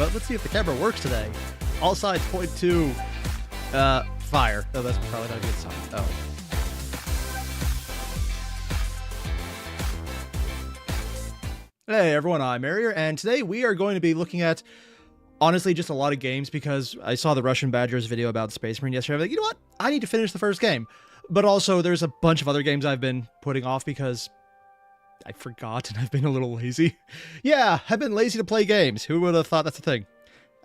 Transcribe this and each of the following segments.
but let's see if the camera works today. All sides point to, fire. Oh, that's probably not a good sign. Oh. Hey everyone, I'm Airier, and today we are going to be looking at, honestly, just a lot of games because I saw the Russian Badgers video about Space Marine yesterday. I'm like, you know what? I need to finish the first game. But also, there's a bunch of other games I've been putting off because I forgot and I've been a little lazy. Yeah, I've been lazy to play games. Who would have thought that's a thing?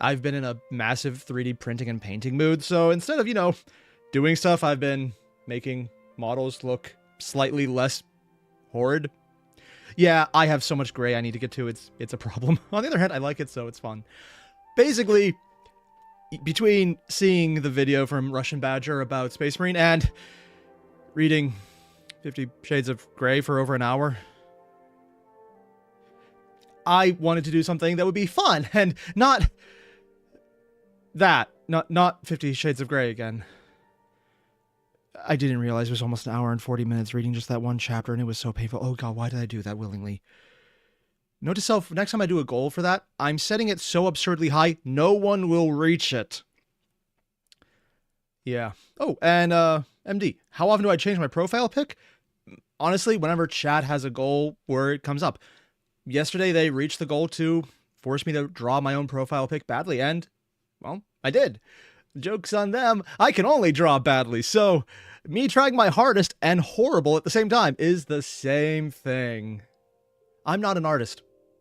I've been in a massive 3D printing and painting mood, so instead of, doing stuff, I've been making models look slightly less horrid. Yeah, I have so much gray I need to get to, it's a problem. On the other hand, I like it, so it's fun. Basically, between seeing the video from Russian Badger about Space Marine and reading 50 Shades of Grey for over an hour, I wanted to do something that would be fun, and not that. Not 50 Shades of Grey again. I didn't realize it was almost an hour and 40 minutes reading just that one chapter, and it was so painful. Oh god, why did I do that willingly? Note to self, next time I do a goal for that, I'm setting it so absurdly high, no one will reach it. Yeah. Oh, and, MD, how often do I change my profile pic? Honestly, whenever chat has a goal where it comes up. Yesterday, they reached the goal to force me to draw my own profile pic badly, and, well, I did. Joke's on them. I can only draw badly, so me trying my hardest and horrible at the same time is the same thing. I'm not an artist.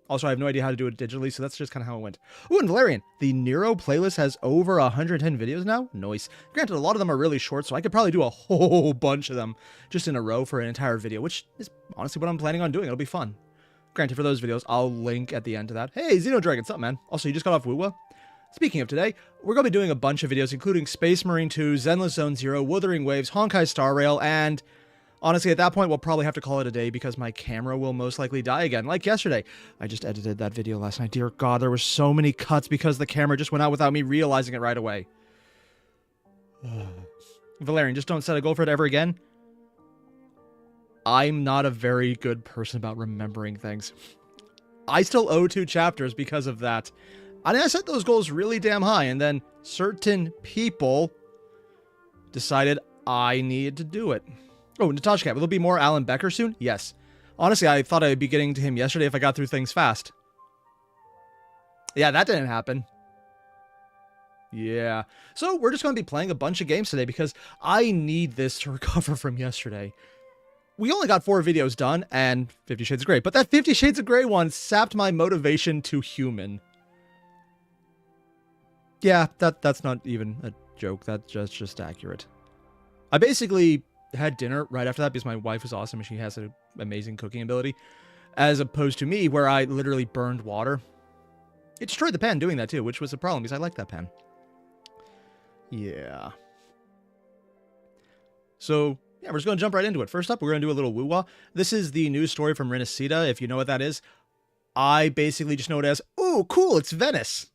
Also, I have no idea how to do it digitally, so that's just kind of how it went. Ooh, and Valerian, the Nero playlist has over 110 videos now? Nice. Granted, a lot of them are really short, so I could probably do a whole bunch of them just in a row for an entire video, which is honestly what I'm planning on doing. It'll be fun. Granted, for those videos, I'll link at the end to that. Hey, Xenodragon, what's up, man? Also, you just got off Wuwa? Speaking of today, we're going to be doing a bunch of videos, including Space Marine 2, Zenless Zone 0, Wuthering Waves, Honkai Star Rail, and honestly, at that point, we'll probably have to call it a day because my camera will most likely die again, like yesterday. I just edited that video last night. Dear God, there were so many cuts because the camera just went out without me realizing it right away. Valerian, just don't set a goal for it ever again. I'm not a very good person about remembering things. I still owe 2 chapters because of that. I set those goals really damn high, and then certain people decided I needed to do it. Oh, Natasha Cat, will there be more Alan Becker soon? Yes. Honestly, I thought I'd be getting to him yesterday if I got through things fast. Yeah, that didn't happen. Yeah. So we're just going to be playing a bunch of games today because I need this to recover from yesterday. We only got 4 videos done and 50 Shades of Grey, but that 50 Shades of Grey one sapped my motivation to human. Yeah, that's not even a joke. That's just accurate. I basically had dinner right after that because my wife is awesome and she has an amazing cooking ability, as opposed to me where I literally burned water. It destroyed the pan doing that too, which was a problem because I like that pan. Yeah. So, yeah, we're just going to jump right into it. First up, we're going to do a little woo-wah. This is the news story from Renacida, if you know what that is. I basically just know it as, ooh, cool, it's Venice.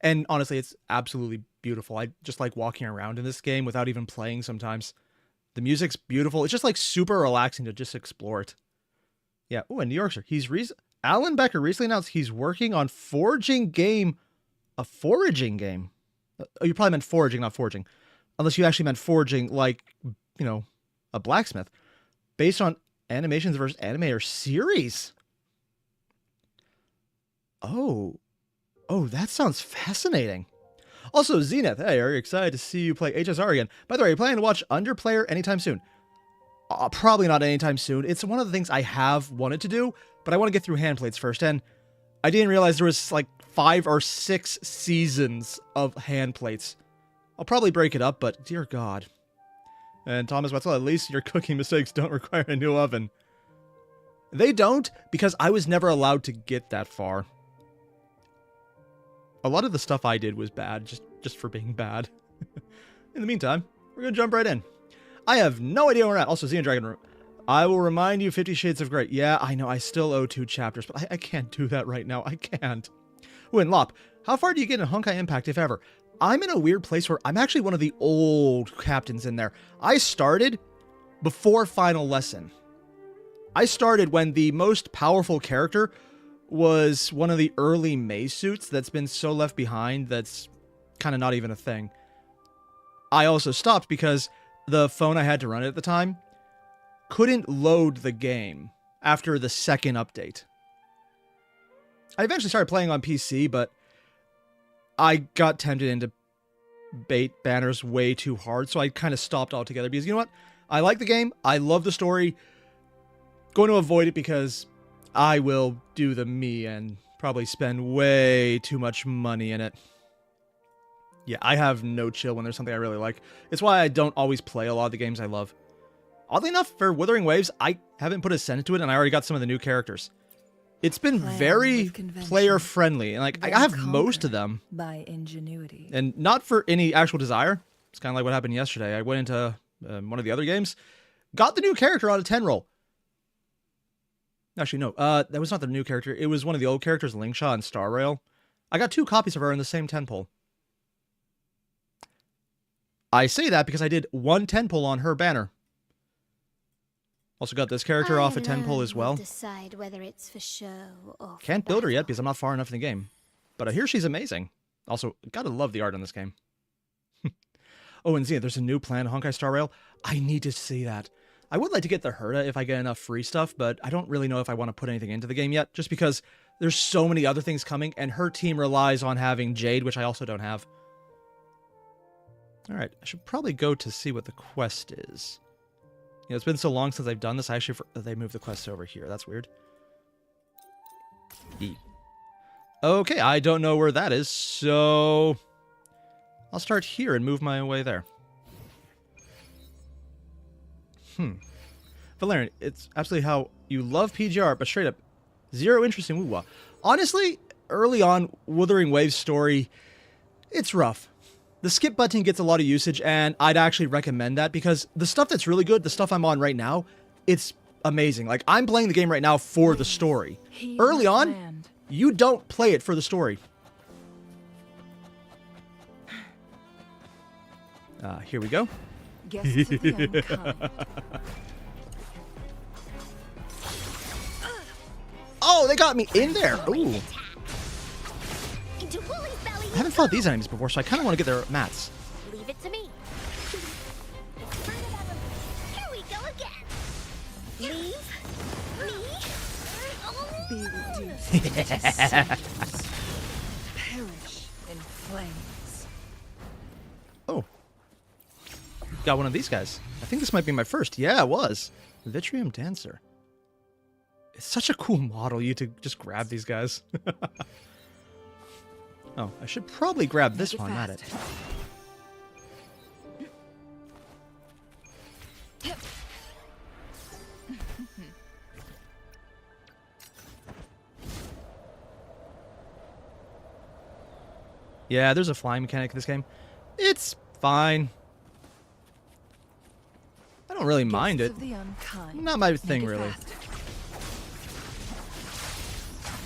And honestly, it's absolutely beautiful. I just like walking around in this game without even playing sometimes. The music's beautiful. It's just like super relaxing to just explore it. Yeah. Oh, and New Yorkshire. Alan Becker recently announced he's working on a foraging game. Oh, you probably meant foraging, not forging. Unless you actually meant foraging like, a blacksmith. Based on animations versus animator series. Oh, that sounds fascinating. Also, Zenith, hey, are you excited to see you play HSR again? By the way, are you planning to watch Underplayer anytime soon? Probably not anytime soon. It's one of the things I have wanted to do, but I want to get through Handplates first, and I didn't realize there was like 5 or 6 seasons of Handplates. I'll probably break it up, but dear God. And Thomas Wetzel, at least your cooking mistakes don't require a new oven. They don't, because I was never allowed to get that far. A lot of the stuff I did was bad, just for being bad. In the meantime, we're going to jump right in. I have no idea where we're at. Also, Xenodragon, I will remind you 50 Shades of Grey. Yeah, I know, I still owe 2 chapters, but I can't do that right now. I can't. Ooh, and Lop, how far do you get in Honkai Impact, if ever? I'm in a weird place where I'm actually one of the old captains in there. I started before Final Lesson. I started when the most powerful character was one of the early maze suits that's been so left behind that's kind of not even a thing. I also stopped because the phone I had to run it at the time couldn't load the game after the second update. I eventually started playing on PC, but I got tempted into bait banners way too hard, so I kind of stopped altogether because, you know what? I like the game. I love the story. Going to avoid it because I will do the me and probably spend way too much money in it. Yeah, I have no chill when there's something I really like. It's why I don't always play a lot of the games I love. Oddly enough, for Wuthering Waves, I haven't put a cent into it, and I already got some of the new characters. It's been very player-friendly, and like I have most of them. By ingenuity. And not for any actual desire. It's kind of like what happened yesterday. I went into one of the other games, got the new character on a 10 roll. Actually, no, that was not the new character. It was one of the old characters, Lingshaw and Star Rail. I got 2 copies of her in the same 10 pull. I say that because I did 1 10 pull on her banner. Also got this character off a 10 pull as well. Decide whether it's for show or for Can't build her yet battle. because I'm not far enough in the game. But I hear she's amazing. Also, gotta love the art in this game. Oh, and Zia, there's a new plan, Honkai Star Rail. I need to see that. I would like to get the Herda if I get enough free stuff, but I don't really know if I want to put anything into the game yet, just because there's so many other things coming, and her team relies on having Jade, which I also don't have. Alright, I should probably go to see what the quest is. You know, it's been so long since I've done this, they moved the quest over here. That's weird. E. Okay, I don't know where that is, so I'll start here and move my way there. Valerian, it's absolutely how you love PGR, but straight up, zero interest in woo-wah. Honestly, early on, Wuthering Waves story, it's rough. The skip button gets a lot of usage, and I'd actually recommend that because the stuff that's really good, the stuff I'm on right now, it's amazing. Like, I'm playing the game right now for the story. Early on, you don't play it for the story. Here we go. Guests of the unkind. Oh, they got me in there. Ooh. Into Wooly's belly. I haven't fought these enemies before, so I kind of want to get their mats. Leave it to me. Here we go again. Leave me. Be reduced to ashes. Perish in flames. Oh. Got one of these guys. I think this might be my first. Yeah, it was. Vitrium Dancer. It's such a cool model, you to just grab these guys. Oh, I should probably grab this one, not it. Yeah, there's a flying mechanic in this game. It's fine. I don't really mind it. Not my thing, really.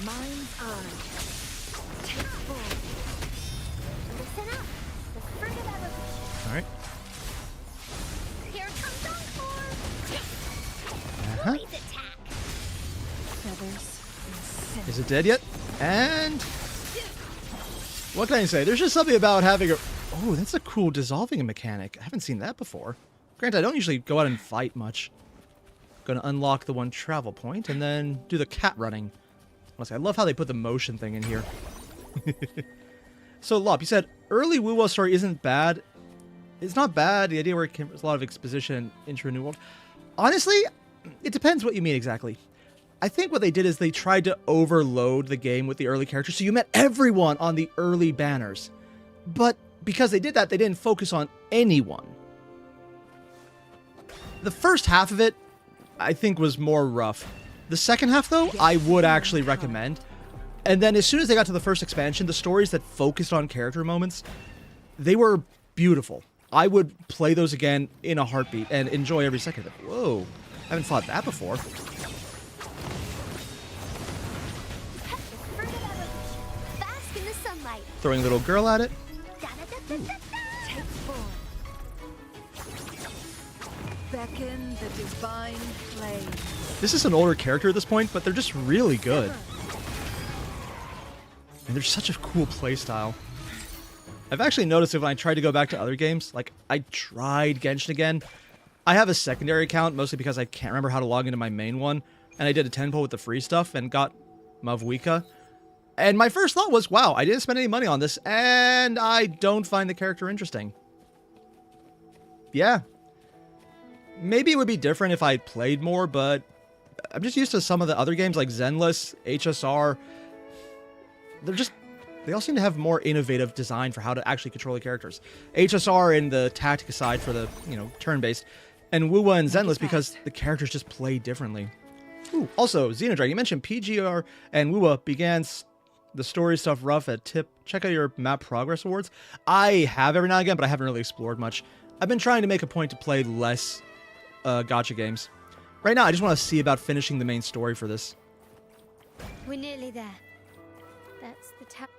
Mind's eye. Take full. Listen up. The fruit of evolution. All right. Here comes Encore. Uh-huh. Wooly's attack. Feathers and Is it dead yet? And what can I say? There's just something about having a... Oh, that's a cool dissolving mechanic. I haven't seen that before. Granted, I don't usually go out and fight much. Gonna unlock the one travel point and then do the cat running. Honestly, I love how they put the motion thing in here. So, Lop, you said early Woo-Wah story isn't bad. It's not bad. The idea where there's a lot of exposition and intro new world. Honestly, it depends what you mean exactly. I think what they did is they tried to overload the game with the early characters, so you met everyone on the early banners. But because they did that, they didn't focus on anyone. The first half of it, I think, was more rough. The second half, though, I would actually recommend. And then as soon as they got to the first expansion, the stories that focused on character moments, they were beautiful. I would play those again in a heartbeat and enjoy every second of it. Whoa, I haven't fought that before. Bask in the sunlight. Throwing a little girl at it. Da-da-da-da-da-da. take form. Beckon the divine flame. This is an older character at this point, but they're just really good. And they're such a cool playstyle. I've actually noticed that when I tried to go back to other games, like I tried Genshin again. I have a secondary account mostly because I can't remember how to log into my main one. And I did a 10 pull with the free stuff and got Mavwika. And my first thought was, wow, I didn't spend any money on this, and I don't find the character interesting. Yeah. Maybe it would be different if I played more, but I'm just used to some of the other games like Zenless, HSR. They all seem to have more innovative design for how to actually control the characters. HSR in the tactic side for the, turn-based, and Wuwa and Zenless because the characters just play differently. Ooh, also, Xenodragon, you mentioned PGR and Wuwa began the story stuff rough at tip. Check out your map progress awards. I have every now and again, but I haven't really explored much. I've been trying to make a point to play less gacha games. Right now, I just want to see about finishing the main story for this. We're nearly there. That's the tap.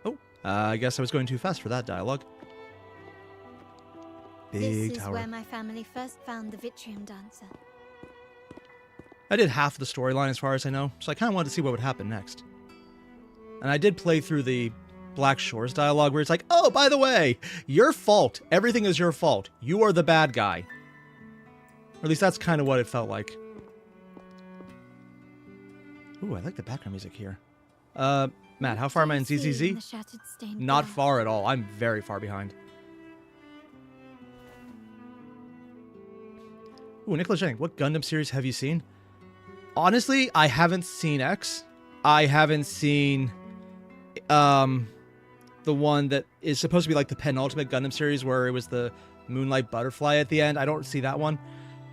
Oh, I guess I was going too fast for that dialogue. Big This is tower. where my family first found the Vitrium Dancer. I did half the storyline as far as I know, so I kind of wanted to see what would happen next. And I did play through the Black Shores dialogue where it's like, oh, by the way, your fault. Everything is your fault. You are the bad guy. Or at least that's kind of what it felt like. Ooh, I like the background music here. Matt, how far am I in ZZZ? Not far at all. I'm very far behind. Ooh, Nicholas Jennings, what Gundam series have you seen? Honestly, I haven't seen X. I haven't seen the one that is supposed to be like the penultimate Gundam series where it was the Moonlight Butterfly at the end. I don't see that one.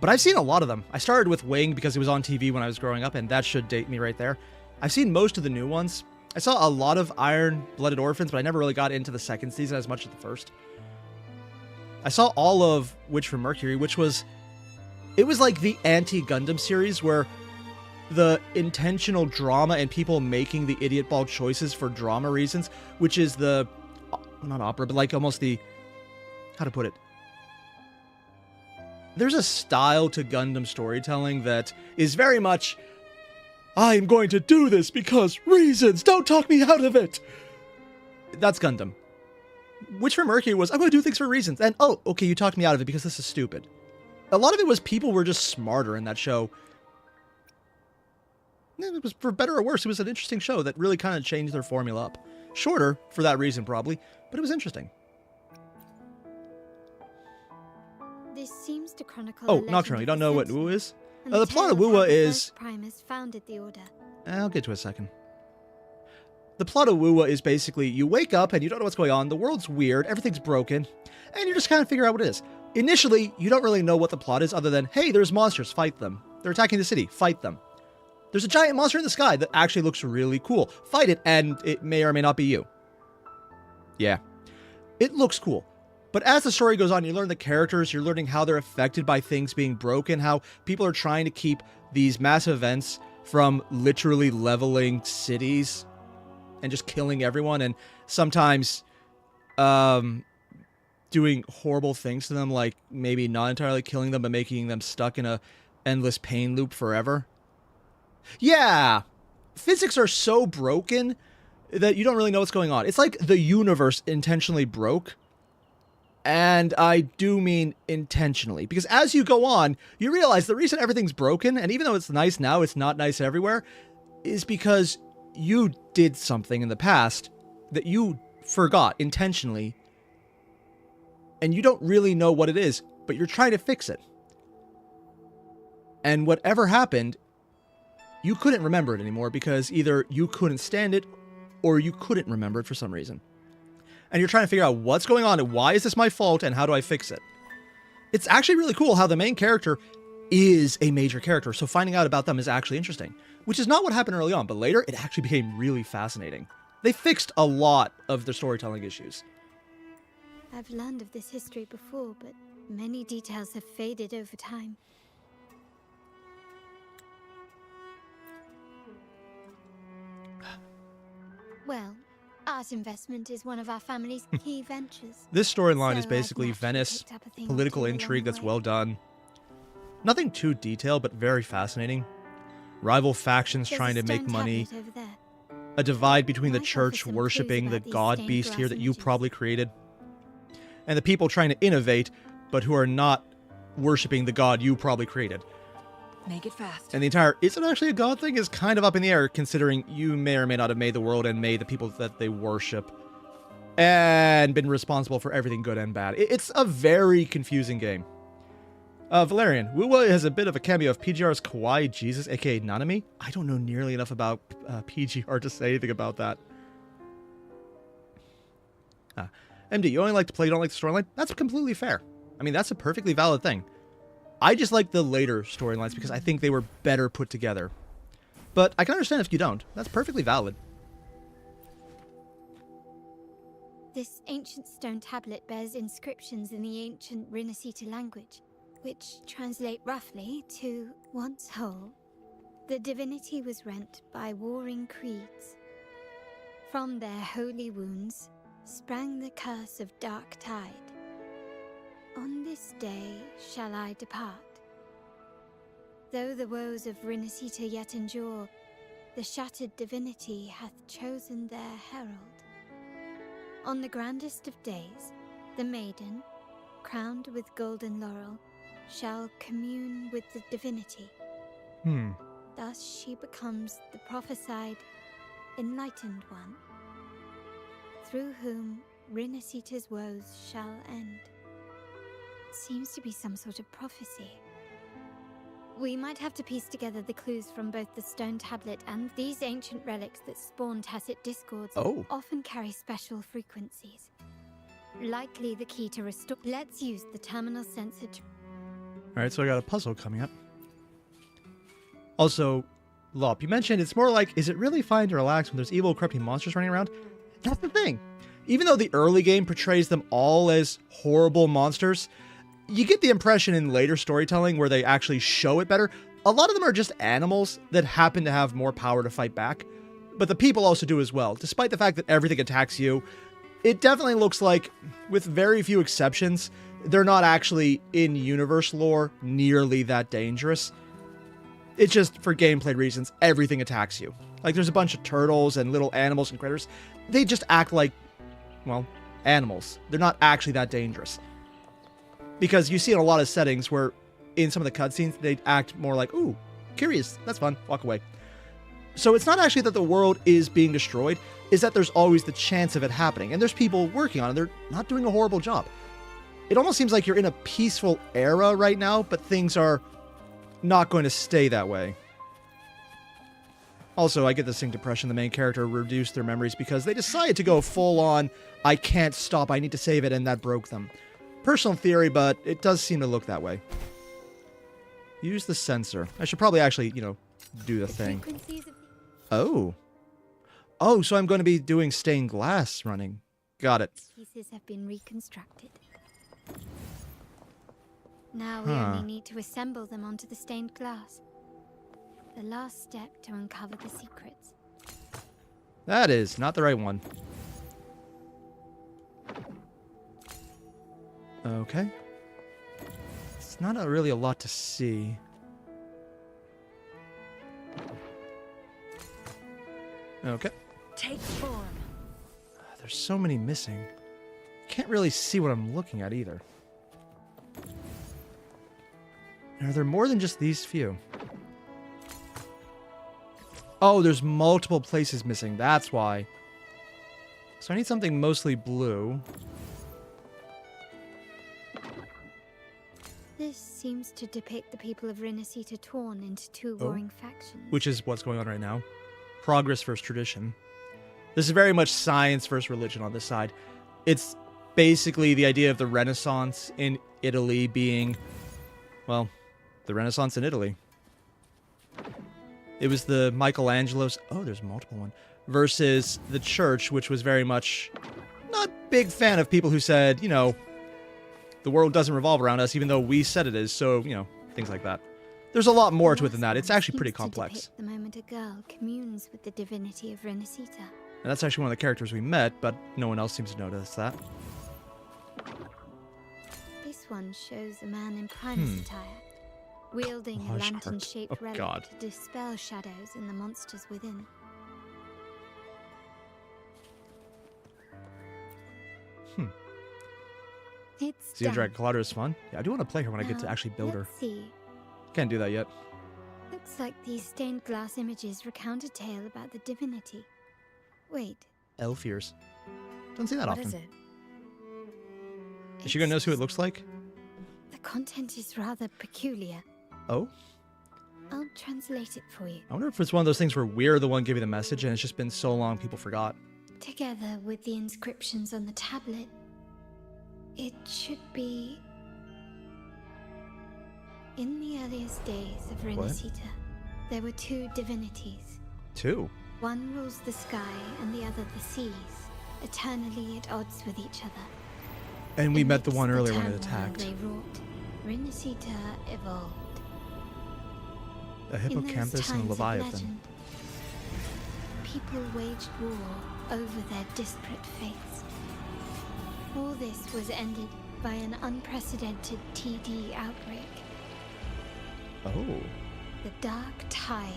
But I've seen a lot of them. I started with Wing because it was on TV when I was growing up, and that should date me right there. I've seen most of the new ones. I saw a lot of Iron-Blooded Orphans, but I never really got into the second season as much as the first. I saw all of Witch from Mercury, which was... It was like the anti-Gundam series where the intentional drama and people making the idiot ball choices for drama reasons, which is the... Not opera, but like almost the... How to put it? There's a style to Gundam storytelling that is very much, I'm going to do this because reasons, don't talk me out of it. That's Gundam. Witch from Mercury was, I'm going to do things for reasons. And, oh, okay, you talked me out of it because this is stupid. A lot of it was people were just smarter in that show. It was, for better or worse, it was an interesting show that really kind of changed their formula up. Shorter, for that reason, probably, but it was interesting. This seems to chronicle Oh, Nocturnal, you don't know what Wu Wu is? The plot of Wuwa is... Primus founded the order. I'll get to it in a second. The plot of Wuwa is basically, you wake up and you don't know what's going on, the world's weird, everything's broken, and you just kind of figure out what it is. Initially, you don't really know what the plot is other than, hey, there's monsters, fight them. They're attacking the city, fight them. There's a giant monster in the sky that actually looks really cool. Fight it, and it may or may not be you. Yeah. It looks cool. But as the story goes on, you learn the characters, you're learning how they're affected by things being broken, how people are trying to keep these massive events from literally leveling cities and just killing everyone, and sometimes doing horrible things to them, like maybe not entirely killing them, but making them stuck in a endless pain loop forever. Yeah! Physics are so broken that you don't really know what's going on. It's like the universe intentionally broke. And I do mean intentionally, because as you go on, you realize the reason everything's broken, and even though it's nice now, it's not nice everywhere, is because you did something in the past that you forgot intentionally, and you don't really know what it is, but you're trying to fix it. And whatever happened, you couldn't remember it anymore because either you couldn't stand it, or you couldn't remember it for some reason. And you're trying to figure out what's going on and why is this my fault and how do I fix it. It's actually really cool how the main character is a major character, so finding out about them is actually interesting, which is not what happened early on, but later it actually became really fascinating. They fixed a lot of the storytelling issues. I've learned of this history before, but many details have faded over time. Well, art investment is one of our family's key ventures. This storyline So is basically I've naturally Venice, picked up a thing or political two along intrigue the that's way. well done. Nothing too detailed, but very fascinating. Rival factions There's trying a to make stone money. tablet over there. a divide between the Might offer church some worshipping clues the about these god stained beast glass here that you images. probably created, and the people trying to innovate, but who are not worshipping the god you probably created. Make it fast. And the entire "is it actually a god" thing is kind of up in the air, considering you may or may not have made the world and made the people that they worship, and been responsible for everything good and bad. It's a very confusing game. Valerian, Wuwa has a bit of a cameo of PGR's Kawaii Jesus, aka Nanami. I don't know nearly enough about PGR to say anything about that. MD, you only like to play, you don't like the storyline? That's completely fair. I mean, that's a perfectly valid thing. I just like the later storylines because I think they were better put together. But I can understand if you don't. That's perfectly valid. This ancient stone tablet bears inscriptions in the ancient Rinascita language, which translate roughly to "once whole, the divinity was rent by warring creeds. From their holy wounds sprang the curse of dark tide. On this day shall I depart. Though the woes of Rinascita yet endure, the shattered divinity hath chosen their herald. On the grandest of days, the maiden, crowned with golden laurel, shall commune with the divinity. Thus she becomes the prophesied, enlightened one, through whom Rinascita's woes shall end. Seems to be some sort of prophecy. We might have to piece together the clues from both the stone tablet and these ancient relics that spawn tacit discords. Often carry special frequencies. Likely the key to restore. Let's use the terminal sensor to... Alright, so I got a puzzle coming up. Also, Lop, you mentioned it's more like, is it really fine to relax when there's evil, corrupting monsters running around? That's the thing. Even though the early game portrays them all as horrible monsters, you get the impression in later storytelling where they actually show it better, a lot of them are just animals that happen to have more power to fight back. But the people also do as well. Despite the fact that everything attacks you, it definitely looks like, with very few exceptions, they're not actually, in universe lore, nearly that dangerous. It's just, for gameplay reasons, everything attacks you. Like, there's a bunch of turtles and little animals and critters. They just act like, well, animals. They're not actually that dangerous. Because you see in a lot of settings where, in some of the cutscenes, they act more like, ooh, curious, that's fun, walk away. So it's not actually that the world is being destroyed, is that there's always the chance of it happening. And there's people working on it, they're not doing a horrible job. It almost seems like you're in a peaceful era right now, but things are not going to stay that way. Also, I get the distinct impression the main character reduced their memories because they decided to go full on, I can't stop, I need to save it, and that broke them. Personal theory, but it does seem to look that way. Use the sensor. I should probably actually, do the thing. Oh. Oh, so I'm going to be doing stained glass running. Got it. Pieces have been reconstructed. Now we only need to assemble them onto the stained glass. The last step to uncover the secrets. That is not the right one. Okay. It's not really a lot to see. Okay. Take form. There's so many missing. Can't really see what I'm looking at either. Are there more than just these few? Oh, there's multiple places missing. That's why. So I need something mostly blue. This seems to depict the people of Rinascita torn into two warring factions. Which is what's going on right now. Progress versus tradition. This is very much science versus religion on this side. It's basically the idea of the Renaissance in Italy being, well, the Renaissance in Italy. It was the Michelangelo's, oh, there's multiple ones, versus the church, which was very much not big fan of people who said, the world doesn't revolve around us, even though we said it is, so, things like that. There's a lot more to it than that. It's actually pretty complex. The moment a girl communes with the divinity of Rinascita. And that's actually one of the characters we met, but no one else seems to notice that. This one shows a man in Primus attire, wielding a lantern-shaped relic to dispel shadows in the monsters within. It's Zeo done. Dragon Collider is fun. Yeah, I do want to play her when I get to Now, actually build her. let's see. Can't do that yet. Looks like these stained glass images recount a tale about the divinity. Wait, Elf ears. Don't see that What often. is it? Is she gonna know who it looks like? the content is rather peculiar. Oh? I'll translate it for you. I wonder if it's one of those things where we're the one giving the message and it's just been so long people forgot. Together with the inscriptions on the tablet, it should be... In the earliest days of Renacita, there were two divinities. Two? One rules the sky and the other the seas, eternally at odds with each other. And we met the Amidst one earlier when it turmoil attacked. they wrought, Renacita evolved. A In those hippocampus and a times of leviathan. legend, people waged war over their disparate fates. All this was ended by an unprecedented TD outbreak. Oh. The Dark Tide.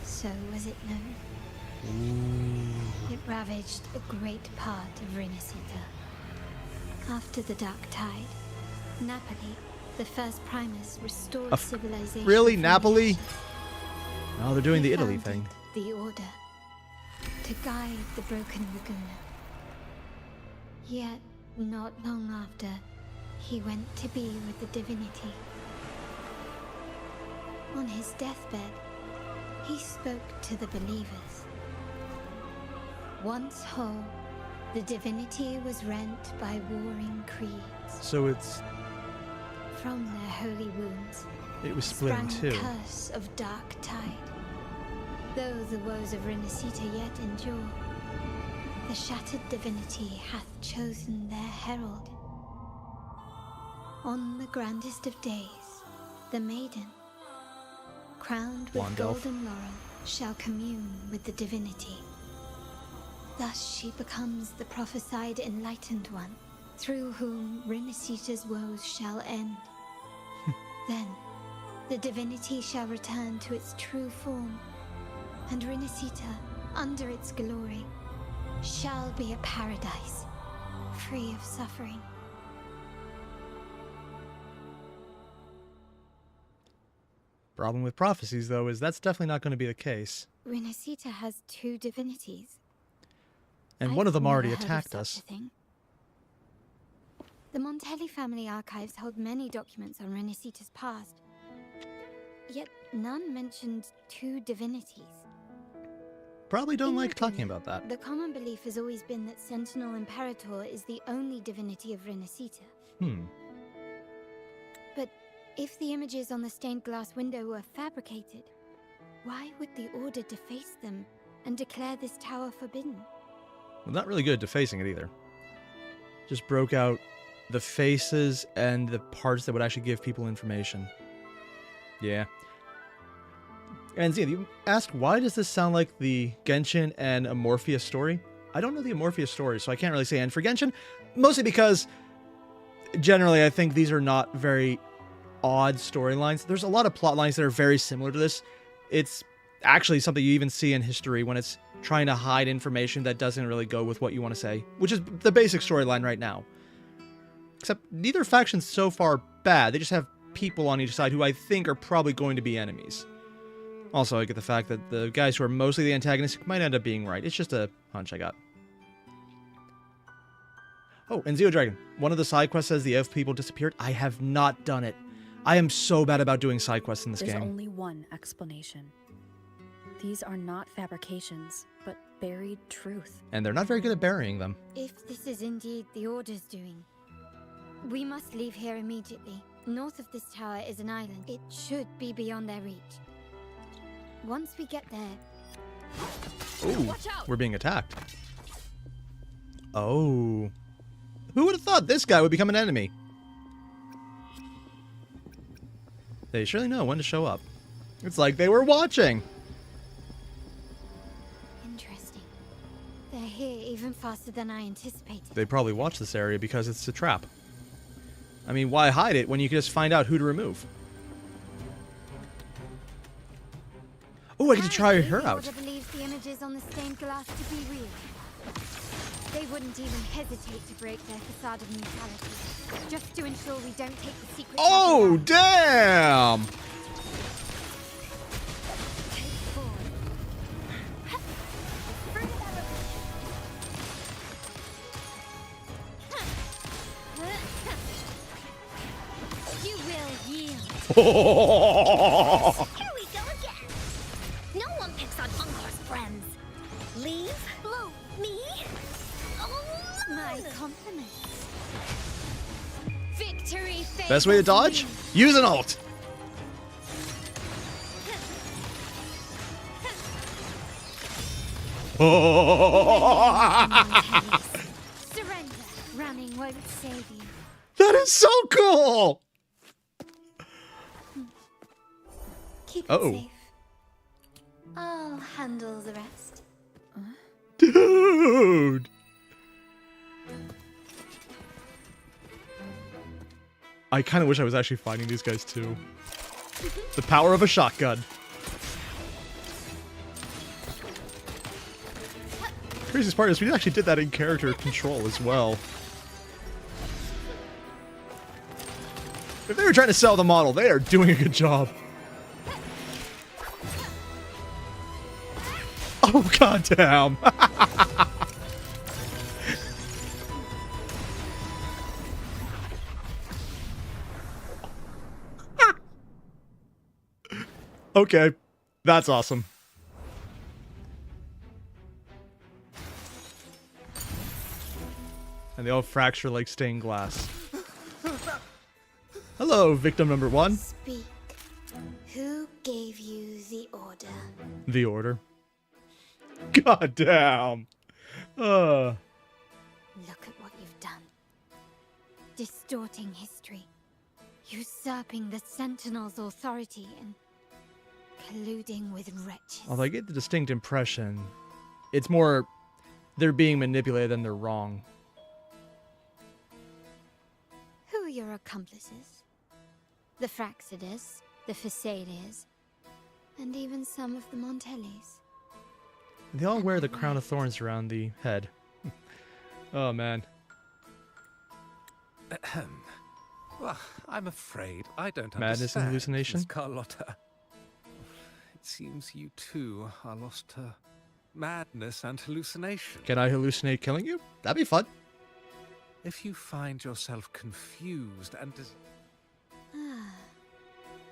So was it known. Ooh. It ravaged a great part of Renacita. After the Dark Tide, Napoli, the first primus, restored civilization. Really? from Napoli? the ashes. Oh, they're doing He the Italy founded thing. The Order. To guide the broken Laguna. Yet, not long after, he went to be with the divinity. On his deathbed, he spoke to the believers. Once whole, the divinity was rent by warring creeds. So From their holy wounds it was split in sprang two. the curse of Dark Tide. Though the woes of Renacita yet endure, the shattered divinity hath chosen their herald. On the grandest of days, the maiden, crowned with Wand elf. golden laurel, shall commune with the divinity. Thus she becomes the prophesied enlightened one, through whom Renacita's woes shall end. Then, the divinity shall return to its true form, and Renacita, under its glory, shall be a paradise, free of suffering. Problem with prophecies, though, is that's definitely not going to be the case. Renacita has two divinities. And one of them I've already never heard of attacked such us. a thing. The Montelli family archives hold many documents on Renacita's past, yet none mentioned two divinities. Probably don't In like talking Laguna, about that. The common belief has always been that Sentinel Imperator is the only divinity of Renacita. But if the images on the stained glass window were fabricated, why would the Order deface them and declare this tower forbidden? Well, not really good at defacing it either. Just broke out the faces and the parts that would actually give people information. Yeah. And Zia, you asked, why does this sound like the Genshin and Amorphia story? I don't know the Amorphia story, so I can't really say. And for Genshin, mostly because generally I think these are not very odd storylines. There's a lot of plot lines that are very similar to this. It's actually something you even see in history when it's trying to hide information that doesn't really go with what you want to say, which is the basic storyline right now. Except neither faction's so far bad. They just have people on each side who I think are probably going to be enemies. Also, I get the fact that the guys who are mostly the antagonists might end up being right. It's just a hunch I got. Oh, and Zeo Dragon. One of the side quests says the elf people disappeared. I have not done it. I am so bad about doing side quests in this There's game. only one explanation. These are not fabrications, but buried truth. And they're not very good at burying them. If this is indeed the Order's doing, we must leave here immediately. North of this tower is an island. It should be beyond their reach. Once we get there... Ooh, Watch out! we're being attacked. Oh. Who would have thought this guy would become an enemy? They surely know when to show up. It's like they were watching. Interesting. They're here even faster than I anticipated. They probably watch this area because it's a trap. I mean, why hide it when you can just find out who to remove? Oh, I get to try Apparently, her the out. Order believes the images on the stained glass to be real. They wouldn't even hesitate to break their facade of neutrality, just to ensure we don't take the secret. Oh, damn! Take forward. You will yield. Here we go again. No one picks on Ungar's friends. Leave? Blue. Me? Oh, My compliments. Victory. Best way to dodge? Use an ult. Surrender. Running won't save you. That is so cool! Keep it Uh-oh. safe. I'll handle the rest. Dude! I kind of wish I was actually fighting these guys too. The power of a shotgun. Craziest part is we actually did that in character control as well. If they were trying to sell the model, they are doing a good job. Oh, goddamn. Okay, that's awesome. And they all fracture like stained glass. Hello, victim number 1. Speak. Who gave you the order? The order. God damn. Look at what you've done. Distorting history. Usurping the Sentinel's authority and colluding with wretches. Although I get the distinct impression it's more they're being manipulated than they're wrong. Who are your accomplices? The Fraxidus, the Facades, and even some of the Montellis. They all wear the crown of thorns around the head. Oh, man. Well, I'm afraid I don't Madness and understand, hallucination? Miss Carlotta. It seems you too are lost to madness and hallucination. Can I hallucinate killing you? That'd be fun. If you find yourself confused and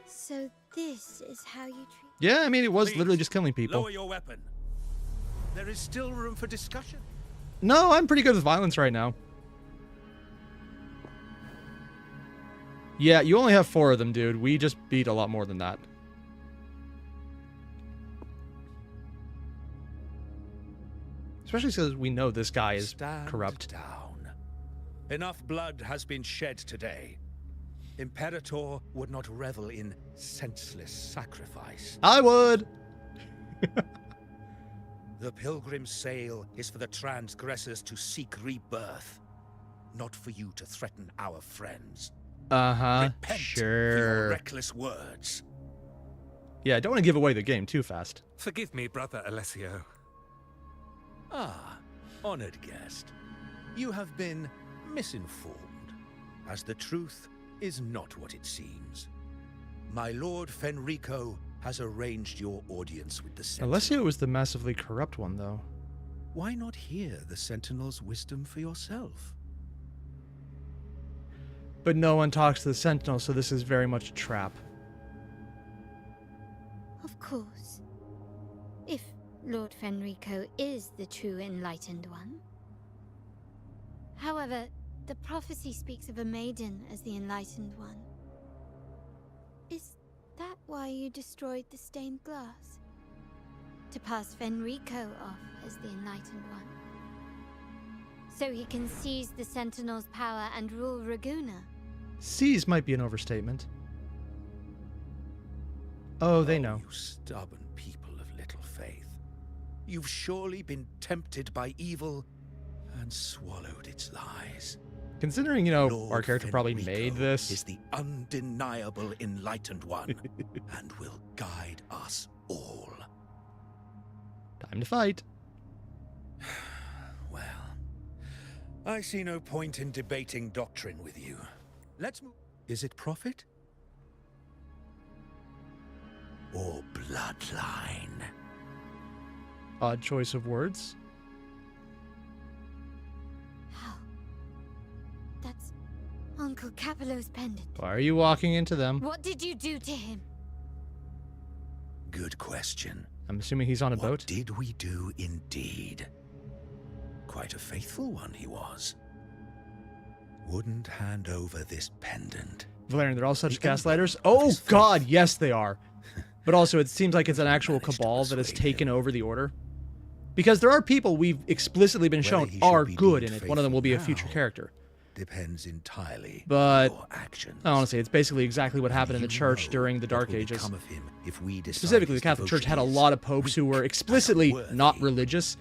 So this is how you treat... Yeah, I mean, it was Please, literally just killing people. Lower your weapon. There is still room for discussion. No, I'm pretty good with violence right now. Yeah, you only have 4 of them, dude. We just beat a lot more than that. Especially because we know this guy is Stand corrupt. down. Enough blood has been shed today. Imperator would not revel in senseless sacrifice. I would! The pilgrim's sail is for the transgressors to seek rebirth, not for you to threaten our friends. Uh-huh, Repent for your sure. reckless words. Yeah, I don't want to give away the game too fast. forgive me, Brother Alessio. Ah, honored guest. You have been misinformed, as the truth is not what it seems. My Lord Fenrico has arranged your audience with the Sentinel. Alessio was the massively corrupt one, though. Why not hear the Sentinel's wisdom for yourself? But no one talks to the Sentinel, so this is very much a trap. Of course. If Lord Fenrico is the true enlightened one. However, the prophecy speaks of a maiden as the enlightened one. Is that why you destroyed the stained glass? To pass Fenrico off as the enlightened one? So he can seize the Sentinel's power and rule Raguna? Seize might be an overstatement. Oh, they know. You stubborn people of little faith. You've surely been tempted by evil and swallowed its lies. Considering, you know, Lord our character probably Fenrico made this. is the undeniable enlightened one and will guide us all. Time to fight. Well, I see no point in debating doctrine with you. Let's move. Is it profit? Or bloodline? Odd choice of words. How? That's Uncle Capello's pendant. Why are you walking into them? What did you do to him? Good question. I'm assuming he's on a What boat. did we do indeed? Quite a faithful one he was. Wouldn't hand over this pendant. Valerian, they're all such The gaslighters. emblem of Oh his faith. god, yes they are. But also it seems like it's an actual Managed to cabal that has persuade taken him. over the order. Because there are people we've explicitly been Whether shown he should are be good in deemed it. One of them will be a faithful future now. character. Depends entirely But on your actions. honestly, it's basically exactly what happened in the You church know during the what Dark will Ages. become of him if we decide Specifically, the his Catholic Church had a devotion lot is of popes who weak were and explicitly unworthy. not religious.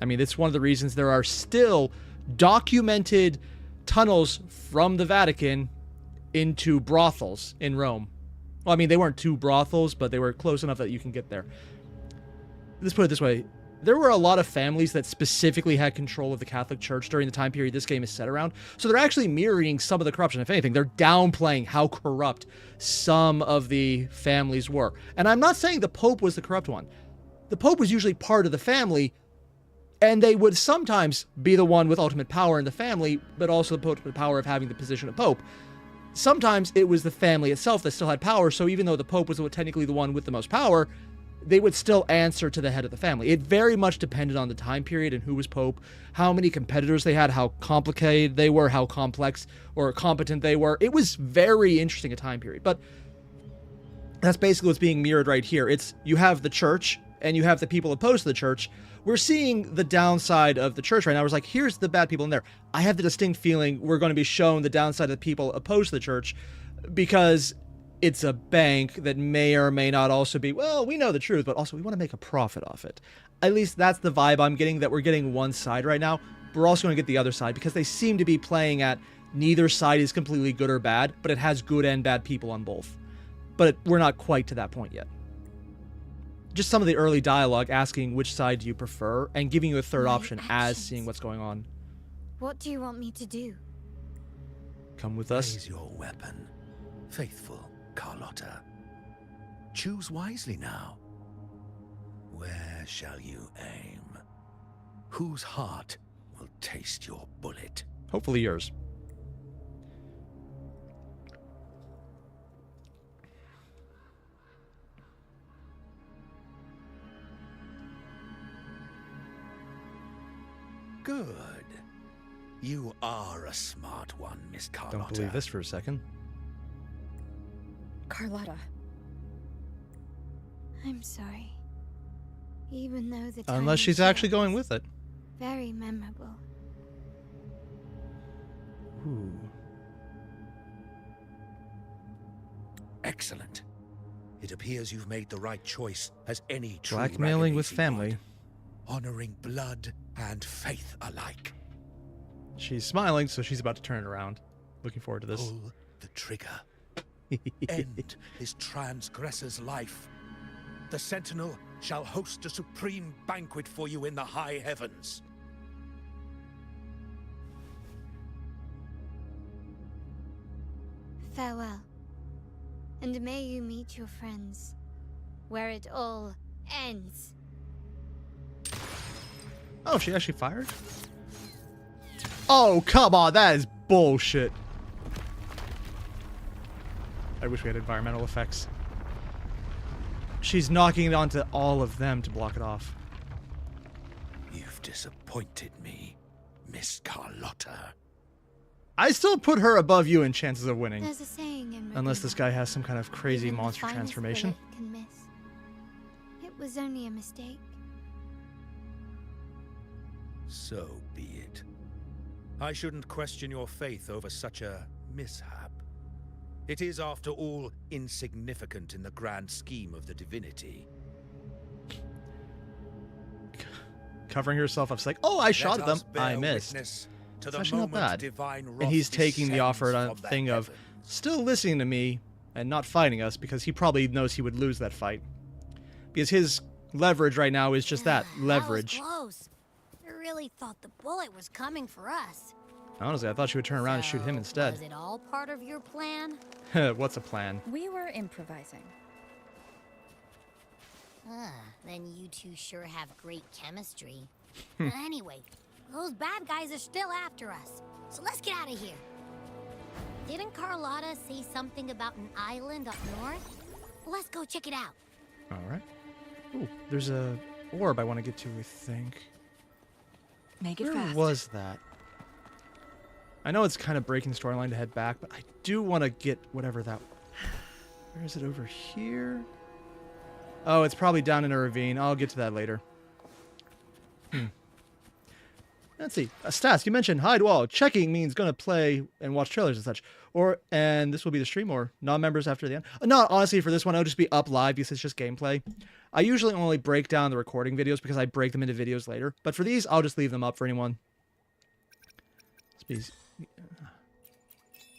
I mean, it's one of the reasons there are still documented tunnels from the Vatican into brothels in Rome. Well, I mean, they weren't two brothels, but they were close enough that you can get there. Let's put it this way. There were a lot of families that specifically had control of the Catholic Church during the time period this game is set around. So they're actually mirroring some of the corruption. If anything, they're downplaying how corrupt some of the families were. And I'm not saying the Pope was the corrupt one. The Pope was usually part of the family, and they would sometimes be the one with ultimate power in the family, but also the ultimate power of having the position of Pope. Sometimes it was the family itself that still had power, so even though the Pope was technically the one with the most power, they would still answer to the head of the family. It very much depended on the time period and who was Pope, how many competitors they had, how complicated they were, how complex or competent they were. It was very interesting a time period. But that's basically what's being mirrored right here. It's you have the church and you have the people opposed to the church. We're seeing the downside of the church right now. It's like, here's the bad people in there. I have the distinct feeling we're going to be shown the downside of the people opposed to the church because it's a bank that may or may not also be, well, we know the truth, but also we want to make a profit off it. At least that's the vibe I'm getting, that we're getting one side right now. We're also going to get the other side because they seem to be playing at neither side is completely good or bad, but it has good and bad people on both. But we're not quite to that point yet. Just some of the early dialogue asking which side do you prefer and giving you a third My option as actions. seeing what's going on. What do you want me to do? Come with us. Raise your weapon, faithful Carlotta. Choose wisely now. Where shall you aim? Whose heart will taste your bullet? Hopefully yours. Good. You are a smart one, Miss Carlotta. Don't believe this for a second. Carlotta. I'm sorry. Even though the time Unless we she's shared actually going was with it. very memorable. Ooh. Excellent. It appears you've made the right choice as any true Blackmailing with Ragamuffin family. would. Honoring blood and faith alike. She's smiling, so she's about to turn it around. Looking forward to this. Pull the trigger. End this transgressor's life. The Sentinel shall host a supreme banquet for you in the high heavens. Farewell. And may you meet your friends where it all ends. Oh, she actually fired? Oh, come on, that is bullshit. I wish we had environmental effects. She's knocking it onto all of them to block it off. You've disappointed me, Miss Carlotta. I still put her above you in chances of winning. There's a saying in Unless this guy has some kind of crazy Even the monster finest transformation. bullet can miss. It was only a mistake. So be it. I shouldn't question your faith over such a mishap. It is, after all, insignificant in the grand scheme of the divinity. Covering herself up, it's like, oh, I shot Let them. us bear I missed. witness to It's the actually not moment bad. divine wrath And he's taking the descends offered from the thing of heavens. still listening to me and not fighting us because he probably knows he would lose that fight. Because his leverage right now is just that, leverage. That was close. It really thought the bullet was coming for us. Honestly, I thought she would turn around and shoot him So, instead. Was it all part of your plan? What's a plan? We were improvising. Then you two sure have great chemistry. Anyway, those bad guys are still after us, so let's get out of here. Didn't Carlotta say something about an island up north? Let's go check it out. All right. Ooh, there's a orb I want to get to, I think. Make it Where fast. was that? I know it's kind of breaking the storyline to head back, but I do want to get whatever that... Where is it? Over here? Oh, it's probably down in a ravine. I'll get to that later. Let's see. Stats, you mentioned hide wall. Checking means going to play and watch trailers and such. And this will be the stream or non-members after the end. No, honestly, for this one, I'll just be up live because it's just gameplay. I usually only break down the recording videos because I break them into videos later. But for these, I'll just leave them up for anyone.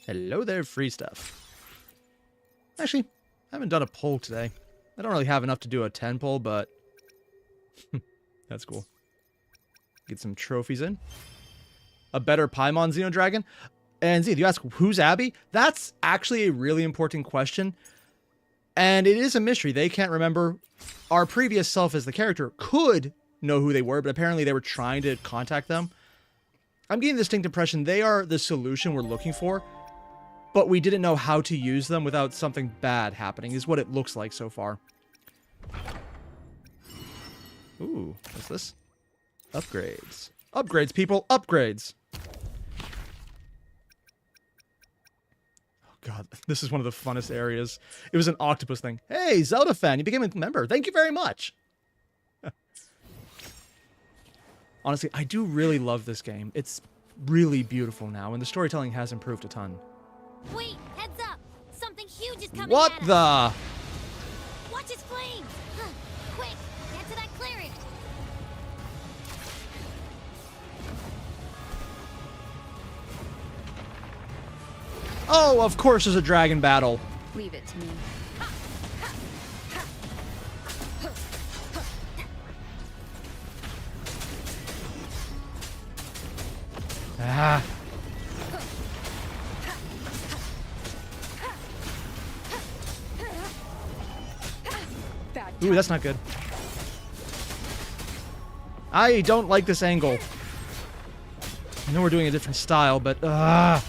Hello there, free stuff. Actually, I haven't done a poll today. I don't really have enough to do a 10 poll, but that's cool. Get some trophies in. A better Paimon Xenodragon. And Z, you ask, who's Abby? That's actually a really important question. And it is a mystery. They can't remember. Our previous self as the character could know who they were, but apparently they were trying to contact them. I'm getting the distinct impression they are the solution we're looking for, but we didn't know how to use them without something bad happening, is what it looks like so far. Ooh, what's this? Upgrades. Upgrades, people, upgrades! Oh god, this is one of the funnest areas. It was an octopus thing. Hey, Zelda fan, you became a member. Thank you very much! Honestly, I do really love this game. It's really beautiful now, and the storytelling has improved a ton. Wait, heads up! Something huge is coming What at us. the? Watch its flames! Quick, get to that clearing! Oh, of course there's a dragon battle. Leave it to me. Ah. Ooh, that's not good. I don't like this angle. I know we're doing a different style, but The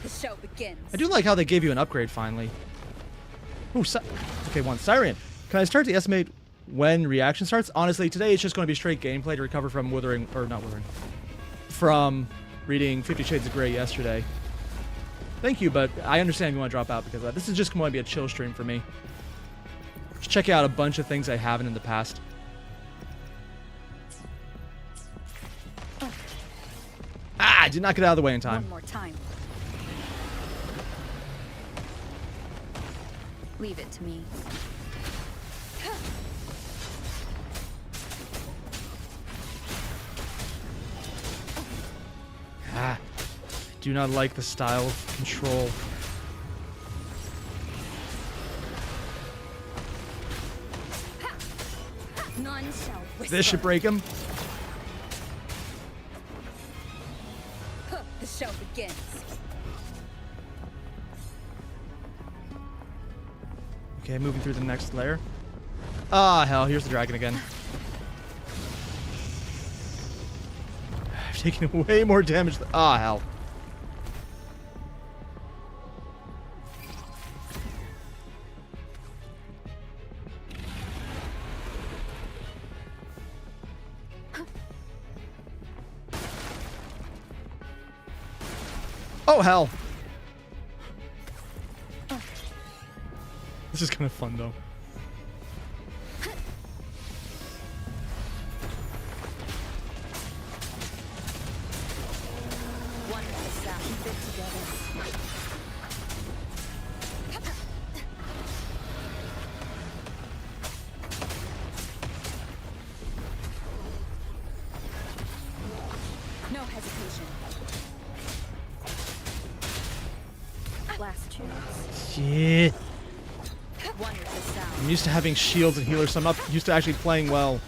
show begins. I do like how they gave you an upgrade finally. Ooh, okay, one Syrian. Can I start to estimate when reaction starts? Honestly, today it's just going to be straight gameplay to recover from from reading 50 Shades of Grey yesterday. Thank you, but I understand you want to drop out because of that. This is just going to be a chill stream for me. Just check out a bunch of things I haven't in the past. Ah, I did not get out of the way in time. One more time. Leave it to me. Ah, I do not like the style of control. None shall whisper. This should break him. The show begins. Okay, moving through the next layer. Ah, hell, here's the dragon again. I've taken way more damage than... Ah, hell. Oh, hell. This is kind of fun, though. One of the staff fit together. No hesitation. Last chance. Shit. Wonderful sound. I'm used to having shields and healers, so I'm not used to actually playing well.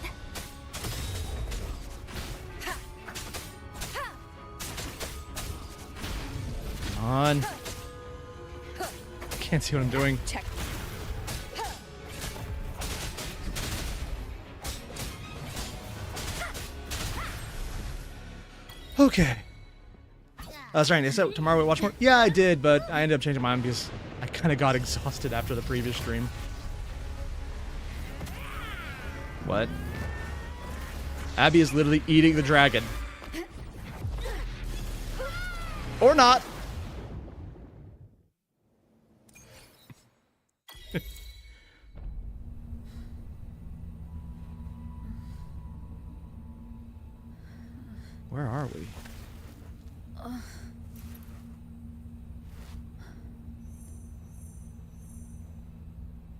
Come on. Can't see what I'm doing. Check. Okay. Sorry, so tomorrow we'll watch more? Yeah, I did, but I ended up changing my mind because I kind of got exhausted after the previous stream. What? Abby is literally eating the dragon. Or not. Where are we?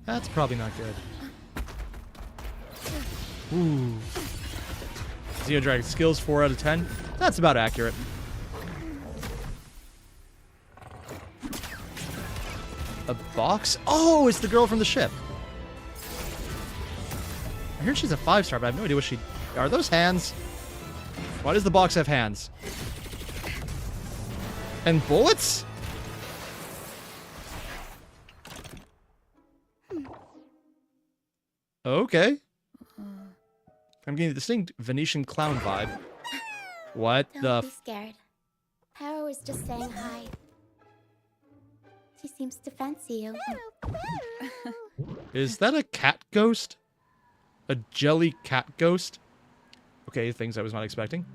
That's probably not good. Ooh. Xeno Dragon skills 4 out of 10. That's about accurate. A box? Oh, it's the girl from the ship. I heard she's a 5-star, but I have no idea what she... Are those hands? Why does the box have hands? And bullets? Okay. I'm getting a distinct Venetian clown vibe. What the Don't be scared. Harrow is just saying hi. She seems to fancy you. Is that a cat ghost? A jelly cat ghost? Okay, things I was not expecting.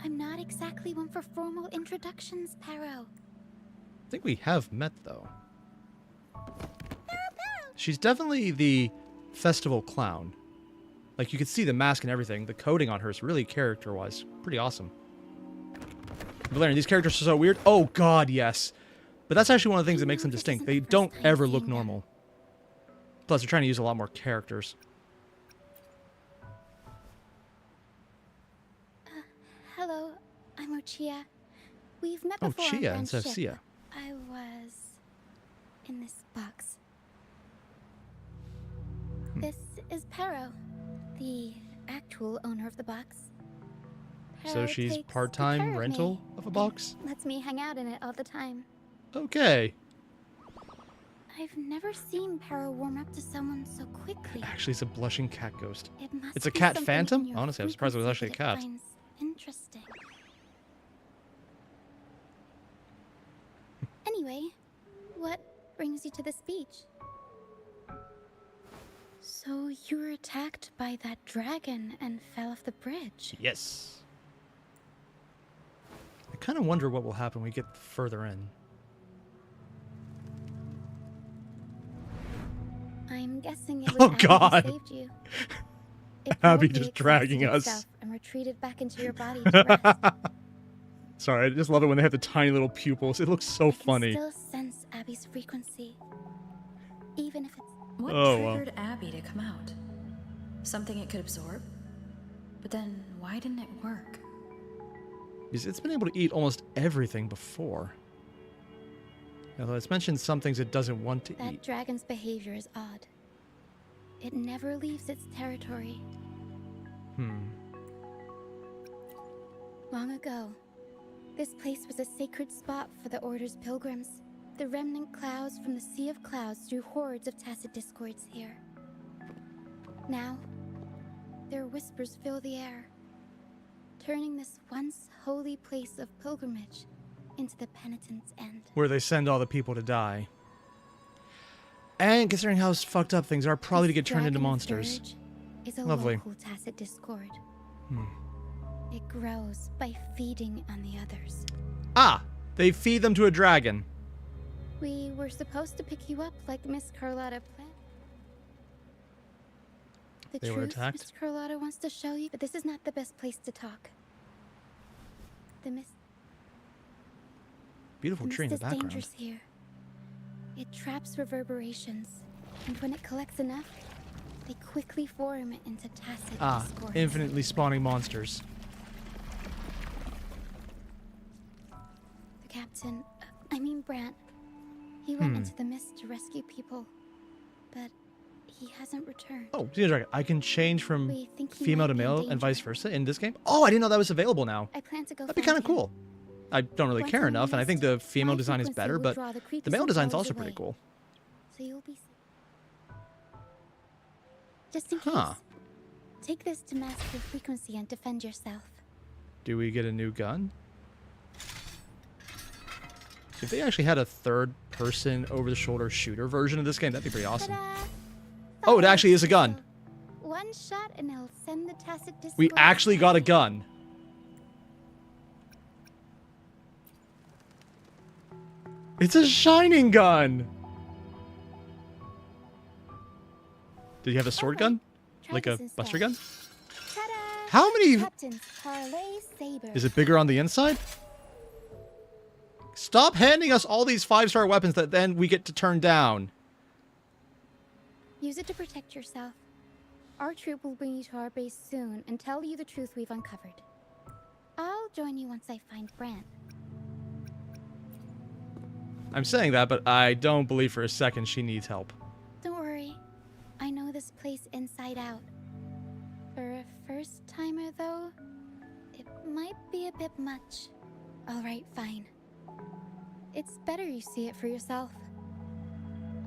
I'm not exactly one for formal introductions, Harrow. I think we have met, though. She's definitely the festival clown. Like, you could see the mask and everything. The coding on her is really character-wise pretty awesome. Valerian, these characters are so weird. Oh, God, yes. But that's actually one of the things that makes them distinct. They don't ever look normal. Plus, they're trying to use a lot more characters. Hello, I'm Ochia. We've met Oh, before on Chia Grand instead of Ship. Sia. I was in this box. This is Pero, the actual owner of the box. So Pero she's takes good part-time care of rental me of a and box? lets me hang out in it all the time. Okay. I've never seen Pero warm up to someone so quickly. Actually, it's a blushing cat ghost. It must It's a be cat something phantom? in your Honestly, I'm surprised it was actually a frequency that cat. it finds interesting. Anyway, what brings you to this beach? So you were attacked by that dragon and fell off the bridge. Yes. I kind of wonder what will happen when we get further in. I'm guessing it was Oh, Abby who God. saved you. It Abby probably just dragging exhausted us. itself and retreated back into your body to rest. Sorry, I just love it when they have the tiny little pupils. It looks so I can funny. still sense Abby's frequency, even if it's What Oh, wow. triggered Abby to come out? Something it could absorb? But then, why didn't it work? Because it's been able to eat almost everything before. Although it's mentioned some things it doesn't want to that eat. dragon's behavior is odd. It never leaves its territory. Long ago, this place was a sacred spot for the Order's pilgrims. The remnant clouds from the Sea of Clouds drew hordes of tacit discords here. Now, their whispers fill the air, turning this once holy place of pilgrimage into the penitent's end. Where they send all the people to die. And considering how fucked up things are, probably to This get turned into dragon of monsters. Dirge is a Lovely. local tacit discord. It grows by feeding on the others. Ah! They feed them to a dragon. We were supposed to pick you up like Miss Carlotta planned. The They were truth attacked? Miss Carlotta wants to show you, but this is not the best place to talk. The mist Beautiful tree in the is background. dangerous here. It traps reverberations, and when it collects enough, they quickly form into tacit Ah, discords. infinitely spawning monsters. The captain I mean Brant. He went into the mist to rescue people, but he hasn't returned. Oh, Xena Dragon. I can change from We think he female might to be in male and danger. vice versa in this game. Oh, I didn't know that was available now. I plan to go That'd be find kind of him. cool. I don't really Once care on the enough, and I think list, the female my design is frequency better, will but draw the the creepy male design's souls also pretty away. cool. So you'll be just in case. Huh. Take this to mask your frequency and defend yourself. Do we get a new gun? If they actually had a third-person, over-the-shoulder shooter version of this game, that'd be pretty awesome. Ta-da! Oh, it Fire actually is a gun. pistol. One shot and it'll send the tacit disc. We actually got a gun. It's a shining gun. Did you have a sword gun? Like a buster gun? Ta-da! How many... Captain's parlay saber. Is it bigger on the inside? Stop handing us all these 5-star weapons that then we get to turn down. Use it to protect yourself. Our troop will bring you to our base soon and tell you the truth we've uncovered. I'll join you once I find Brant. I'm saying that, but I don't believe for a second she needs help. Don't worry. I know this place inside out. For a first-timer, though, it might be a bit much. Alright, fine. It's better you see it for yourself.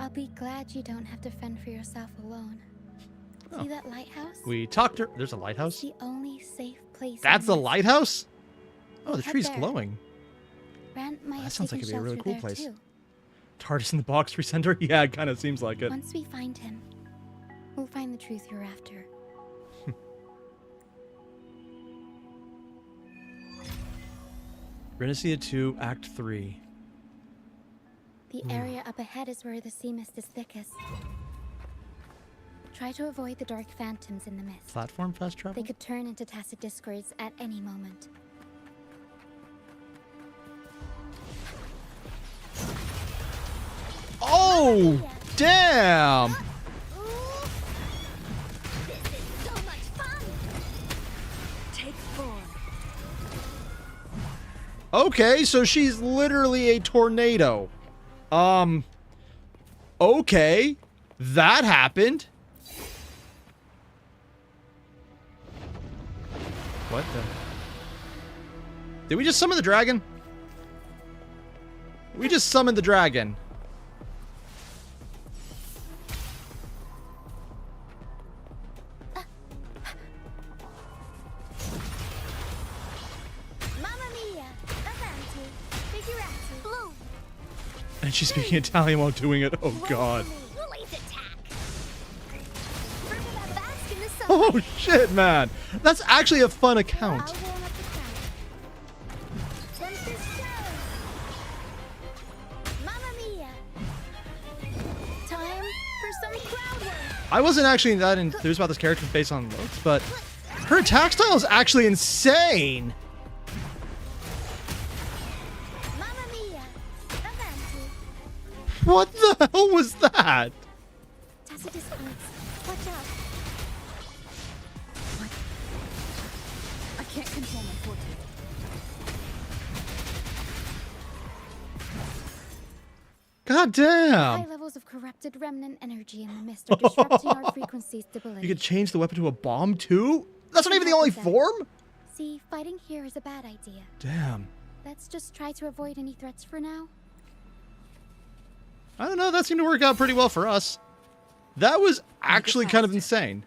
I'll be glad you don't have to fend for yourself alone. Oh. See that lighthouse? We talked to... There's a lighthouse? It's the only safe place. That's on the this. lighthouse? Oh, the Head tree's there. glowing. Brant might That have sounds like taken it'd be a really shelter cool there, place. too. TARDIS in the box recenter? Yeah, it kind of seems like it. Once we find him, we'll find the truth you're after. Renacia 2, Act 3. The area up ahead is where the sea mist is thickest. Try to avoid the dark phantoms in the mist. Platform fast travel? They could turn into tacit discords at any moment. Oh, damn! This is so much fun! Take 4. Okay, so she's literally a tornado. Okay. That happened. What the? Did we just summon the dragon? We just summoned the dragon. Mamma mia! Avanti! Figurati! Blue! And she's speaking Italian while doing it. Oh, God. Lily's attack! Bask in the sun! Oh, shit, man. That's actually a fun account. I'll warm up the crowd. Once this shows! Mamma mia! Time for some crowd work! I wasn't actually that enthused about this character based on looks, but her attack style is actually insane. Mamma mia! Avanti! What the hell was that? Tacit discords. Watch out! I can't control my forte. God damn. High levels of corrupted remnant energy in the mist are disrupting our frequency stability. You could change the weapon to a bomb too? That's not even the only form? See, fighting here is a bad idea. Damn. Let's just try to avoid any threats for now. I don't know, that seemed to work out pretty well for us. That was actually kind of insane.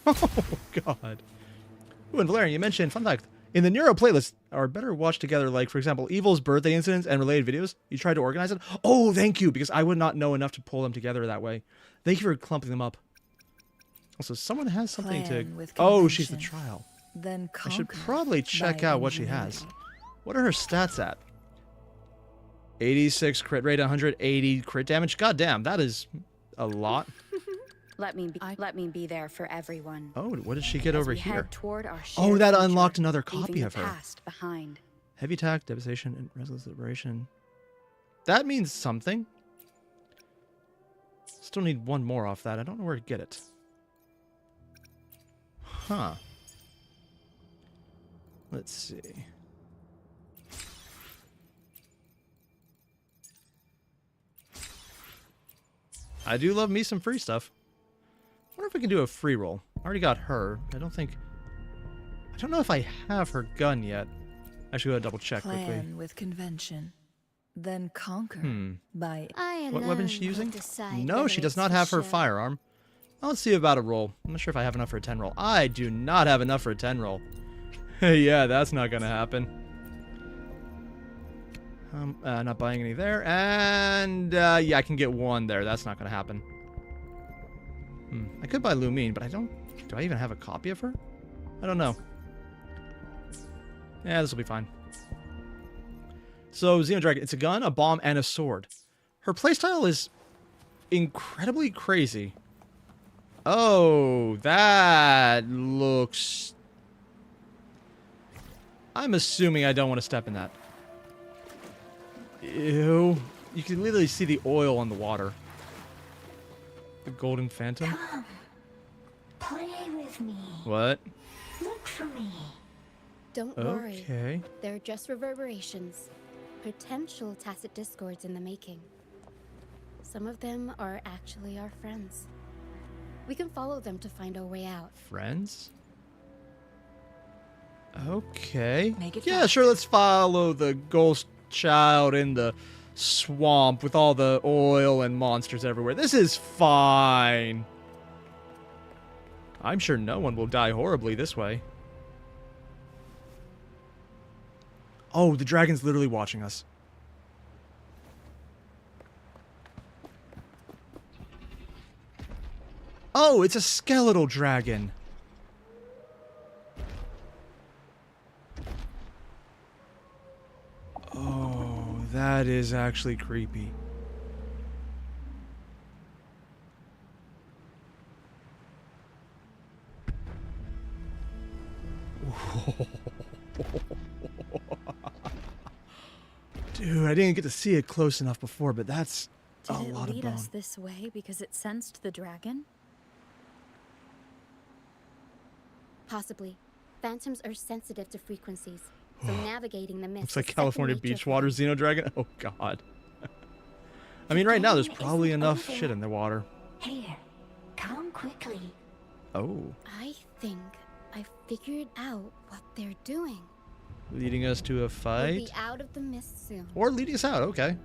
Oh, God. Ooh, and Valerian, you mentioned, fun fact, in the Neuro playlist are better watched together, like, for example, Evil's birthday incidents and related videos. You tried to organize it? Oh, thank you, because I would not know enough to pull them together that way. Thank you for clumping them up. Also, someone has something Plan to... with Oh, she's the convention. trial. Then I should conquer probably check by out what she has. ingenuity. What are her stats at? 86 crit rate, 180 crit damage. God damn, that is a lot. Let me be there for everyone. Oh, what did she get As over we here? head toward our Oh, shared that future, unlocked another leaving copy the of her. past behind. Heavy attack, devastation, and restless liberation. That means something. Still need one more off that. I don't know where to get it. Huh. Let's see. I do love me some free stuff. I wonder if we can do a free roll. I already got her. I don't know if I have her gun yet. I should go double check quickly. Plan with convention, then conquer by. What weapon is she alone will using? decide No, whether she does it's not for have her show. firearm. Let's see about a roll. I'm not sure if I have enough for a 10 roll. I do not have enough for a 10 roll. Yeah, that's not gonna happen. Not buying any there. And, yeah, I can get one there. That's not gonna happen. I could buy Lumine, but I don't... Do I even have a copy of her? I don't know. Yeah, this will be fine. So, Xenodragon, it's a gun, a bomb, and a sword. Her playstyle is incredibly crazy. Oh, that looks... I'm assuming I don't want to step in that. Ew. You can literally see the oil on the water. The golden phantom? Come. Play with me. What? Look for me. Don't worry. Okay. They're just reverberations. Potential tacit discords in the making. Some of them are actually our friends. We can follow them to find our way out. Friends? Okay. Make it Yeah, fast. sure, let's follow the ghost child in the swamp with all the oil and monsters everywhere. This is fine. I'm sure no one will die horribly this way. Oh, the dragon's literally watching us. Oh, it's a skeletal dragon. Oh, that is actually creepy. Dude, I didn't get to see it close enough before, but that's a Did it lot of lead bone. us this way because it sensed the dragon? Possibly. Phantoms are sensitive to frequencies, so navigating the mist Looks like is second California nature beach for water them. Xenodragon. Oh, God. I mean, right now, there's game probably isn't enough over. shit in the water. Here, come quickly. Oh. I think I figured out what they're doing. Leading us to a We'll fight? be out of the mist soon. Or leading us out, okay.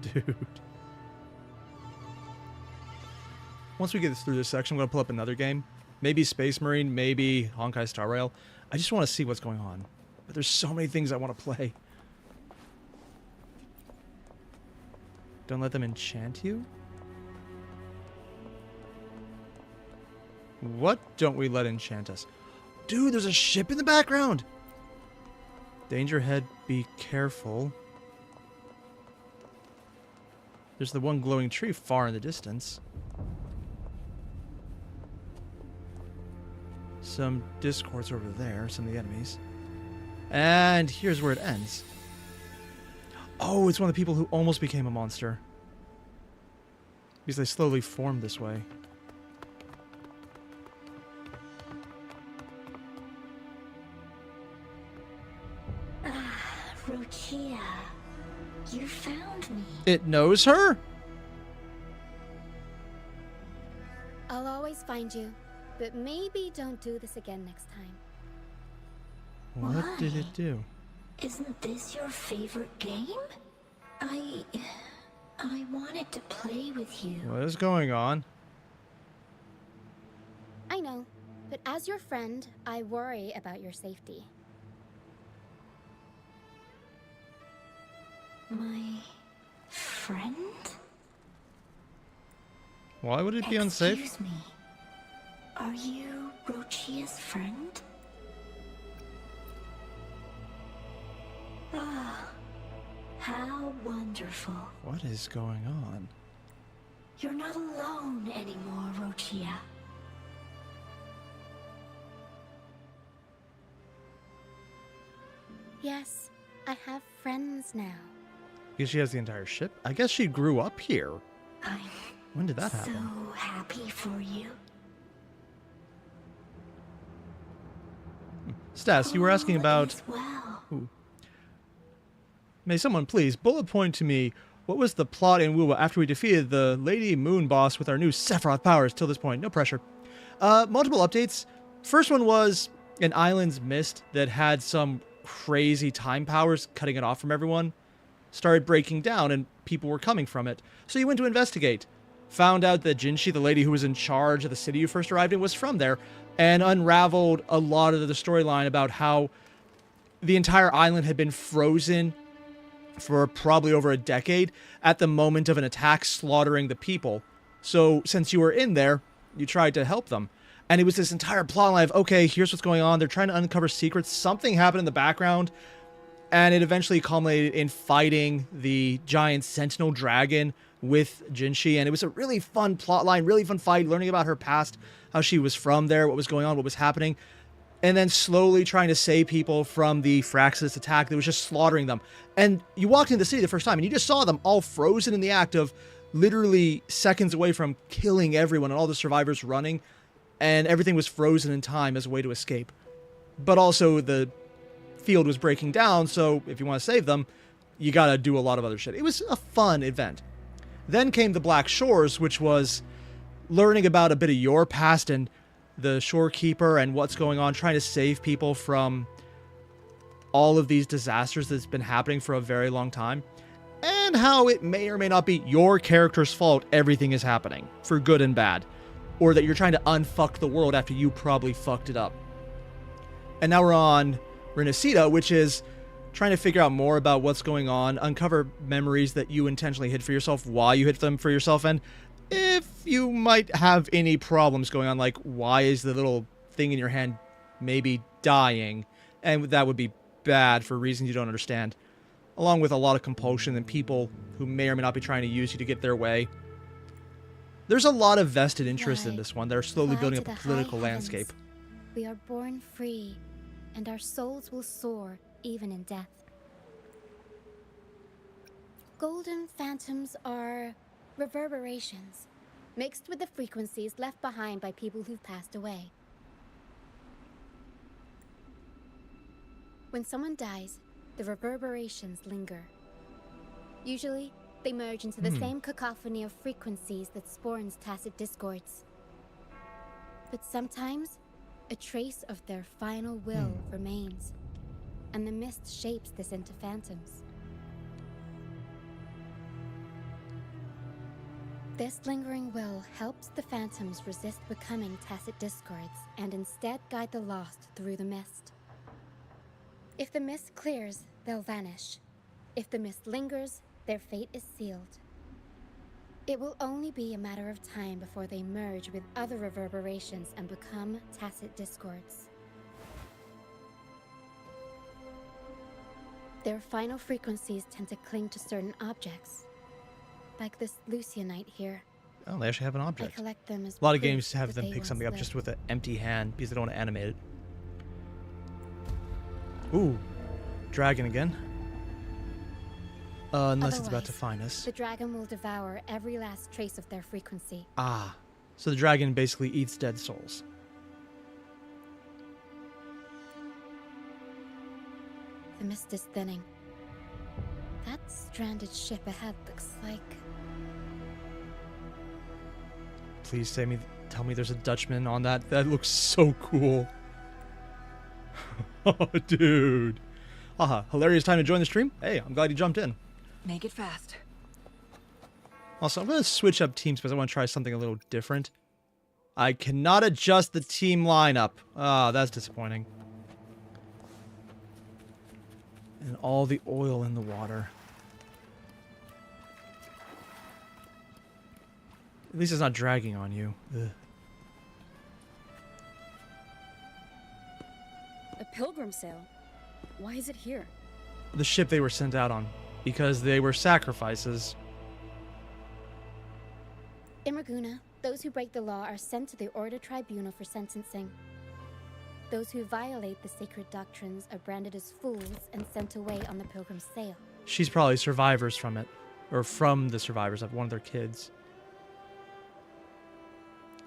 Dude. Once we get through this section, I'm going to pull up another game. Maybe Space Marine, maybe Honkai Star Rail. I just want to see what's going on. But there's so many things I want to play. Don't let them enchant you? What don't we let enchant us? Dude, there's a ship in the background! Danger ahead, be careful. There's the one glowing tree far in the distance. Some discords over there, some of the enemies. And here's where it ends. Oh, it's one of the people who almost became a monster. Because they slowly formed this way. Rochia, you found me. It knows her? I'll always find you, but maybe don't do this again next time. What did Why? it do? Isn't this your favorite game? I wanted to play with you. What is going on? I know, but as your friend, I worry about your safety. My friend? Why would it be unsafe? Excuse me. Are you Rochia's friend? Ah, how wonderful. What is going on? You're not alone anymore, Rochia. Yes, I have friends now. Because she has the entire ship? I guess she grew up here. I'm When did that so happen? happy for you. Stas, you were asking All about... is well. May someone please bullet point to me what was the plot in Wuwa after we defeated the Lady Moon boss with our new Sephiroth powers till this point? No pressure. Multiple updates. First one was an island's mist that had some crazy time powers cutting it off from everyone. Started breaking down and people were coming from it. So you went to investigate. Found out that Jinshi, the lady who was in charge of the city you first arrived in, was from there. And unraveled a lot of the storyline about how the entire island had been frozen for probably over a decade at the moment of an attack slaughtering the people. So since you were in there, you tried to help them. And it was this entire plotline of, okay, here's what's going on. They're trying to uncover secrets. Something happened in the background. And it eventually culminated in fighting the giant sentinel dragon with Jinshi. And it was a really fun plotline, really fun fight, learning about her past, how she was from there, what was going on, what was happening. And then slowly trying to save people from the Fraxis attack that was just slaughtering them. And you walked into the city the first time and you just saw them all frozen in the act of literally seconds away from killing everyone and all the survivors running. And everything was frozen in time as a way to escape. But also the field was breaking down, so if you want to save them, you gotta do a lot of other shit. It was a fun event. Then came the Black Shores, which was learning about a bit of your past and the shorekeeper and what's going on, trying to save people from all of these disasters that's been happening for a very long time. And how it may or may not be your character's fault everything is happening, for good and bad. Or that you're trying to unfuck the world after you probably fucked it up. And now we're on Renacita, which is trying to figure out more about what's going on, uncover memories that you intentionally hid for yourself, why you hid them for yourself, and if you might have any problems going on, like why is the little thing in your hand maybe dying, and that would be bad for reasons you don't understand, along with a lot of compulsion and people who may or may not be trying to use you to get their way. There's a lot of vested interest in this one. They're slowly building up a political landscape. We are born free, and our souls will soar even in death. Golden phantoms are reverberations, mixed with the frequencies left behind by people who've passed away. When someone dies, the reverberations linger. Usually, they merge into the same cacophony of frequencies that spawns tacit discords. But sometimes, a trace of their final will remains, and the mist shapes this into phantoms. This lingering will helps the phantoms resist becoming tacit discords and instead guide the lost through the mist. If the mist clears, they'll vanish. If the mist lingers, their fate is sealed. It will only be a matter of time before they merge with other reverberations and become tacit discords. Their final frequencies tend to cling to certain objects, like this Lucianite here. Oh, they actually have an I object. collect them as A lot of proof games have that them they pick once something up lived. just with an empty hand because they don't want to animate it. Ooh, dragon again. Unless it's about to Otherwise, find us. The dragon will devour every last trace of their frequency. Ah, so the dragon basically eats dead souls. The mist is thinning. That stranded ship ahead looks like... Please tell me there's a Dutchman on that. That looks so cool. Oh, dude. Aha, hilarious time to join the stream. Hey, I'm glad you jumped in. Make it fast. Also, I'm going to switch up teams because I want to try something a little different. I cannot adjust the team lineup. Ah, that's disappointing. And all the oil in the water. At least it's not dragging on you. Ugh. A pilgrim sail? Why is it here? The ship they were sent out on. Because they were sacrifices. In Raguna, those who break the law are sent to the Order Tribunal for sentencing. Those who violate the sacred doctrines are branded as fools and sent away on the pilgrim's sail. She's probably survivors from it. Or from the survivors of one of their kids.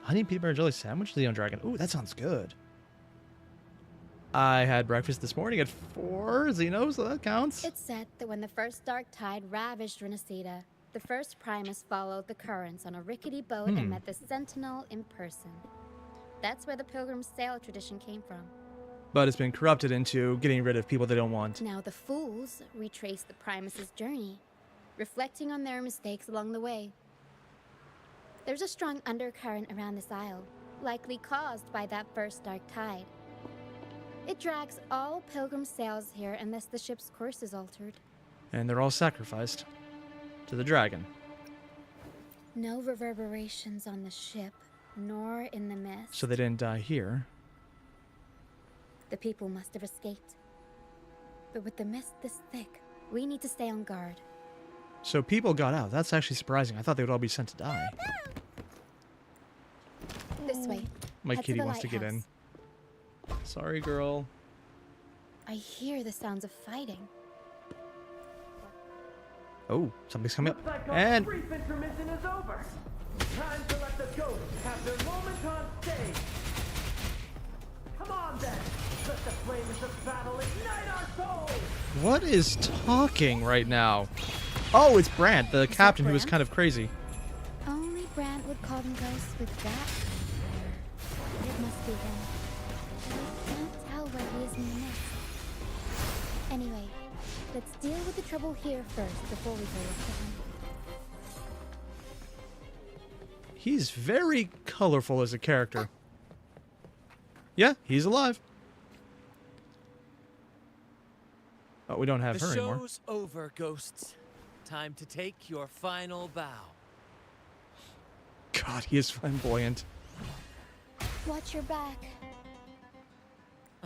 Honey peanut butter and jelly sandwich? Leon Dragon. Ooh, that sounds good. I had breakfast this morning at 4 Xeno, so that counts. It's said that when the first dark tide ravaged Renacida, the first Primus followed the currents on a rickety boat and met the Sentinel in person. That's where the Pilgrim Sail tradition came from. But it's been corrupted into getting rid of people they don't want. Now the Fools retrace the Primus's journey, reflecting on their mistakes along the way. There's a strong undercurrent around this isle, likely caused by that first dark tide. It drags all Pilgrim sails here unless the ship's course is altered. And they're all sacrificed to the dragon. No reverberations on the ship, nor in the mist. So they didn't die here. The people must have escaped. But with the mist this thick, we need to stay on guard. So people got out. That's actually surprising. I thought they would all be sent to die. This way. My Head kitty the wants to get in. lighthouse. Sorry, girl. I hear the sounds of fighting. Oh, something's coming up. Looks like our And brief intermission is over. Time to let the ghosts have their moment on stage. Come on then, let the flames of battle ignite our souls. what is talking right now? Oh, it's Brant, the captain who was Brant? kind of crazy. Only Brant would call them ghosts with that. It must be him. I can't tell where he is in the mist. Anyway, let's deal with the trouble here first before we go after him. He's very colorful as a character. Yeah, he's alive. Oh, we don't have The her anymore. show's over, ghosts. Time to take your final bow. God, he is flamboyant. Watch your back.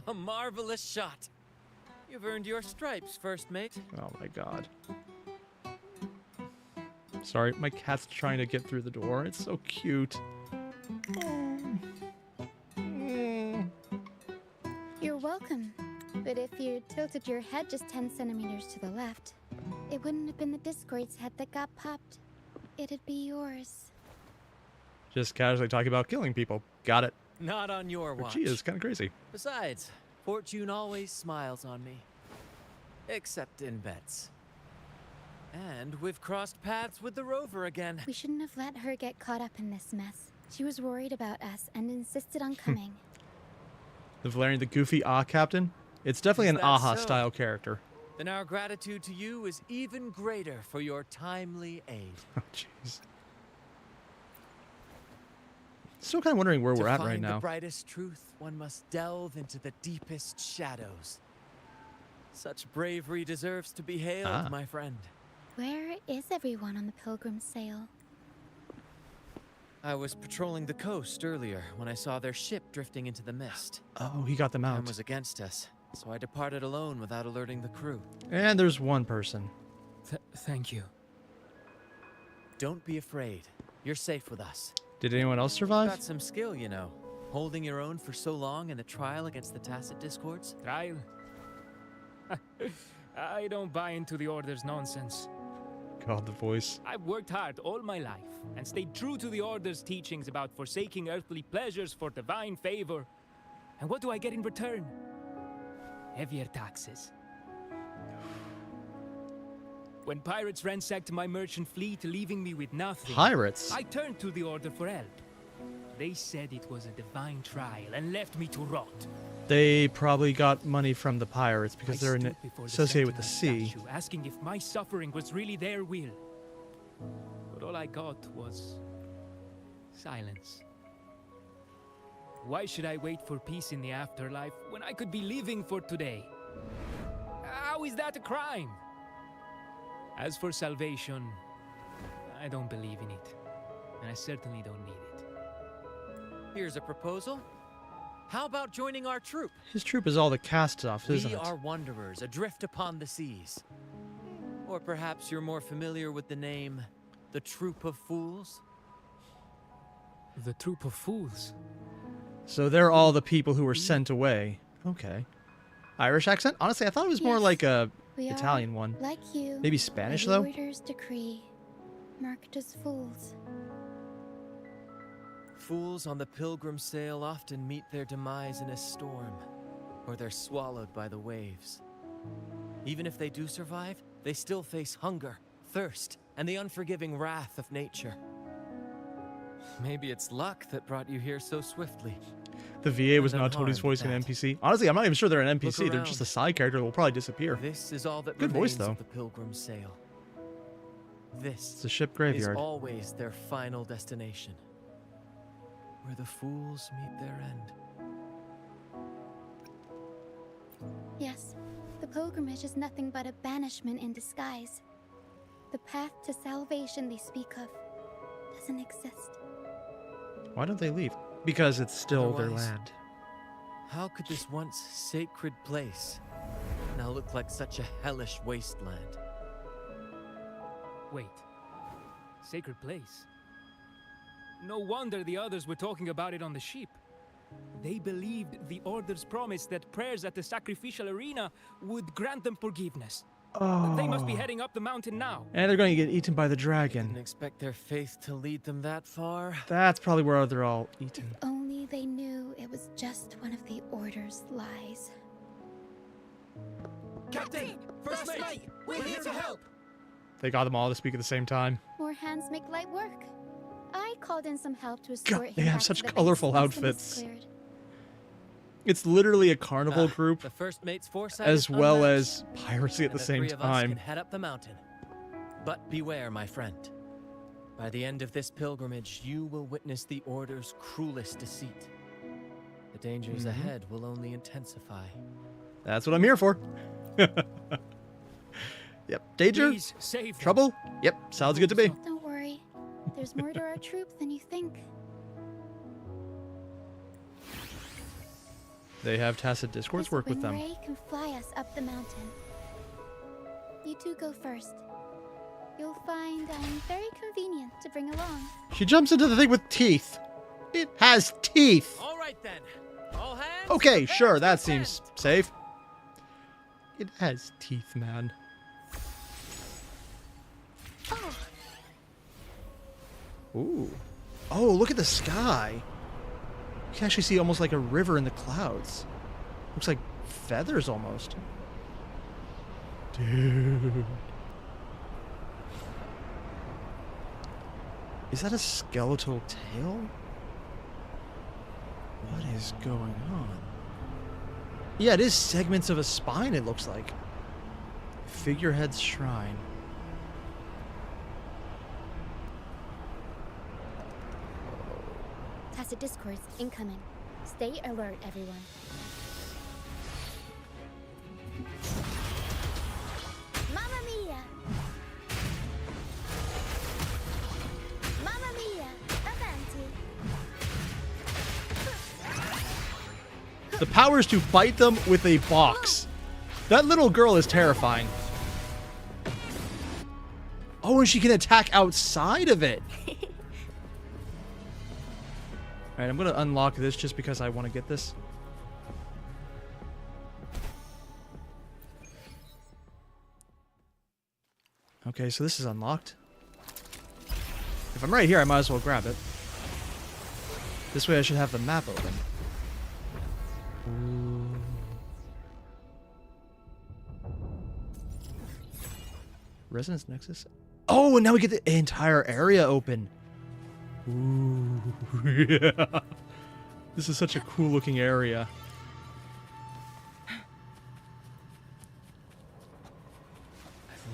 A marvelous shot. You've earned your stripes, first mate. Oh my god. Sorry, my cat's trying to get through the door. It's so cute. You're welcome. But if you tilted your head just 10 centimeters to the left, it wouldn't have been the Discord's head that got popped. It'd be yours. Just casually talking about killing people. Got it. Not on your watch. She is kind of crazy. Besides, fortune always smiles on me. Except in bets. And we've crossed paths with the rover again. We shouldn't have let her get caught up in this mess. She was worried about us and insisted on coming. The Valerian, the goofy captain. It's definitely Is an that Aha so? style character. Then our gratitude to you is even greater for your timely aid. Oh, jeez. Still kind of wondering where we're at right To find now. the brightest truth, one must delve into the deepest shadows. Such bravery deserves to be hailed, my friend. Where is everyone on the Pilgrim Sail? I was patrolling the coast earlier when I saw their ship drifting into the mist. Oh, he got them Time out. was against us, so I departed alone without alerting the crew. And there's one person. Thank you. Don't be afraid. You're safe with us. Did anyone else survive? Got some skill, you know. Holding your own for so long in the trial against the Tacit Discords. Trial? I don't buy into the Order's nonsense. God, the voice. I've worked hard all my life and stayed true to the Order's teachings about forsaking earthly pleasures for divine favor. And what do I get in return? Heavier taxes. When pirates ransacked my merchant fleet, leaving me with nothing, Pirates? I turned to the Order for help. They said it was a divine trial and left me to rot. They probably got money from the pirates because I they're stood before associated with the Sentinel sea. statue, asking if my suffering was really their will. But all I got was silence. Why should I wait for peace in the afterlife when I could be living for today? How is that a crime? As for salvation, I don't believe in it, and I certainly don't need it. Here's a proposal. How about joining our troop? His troop is all the cast stuff, isn't We it? are wanderers, adrift upon the seas. Or perhaps you're more familiar with the name, the Troop of Fools? The Troop of Fools? So they're all the people who were sent away. Okay. Irish accent? Honestly, I thought it was more Yes, like a We Italian are, one. like you, Maybe Spanish, by the though? Order's decree, marked as fools. Fools on the pilgrim sail often meet their demise in a storm. or they're swallowed by the waves. Even if they do survive, they still face hunger, thirst, and the unforgiving wrath of nature. Maybe it's luck that brought you here so swiftly. The VA was not told he's voicing an NPC. Honestly, I'm not even sure they're an NPC. They're just a side character that will probably disappear. This is all that Good voice, remains though. of the Pilgrim's Sail. This It's a ship graveyard. is always their final destination, where the fools meet their end. Yes, the pilgrimage is nothing but a banishment in disguise. The path to salvation they speak of doesn't exist. Why don't they leave? Because it's still their Otherwise, land. How could this once sacred place now look like such a hellish wasteland? Wait. Sacred place? No wonder the others were talking about it on the ship. They believed the Order's promise that prayers at the sacrificial arena would grant them forgiveness. Oh. They must be heading up the mountain now. And they're going to get eaten by the Didn't dragon. expect their faith to lead them that far. That's probably where they're all eaten. If only they knew it was just one of the Order's lies. Captain! First mate! We're here to help! They got them all to speak at the same time. More hands make light work. I called in some help to escort him they have back such to the base colorful once the mist outfits. cleared. It's literally a carnival group The first mate's foresight as is well unmatched, as piracy at and the same three of us time. can head up the mountain. But beware, my friend. By the end of this pilgrimage, you will witness the Order's cruelest deceit. The dangers ahead will only intensify. That's what I'm here for. Yep. Danger? Please save them. Trouble? Yep. Sounds good to me. Don't worry. There's more to our troop than you think. They have tacit discourse. This Work with wind them. ray can fly us up the mountain. You two go first. You'll find I'm very convenient to bring along. She jumps into the thing with teeth. It has teeth. All right then. All hands. Okay, prepare sure. to That ascend. seems safe. It has teeth, man. Ooh. Oh, look at the sky. You can actually see almost like a river in the clouds. Looks like feathers almost. Dude. Is that a skeletal tail? What is going on? Yeah, it is segments of a spine, it looks like. Figurehead's Shrine. Tacit discords incoming. Stay alert, everyone. Mamma mia! Mamma mia! Avanti! The power is to fight them with a box. That little girl is terrifying. Oh, and she can attack outside of it. Alright, I'm going to unlock this just because I want to get this. Okay, so this is unlocked. If I'm right here, I might as well grab it. This way I should have the map open. Ooh. Resonance Nexus? Oh, and now we get the entire area open. Ooh, yeah. This is such a cool looking area.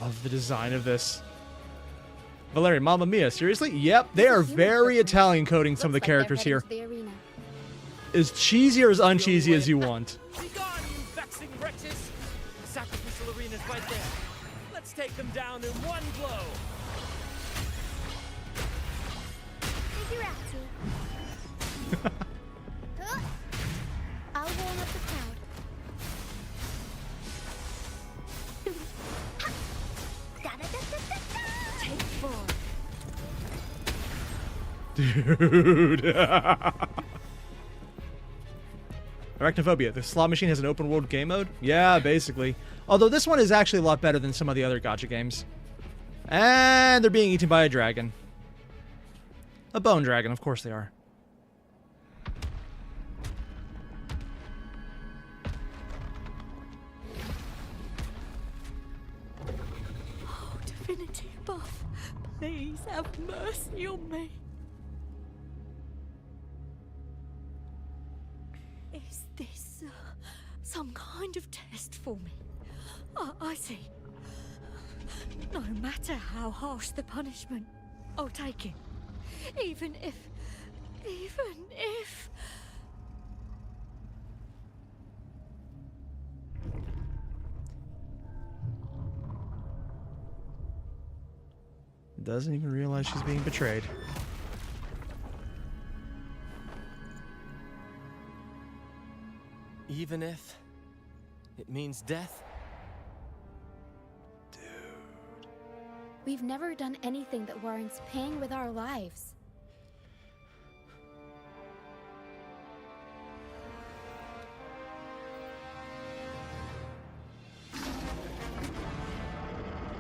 I love the design of this. Valeria, Mamma Mia, seriously? Yep, they are very Italian coding some of the Looks like they're characters heading here. to the arena. As cheesy or as uncheesy as you want. Be gone, you vexing wretches! The sacrificial arena's right there. Let's take them down in one blow. Figurati. I'll warm up the crowd. Take 4. Dude. Arachnophobia. The slot machine has an open world game mode? Yeah, basically. Although this one is actually a lot better than some of the other gacha games. And they're being eaten by a dragon. A bone dragon, of course they are. Please have mercy on me. Is this some kind of test for me? I see. No matter how harsh the punishment, I'll take it. Even if... Doesn't even realize she's being betrayed. Even if it means death? We've never done anything that warrants paying with our lives.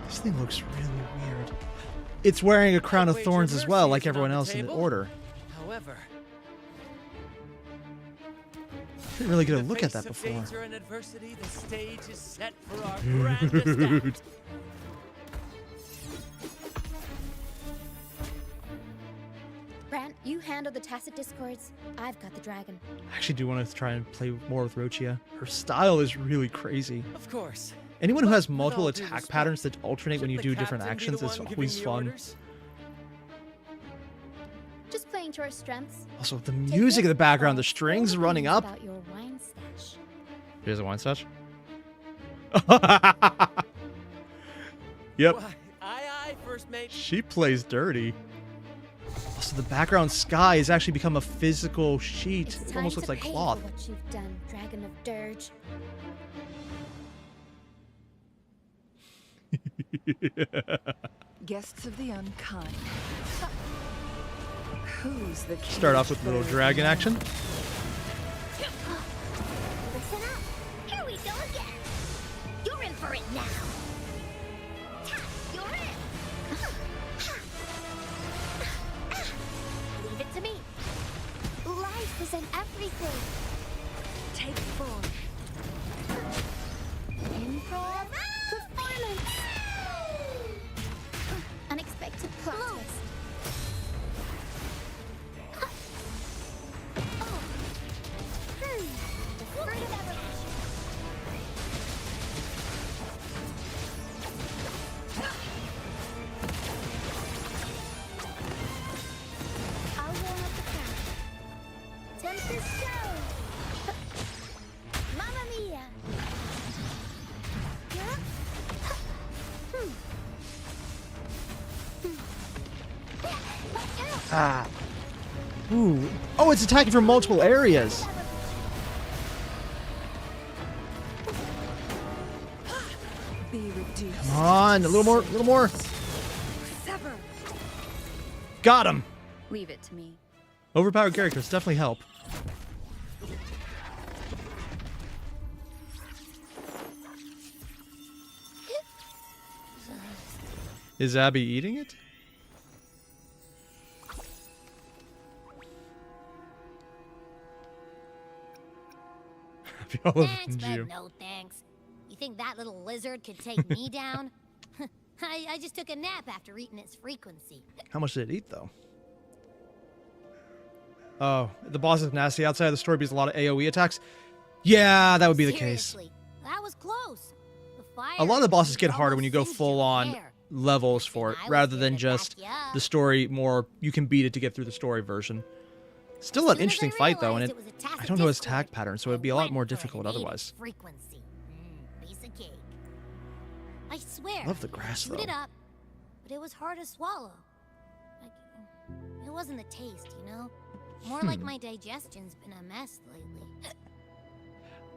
This thing looks really weird. It's wearing a crown of thorns as well, like everyone else in the order. However, Didn't really get a look at that before. danger and adversity, the stage is set for our grandest act. Brant, you handle the tacit discords. I've got the dragon. I actually do want to try and play more with Rochia. Her style is really crazy. Of course. Anyone who has But with multiple all due attack respect, patterns that alternate when you shouldn't do the different captain be actions the is one giving always the fun. orders? Just playing to our strengths. Also, the music in the background, the strings running up. About your wine stash. Here's a wine stash. Yep. Why, aye, first mate. She plays dirty. Also, the background sky has actually become a physical sheet. It's It time almost to looks like pay cloth. For what you've done, Dragon of Dirge. Guests of the unkind. Who's the Start off with a little dragon action. Listen up. Here we go again. You're in for it now. You're in. Leave it to me. Life is in everything. Take form. Improv performance. Unexpected plot twist. I'll warm up the crowd. Tempest show. Mamma mia. You're up. Ah. Ooh. Oh, it's attacking from multiple areas. Be reduced. Come on, a little more, a little more. Sever. Got him. Leave it to me. Overpowered characters definitely help. Is Abby eating it? Abby all over Thanks, but you. no thanks. You think that little lizard could take me down? I just took a nap after eating its frequency. How much did it eat, though? Oh, the boss is nasty outside of the story because a lot of AoE attacks. Yeah, that would be the case. Seriously, that was close. The fire A lot of the bosses get harder almost when you go singed full your on hair. levels for it, I was rather here than to just back ya up. the story more, you can beat it to get through the story version. Still As an soon as interesting I fight, though, and realized it was a I tacit don't know his discord, attack pattern, so it'd I be a lot went more for it difficult and ate its otherwise. Frequency. Piece of cake. I swear. Love the grass, chewed though. it up, but it was hard to swallow. Like, it wasn't the taste, you know? More like my digestion's been a mess lately.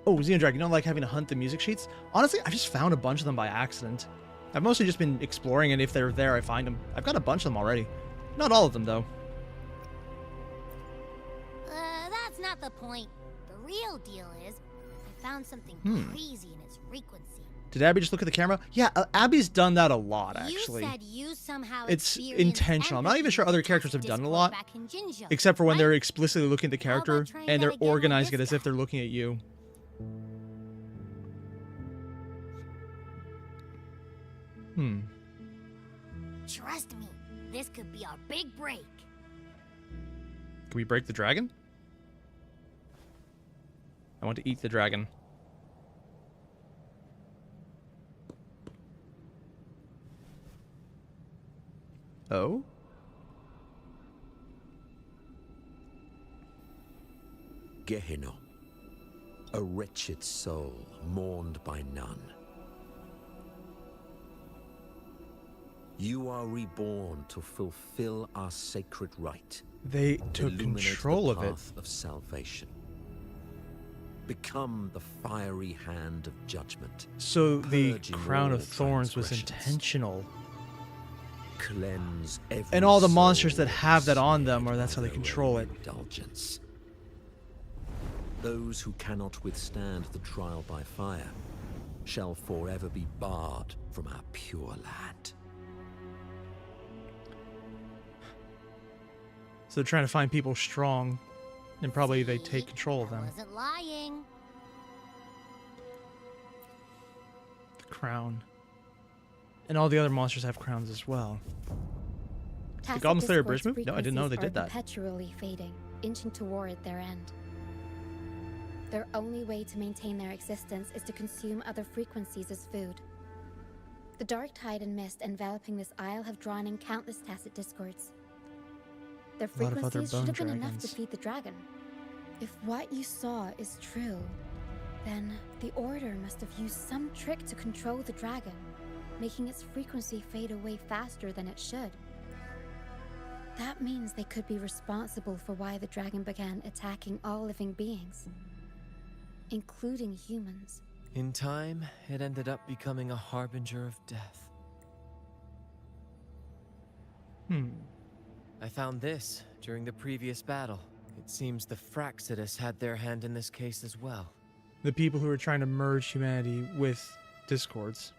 Oh, Xenodrag, you don't like having to hunt the music sheets? Honestly, I just found a bunch of them by accident. I've mostly just been exploring, and if they're there, I find them. I've got a bunch of them already. Not all of them, though. That's not the point. The real deal is, I found something crazy in its frequency. Did Abby just look at the camera? Yeah, Abby's done that a lot, actually. You said you somehow It's experienced intentional. I'm not even sure other empathy characters have done it a lot, back in Jinzhou, except for when right? they're explicitly looking at the character trying and that they're again with organizing it this as if they're looking at you. Trust me, This could be our big break. Can we break the dragon? I want to eat the dragon. Oh? Gehenna, a wretched soul mourned by none. You are reborn to fulfill our sacred rite. They took Illuminate control the of it. path of salvation. Become the fiery hand of judgment. So the Purging crown all of thorns was transgressions. intentional. Cleanse every And all the monsters soul that have that on them, ensnared or that's how they by control it. indulgence. Those who cannot withstand the trial by fire shall forever be barred from our pure land. So they're trying to find people strong, and probably they take control of them. Wasn't lying. The crown. And all the other monsters have crowns as well. Tacit Goblin Slayer Discord's Bridge move? No, I didn't know they frequencies did are that. perpetually fading, inching toward their end. Their only way to maintain their existence is to consume other frequencies as food. The dark tide and mist enveloping this isle have drawn in countless tacit discords. Their A lot of other frequencies should have bone been enough to dragons. feed the dragon. If what you saw is true, then the Order must have used some trick to control the dragon, making its frequency fade away faster than it should. That means they could be responsible for why the dragon began attacking all living beings, including humans. In time, it ended up becoming a harbinger of death. I found this during the previous battle. It seems the Fraxidus had their hand in this case as well. The people who are trying to merge humanity with discords.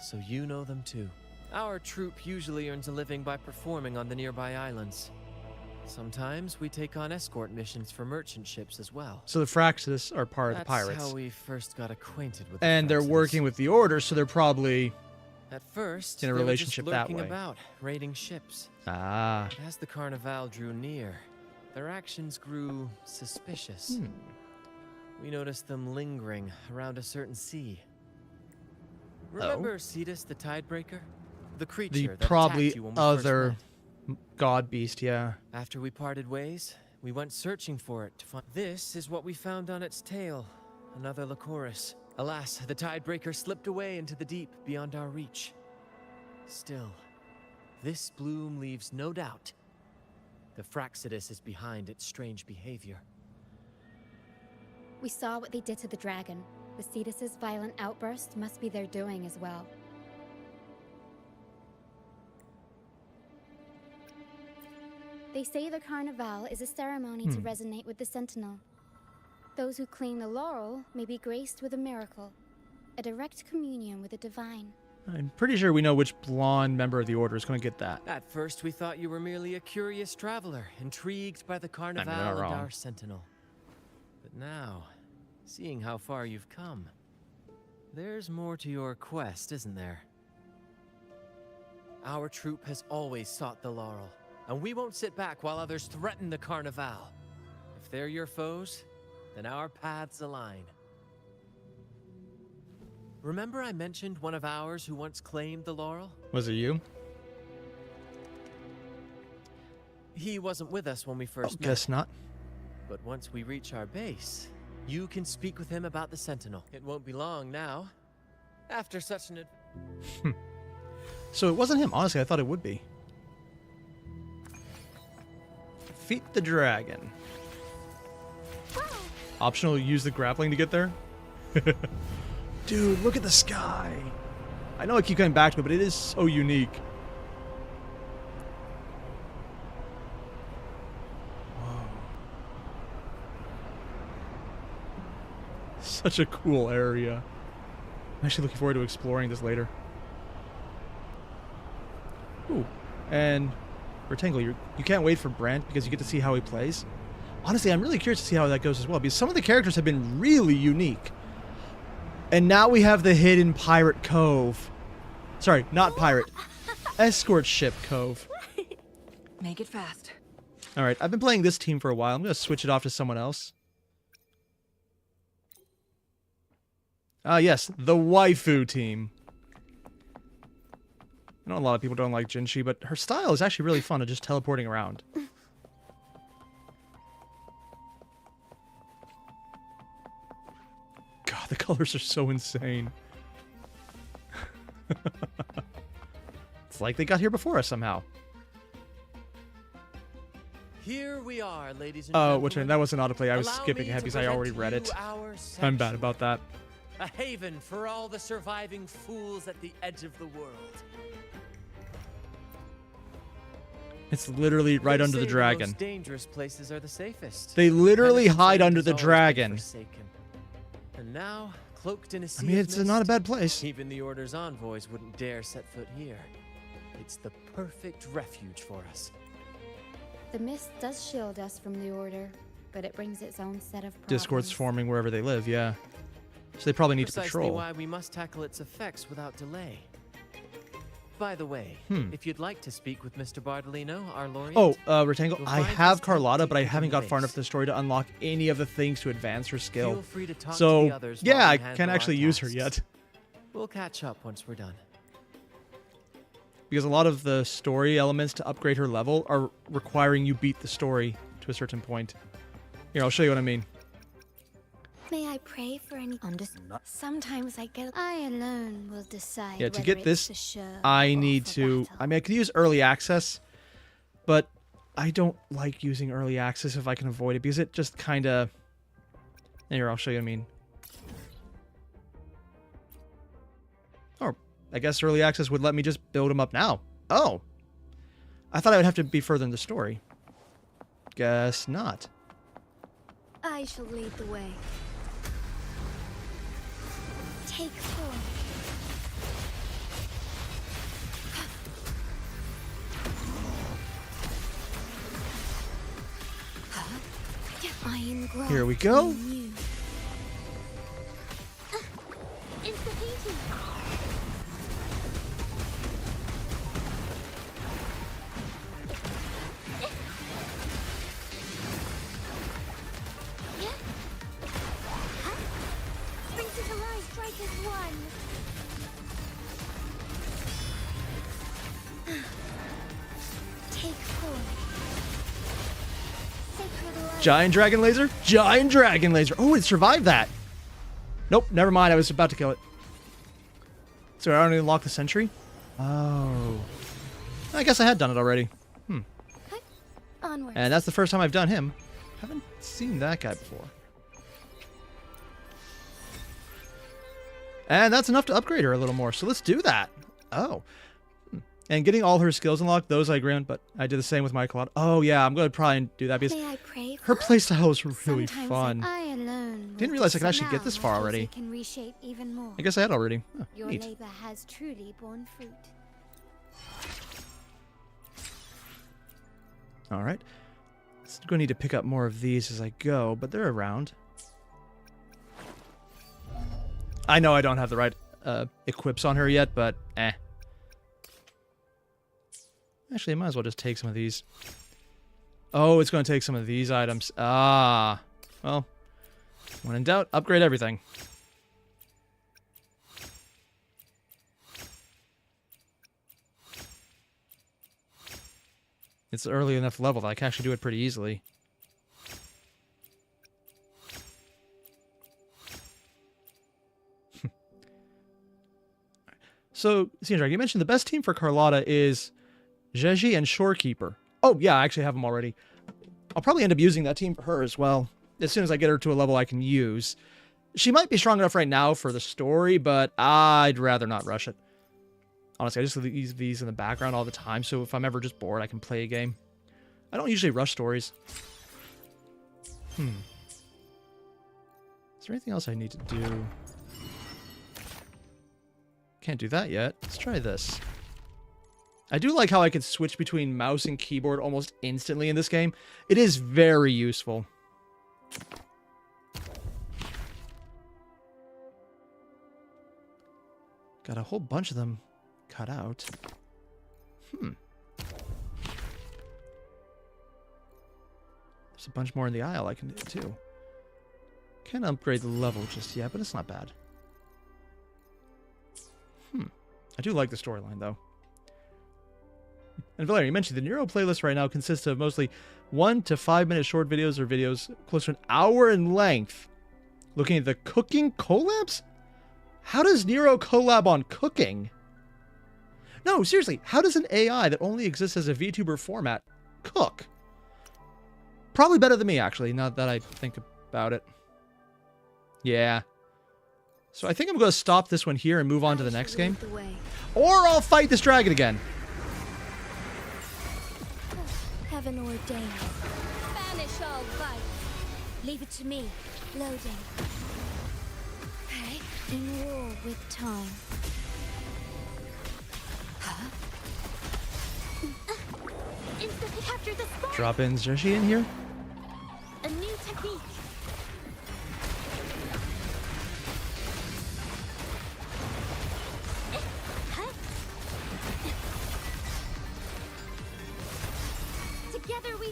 So you know them too. Our troupe usually earns a living by performing on the nearby islands. Sometimes we take on escort missions for merchant ships as well. So the Fraxidus are part of the That's pirates. how we first got acquainted with And the they're Fraxidus. working with the Order, so they're probably At first, in a they were relationship just that lurking way. about, raiding ships. Ah. But as the Carnival drew near, their actions grew suspicious. We noticed them lingering around a certain sea. Remember Cetus the Tidebreaker? The creature The that probably attacked you when we first other met. god beast, yeah. After we parted ways, we went searching for it to find. This is what we found on its tail, another Lycoris. Alas, the Tidebreaker slipped away into the deep beyond our reach. Still, this bloom leaves no doubt. The Fraxidus is behind its strange behavior. We saw what they did to the dragon. The Cetus's violent outburst must be their doing as well. They say the Carnival is a ceremony to resonate with the Sentinel. Those who claim the laurel may be graced with a miracle, a direct communion with the divine. I'm pretty sure we know which blonde member of the Order is going to get that. At first, we thought you were merely a curious traveler, intrigued by the Carnival not and wrong. our Sentinel. But now, seeing how far you've come, there's more to your quest, isn't there? Our troupe has always sought the laurel, and we won't sit back while others threaten the Carnival. If they're your foes, then our paths align. Remember I mentioned one of ours who once claimed the laurel? Was it you? He wasn't with us when we first met. Guess not. But once we reach our base, you can speak with him about the Sentinel. It won't be long now. After such an... So it wasn't him. Honestly, I thought it would be. Defeat the dragon. Optional, use the grappling to get there? Dude, look at the sky. I know I keep coming back to it, but it is so unique. Whoa. Such a cool area. I'm actually looking forward to exploring this later. Ooh, and Rectangle, you can't wait for Brent because you get to see how he plays. Honestly, I'm really curious to see how that goes as well, because some of the characters have been really unique. And now we have the hidden pirate cove. Sorry, not pirate. Escort ship cove. Make it fast. Alright, I've been playing this team for a while. I'm going to switch it off to someone else. Ah, yes, the waifu team. I know a lot of people don't like Jinshi, but her style is actually really fun of just teleporting around. God, the colors are so insane. It's like they got here before us somehow. Here we are, ladies and Oh, gentlemen. which that wasn't autoplay. I was Allow skipping me ahead to because I already present read to it. you our I'm bad about that. A haven for all the surviving fools at the edge of the world. It's literally right They under the say dragon. most dangerous places are the safest. They literally Penacon's hide land under has the always been dragon. forsaken. And now, cloaked in a sea I mean, of it's mist, not a bad place. Even the Order's envoys wouldn't dare set foot here. It's the perfect refuge for us. The mist does shield us from the Order, but it brings its own set of problems. Discords forming wherever they live, yeah. So they probably need to Precisely patrol. why we must tackle its effects without delay. By the way, if you'd like to speak with Mr. Bardolino, our laureate... Oh, Rectangle, you'll I find have his tent Carlotta, deep but I within haven't the got far enough base. in the story to unlock any of the things to advance her skill. Feel free to talk to So, the others yeah, while we I handle can't our actually use her tasks. yet. We'll catch up once we're done. Because a lot of the story elements to upgrade her level are requiring you beat the story to a certain point. Here, I'll show you what I mean. May I pray for any Sometimes I get I alone will decide. Yeah, to whether get it's this, for show I or need for to... battle. I mean, I could use early access, but I don't like using early access if I can avoid it, because it just kind of... Here, I'll show you what I mean. Or, I guess early access would let me just build them up now. Oh! I thought I would have to be further in the story. Guess not. I shall lead the way. Take form. I am grown. Here we go. New. It's the painting. Brings it to life, strike as one. Take form. Sacred light. Giant dragon laser? Giant dragon laser. Oh, it survived that. Nope, never mind. I was about to kill it. So I only unlocked the sentry? Oh. I guess I had done it already. Onward. And that's the first time I've done him. Haven't seen that guy before. And that's enough to upgrade her a little more. So let's do that. Oh. And getting all her skills unlocked, those I grant, but I did the same with my Claude. Oh yeah, I'm going to probably do that because May I pray her playstyle is really Sometimes fun. I alone Didn't will realize I could decide actually get this far now already. you can reshape even more. I guess I had already. Oh, Your neat. labor has truly borne fruit. All right. Still going to need to pick up more of these as I go, but they're around. I know I don't have the right equips on her yet, but eh. Actually, I might as well just take some of these. Oh, it's going to take some of these items. Ah. Well, when in doubt, upgrade everything. It's early enough level that I can actually do it pretty easily. So, Sandra, you mentioned the best team for Carlotta is Jeji and Shorekeeper. Oh, yeah, I actually have them already. I'll probably end up using that team for her as well, as soon as I get her to a level I can use. She might be strong enough right now for the story, but I'd rather not rush it. Honestly, I just leave these in the background all the time, so if I'm ever just bored, I can play a game. I don't usually rush stories. Is there anything else I need to do? Can't do that yet. Let's try this. I do like how I can switch between mouse and keyboard almost instantly in this game. It is very useful. Got a whole bunch of them cut out. There's a bunch more in the aisle I can do, too. Can't upgrade the level just yet, but it's not bad. I do like the storyline, though. And Valeria, you mentioned the Nero playlist right now consists of mostly 1 to 5 minute short videos or videos close to an hour in length. Looking at the cooking collabs? How does Nero collab on cooking? No, seriously, how does an AI that only exists as a VTuber format cook? Probably better than me, actually, now that I think about it. Yeah. So I think I'm going to stop this one here and move on to the next game. Or I'll fight this dragon again. Heaven ordained. Banish all vice. Leave it to me. Loading. Okay. In war with time. Huh? Instantly capture the spot. Drop-ins. Is she in here? A new technique.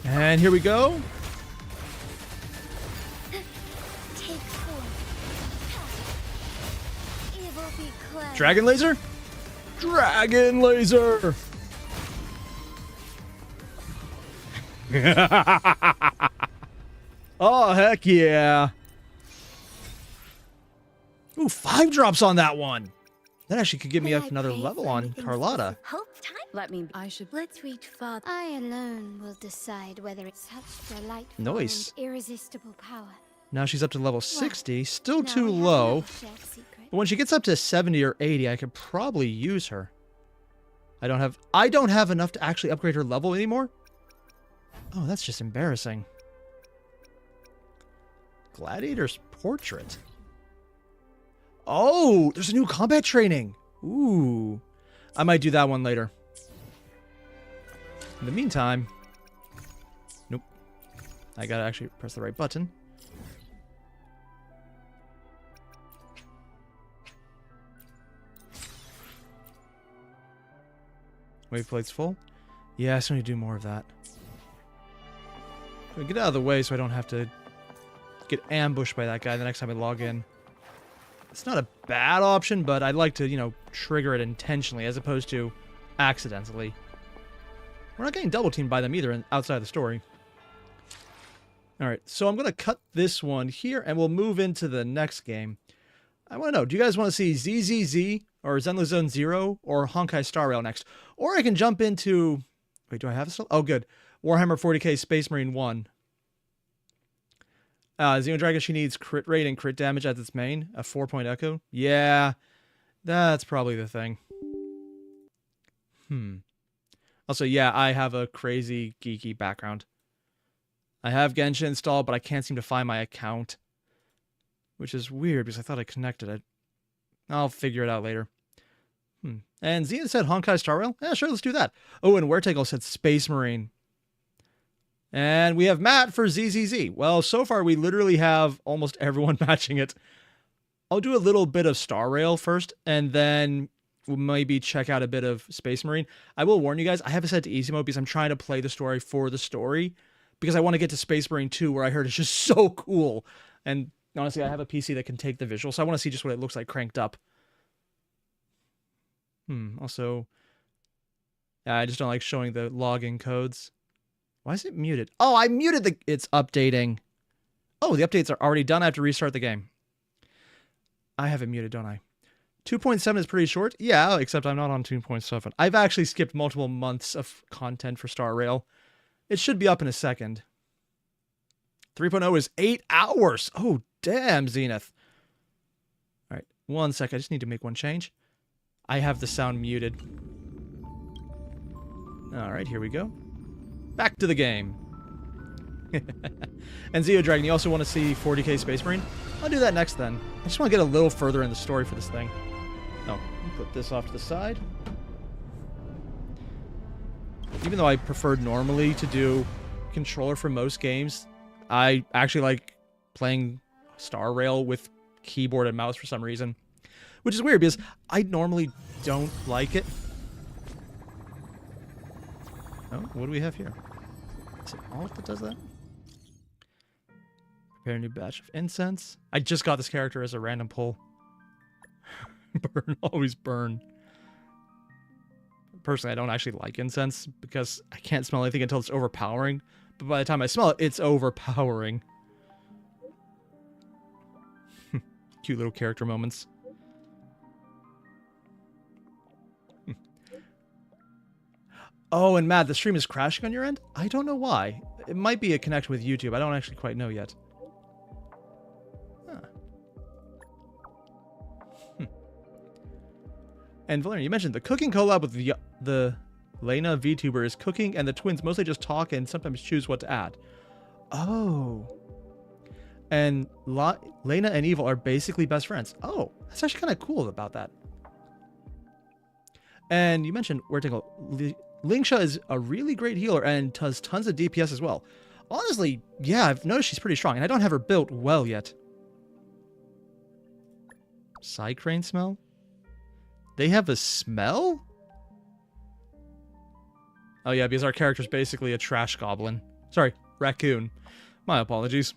And here we go. Take form. Evil be cleansed. Dragon laser? Dragon laser! Oh, heck yeah. Ooh, 5 drops on that one. That actually could give me up another level on Carlotta. Hope time. Let me. Let's reach farther. I alone will decide whether it's such delightful Nice. and irresistible power. Now she's up to level 60. Still now too we have low. another shared secret. But when she gets up to 70 or 80, I could probably use her. I don't have enough to actually upgrade her level anymore. Oh, that's just embarrassing. Gladiator's portrait. Oh, there's a new combat training. Ooh. I might do that one later. In the meantime... Nope. I gotta actually press the right button. Wave plate's full? Yeah, I still need to do more of that. Get out of the way so I don't have to get ambushed by that guy the next time I log in. It's not a bad option, but I'd like to, you know, trigger it intentionally as opposed to accidentally. We're not getting double teamed by them either outside the story. Alright, so I'm going to cut this one here and we'll move into the next game. I want to know, do you guys want to see ZZZ or Zenless Zone Zero or Honkai Star Rail next? Or I can jump into... Wait, do I have it still? Oh, good. Warhammer 40k Space Marine 1. Xenodragon, she needs crit rate and crit damage as its main. A 4-point echo. Yeah, that's probably the thing. Also, yeah, I have a crazy geeky background. I have Genshin installed, but I can't seem to find my account. Which is weird, because I thought I connected it. I'll figure it out later. And Xena said Honkai Star Rail? Yeah, sure, let's do that. Oh, and Wertegel said Space Marine. And we have Matt for ZZZ. Well, so far we literally have almost everyone matching it. I'll do a little bit of Star Rail first, and then we'll maybe check out a bit of Space Marine. I will warn you guys, I have it set to easy mode because I'm trying to play the story for the story. Because I want to get to Space Marine 2, where I heard it's just so cool. And honestly, I have a PC that can take the visual, so I want to see just what it looks like cranked up. Also, yeah, I just don't like showing the login codes. Why is it muted? Oh, I muted the... It's updating. Oh, the updates are already done. I have to restart the game. I have it muted, don't I? 2.7 is pretty short. Yeah, except I'm not on 2.7. I've actually skipped multiple months of content for Star Rail. It should be up in a second. 3.0 is 8 hours. Oh, damn, Zenith. All right, 1 sec. I just need to make one change. I have the sound muted. All right, here we go. Back to the game. And Xenodragon, you also want to see 40k Space Marine? I'll do that next then. I just want to get a little further in the story for this thing. Oh, put this off to the side. Even though I preferred normally to do controller for most games, I actually like playing Star Rail with keyboard and mouse for some reason. Which is weird because I normally don't like it. Oh, what do we have here? Is it alt that does that? Prepare a new batch of incense. I just got this character as a random pull. Burn, always burn. Personally, I don't actually like incense because I can't smell anything until it's overpowering. But by the time I smell it, it's overpowering. Cute little character moments. Oh, and Matt, the stream is crashing on your end? I don't know why. It might be a connection with YouTube. I don't actually quite know yet. Huh. And Valerian, you mentioned the cooking collab with the Lena VTuber is cooking, and the twins mostly just talk and sometimes choose what to add. Oh. And Lena and Evil are basically best friends. Oh, that's actually kind of cool about that. And you mentioned Lingsha is a really great healer and does tons of DPS as well. Honestly, yeah, I've noticed she's pretty strong, and I don't have her built well yet. Side crane smell? They have a smell? Oh yeah, because our character's basically a trash goblin. Sorry, raccoon. My apologies.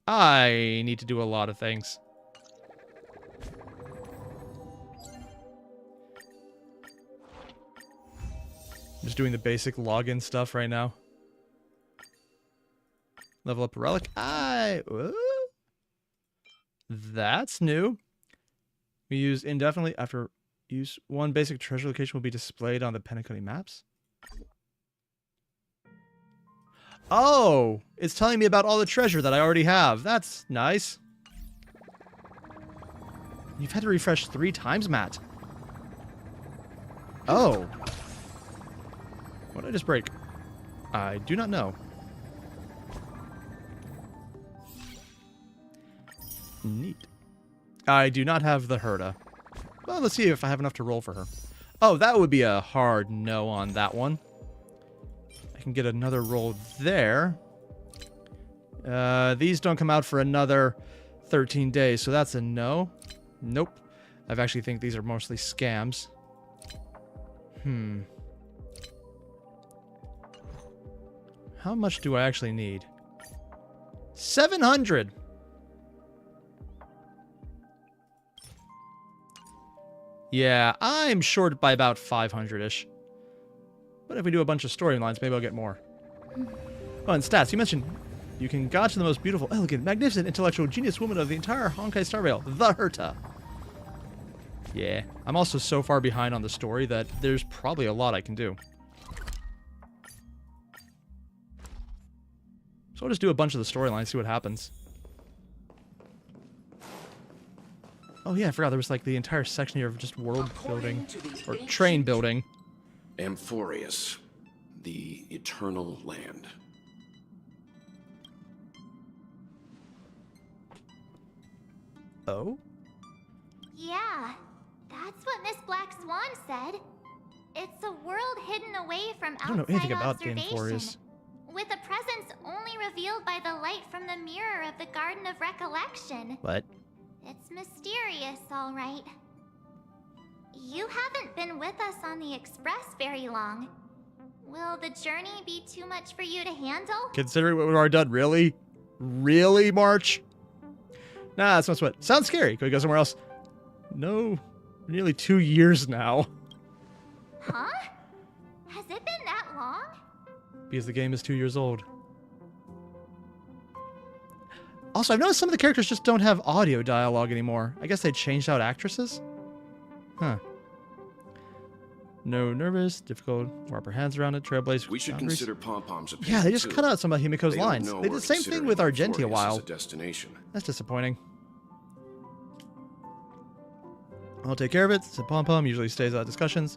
I need to do a lot of things. I'm just doing the basic login stuff right now. Level up a relic. That's new. We use indefinitely after use. One basic treasure location will be displayed on the Penacony maps. Oh, it's telling me about all the treasure that I already have. That's nice. You've had to refresh 3 times, Matt. Oh. What did I just break? I do not know. Neat. I do not have the Herda. Well, let's see if I have enough to roll for her. Oh, that would be a hard no on that one. I can get another roll there. These don't come out for another 13 days, so that's a no. Nope. I actually think these are mostly scams. How much do I actually need? 700! Yeah, I'm short by about 500-ish. But if we do a bunch of storylines, maybe I'll get more. Oh, and stats. You mentioned you can gotcha the most beautiful, elegant, magnificent, intellectual, genius woman of the entire Honkai Star Rail, the Herta. Yeah, I'm also so far behind on the story that there's probably a lot I can do. So I'll just do a bunch of the storylines, see what happens. Oh yeah, I forgot there was like the entire section here of just world building, or train building. Amphorius, the eternal land. Oh? Yeah, that's what Miss Black Swan said. It's a world hidden away from outside I don't know anything about the observation, Amphorius. with a presence only revealed by the light from the mirror of the Garden of Recollection. What? It's mysterious, all right. You haven't been with us on the Express very long. Will the journey be too much for you to handle? Considering what we've already done, really? Really, March? Nah, that's not sweat. Sounds scary. Can we go somewhere else? No. Nearly 2 years now. Huh? Has it been that long? Because the game is 2 years old. Also, I've noticed some of the characters just don't have audio dialogue anymore. I guess they changed out actresses? Huh. No, nervous, difficult, wrap our hands around it, trailblaze. We should boundaries. consider Pom-Pom's opinion. Yeah, they just too. cut out some of Himiko's They don't lines. know They did we're the same thing considering with Argenti a Amphorius while. as a destination. That's disappointing. I'll take care of it. So Pom-Pom usually stays out of discussions.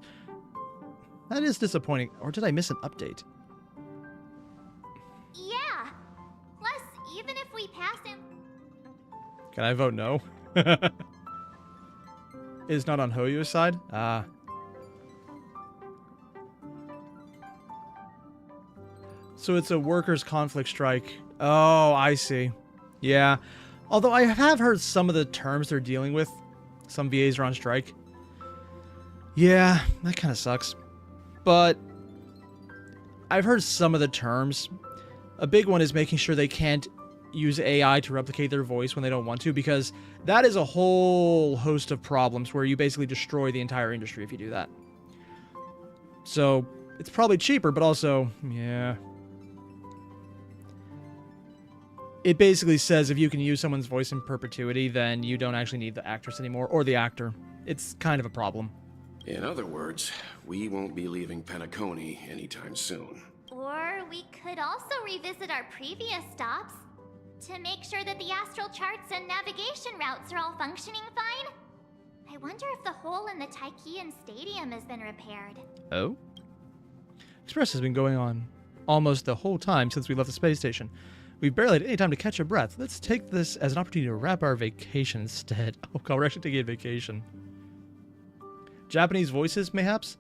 That is disappointing. Or did I miss an update? Yeah. Plus, even if we pass him... Can I vote no? It's not on Hoyu's side? Ah. So it's a workers' conflict strike. Oh, I see. Yeah. Although I have heard some of the terms they're dealing with. Some VAs are on strike. Yeah, that kind of sucks. But I've heard some of the terms. A big one is making sure they can't use AI to replicate their voice when they don't want to, because that is a whole host of problems where you basically destroy the entire industry if you do that. So it's probably cheaper, but also, yeah. It basically says if you can use someone's voice in perpetuity, then you don't actually need the actress anymore, or the actor. It's kind of a problem. In other words, we won't be leaving Penacony anytime soon. Or we could also revisit our previous stops to make sure that the astral charts and navigation routes are all functioning fine. I wonder if the hole in the Tychean Stadium has been repaired. Oh? Express has been going on almost the whole time since we left the space station. We've barely had any time to catch a breath. Let's take this as an opportunity to wrap our vacation instead. Oh god, we're actually taking a vacation. Japanese voices, mayhaps?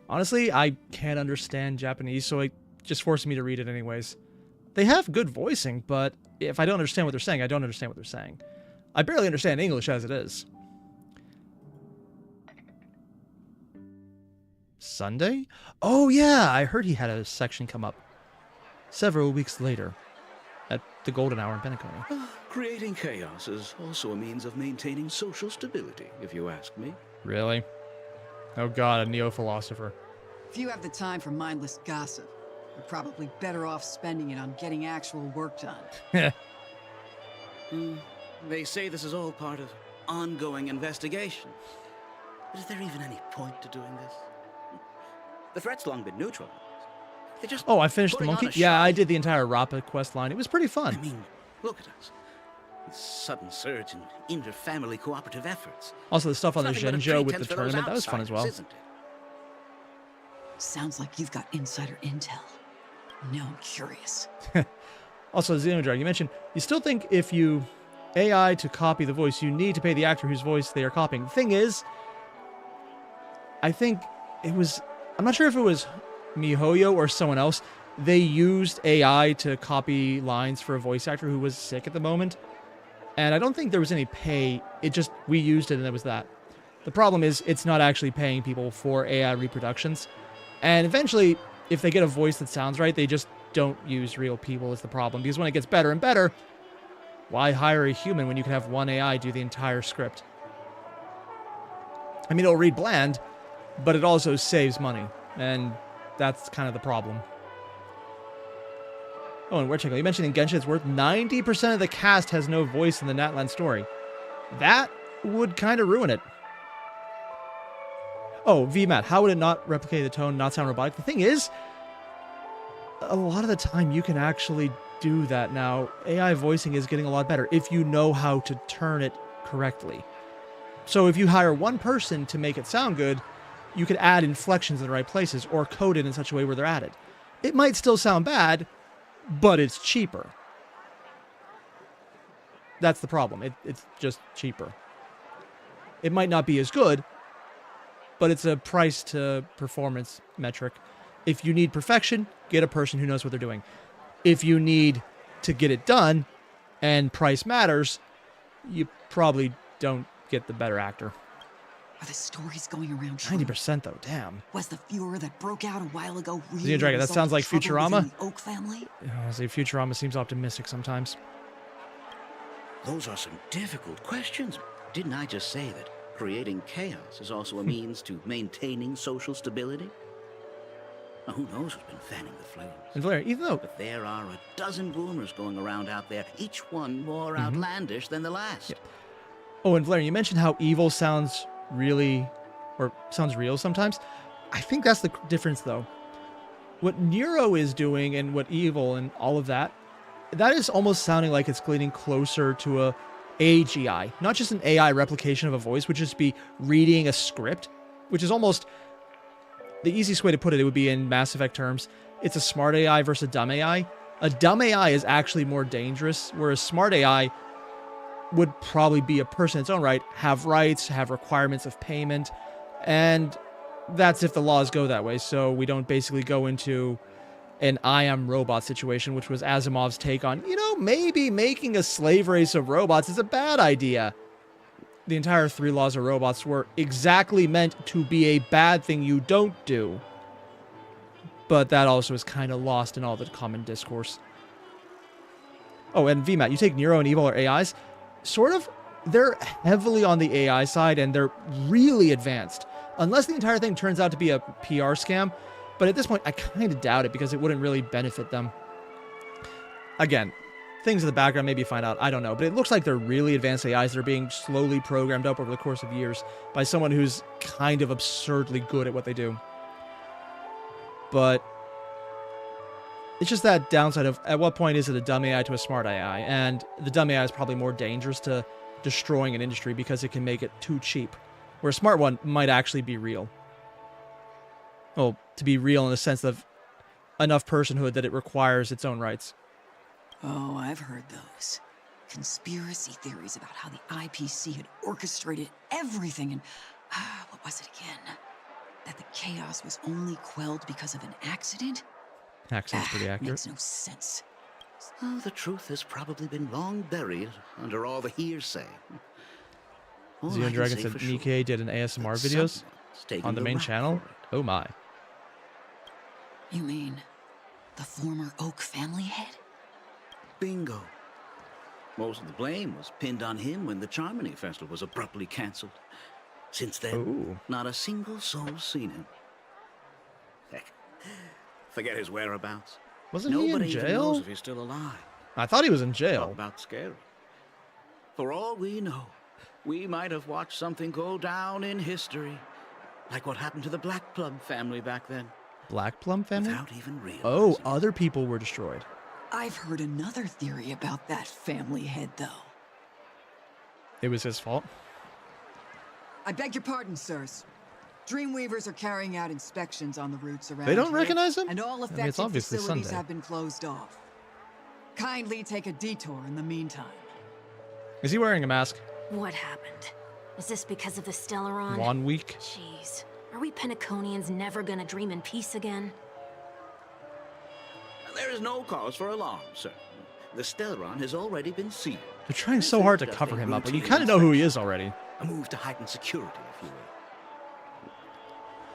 Honestly, I can't understand Japanese, so it just forces me to read it anyways. They have good voicing, but if I don't understand what they're saying, I don't understand what they're saying. I barely understand English as it is. Sunday? Oh yeah, I heard he had a section come up. Several weeks later, at the Golden Hour in Penacony. Creating chaos is also a means of maintaining social stability, if you ask me. Really? Oh god, a neo-philosopher. If you have the time for mindless gossip, you're probably better off spending it on getting actual work done. They say this is all part of ongoing investigation. But is there even any point to doing this? The threat's long been neutralized. Oh, I finished the monkey? Yeah, I did the entire Rappa quest line. It was pretty fun. I mean, look at us. This sudden surge in inter-family cooperative efforts. Also, the stuff on the Zhenjo with the tournament, that was fun as well. Sounds like you've got insider intel. Now I'm curious. Also, Xenodrag, you mentioned, you still think if you AI to copy the voice, you need to pay the actor whose voice they are copying. The thing is, I think it was, I'm not sure if it was MiHoYo or someone else, they used AI to copy lines for a voice actor who was sick at the moment. And I don't think there was any pay. It just, we used it and it was that. The problem is it's not actually paying people for AI reproductions. And eventually, if they get a voice that sounds right, they just don't use real people is the problem. Because when it gets better and better, why hire a human when you can have one AI do the entire script? I mean, it'll read bland, but it also saves money. And that's kind of the problem. Oh, and Werchico, you mentioned in Genshin it's worth 90% of the cast has no voice in the Natlan story. That would kind of ruin it. Oh, VMAT, how would it not replicate the tone, not sound robotic? The thing is, a lot of the time you can actually do that now. AI voicing is getting a lot better if you know how to turn it correctly. So if you hire one person to make it sound good, you could add inflections in the right places or code it in such a way where they're added. It might still sound bad, but it's cheaper. That's the problem. It's just cheaper. It might not be as good, but it's a price to performance metric. If you need perfection, get a person who knows what they're doing. If you need to get it done and price matters, you probably don't get the better actor. Are the stories going around true? 90% though, damn. Was the furor that broke out a while ago really Xeno Dragon, that sounds like Futurama. The Oak family? Honestly, Futurama seems optimistic sometimes. Those are some difficult questions. Didn't I just say that creating chaos is also a means to maintaining social stability? Now, who knows who's been fanning the flames? And Valeria, even though... But there are a dozen rumors going around out there, each one more outlandish than the last. Yeah. Oh, and Valeria, you mentioned how evil sounds really, or sounds real sometimes. I think that's the difference, though. What Nero is doing and what Evil and all of that, that is almost sounding like it's getting closer to a AGI, not just an AI replication of a voice, which is be reading a script, which is almost the easiest way to put it. It would be in Mass Effect terms. It's a smart AI versus a dumb AI. A dumb AI is actually more dangerous, whereas smart AI would probably be a person in its own right, have rights, have requirements of payment, and that's if the laws go that way. So we don't basically go into an I Am Robot situation, which was Asimov's take on, maybe making a slave race of robots is a bad idea. The entire 3 laws of robots were exactly meant to be a bad thing you don't do. But that also is kind of lost in all the common discourse. Oh, and VMAT, you take Nero and Evil or AIs, sort of, they're heavily on the AI side, and they're really advanced. Unless the entire thing turns out to be a PR scam. But at this point, I kind of doubt it, because it wouldn't really benefit them. Again, things in the background, maybe find out, I don't know. But it looks like they're really advanced AIs that are being slowly programmed up over the course of years by someone who's kind of absurdly good at what they do. But it's just that downside of, at what point is it a dumb AI to a smart AI? And the dumb AI is probably more dangerous to destroying an industry because it can make it too cheap. Where a smart one might actually be real. Well, to be real in the sense of enough personhood that it requires its own rights. Oh, I've heard those. Conspiracy theories about how the IPC had orchestrated everything and... what was it again? That the chaos was only quelled because of an accident? Accident's pretty accurate. Makes no sense. Oh, the truth has probably been long buried under all the hearsay. Xeon Dragon said Nikkei did an ASMR videos on the main channel. Oh my. You mean the former Oak family head? Bingo. Most of the blame was pinned on him when the Charmony Festival was abruptly cancelled. Since then, not a single soul's seen him. Heck, forget his whereabouts. Wasn't Nobody he in even knows jail? if he's still alive. I thought he was in jail. Talk about scary. For all we know, we might have watched something go down in history, like what happened to the Black Plum family back then. Black Plum family? Without even realizing. Oh, other people were destroyed. I've heard another theory about that family head, though. It was his fault. I beg your pardon, sirs. Dreamweavers are carrying out inspections on the routes around They don't here, recognize him? and all I mean, affected it's obviously facilities Sunday. have been closed off. Kindly take a detour in the meantime. Is he wearing a mask? What happened? Is this because of the Stellaron? 1 week? Jeez. Are we Penaconians never gonna dream in peace again? There is no cause for alarm, sir. The Stellaron has already been sealed. They're trying so hard to cover him up, but you kind of know who he is already. A move to heighten security, if you will.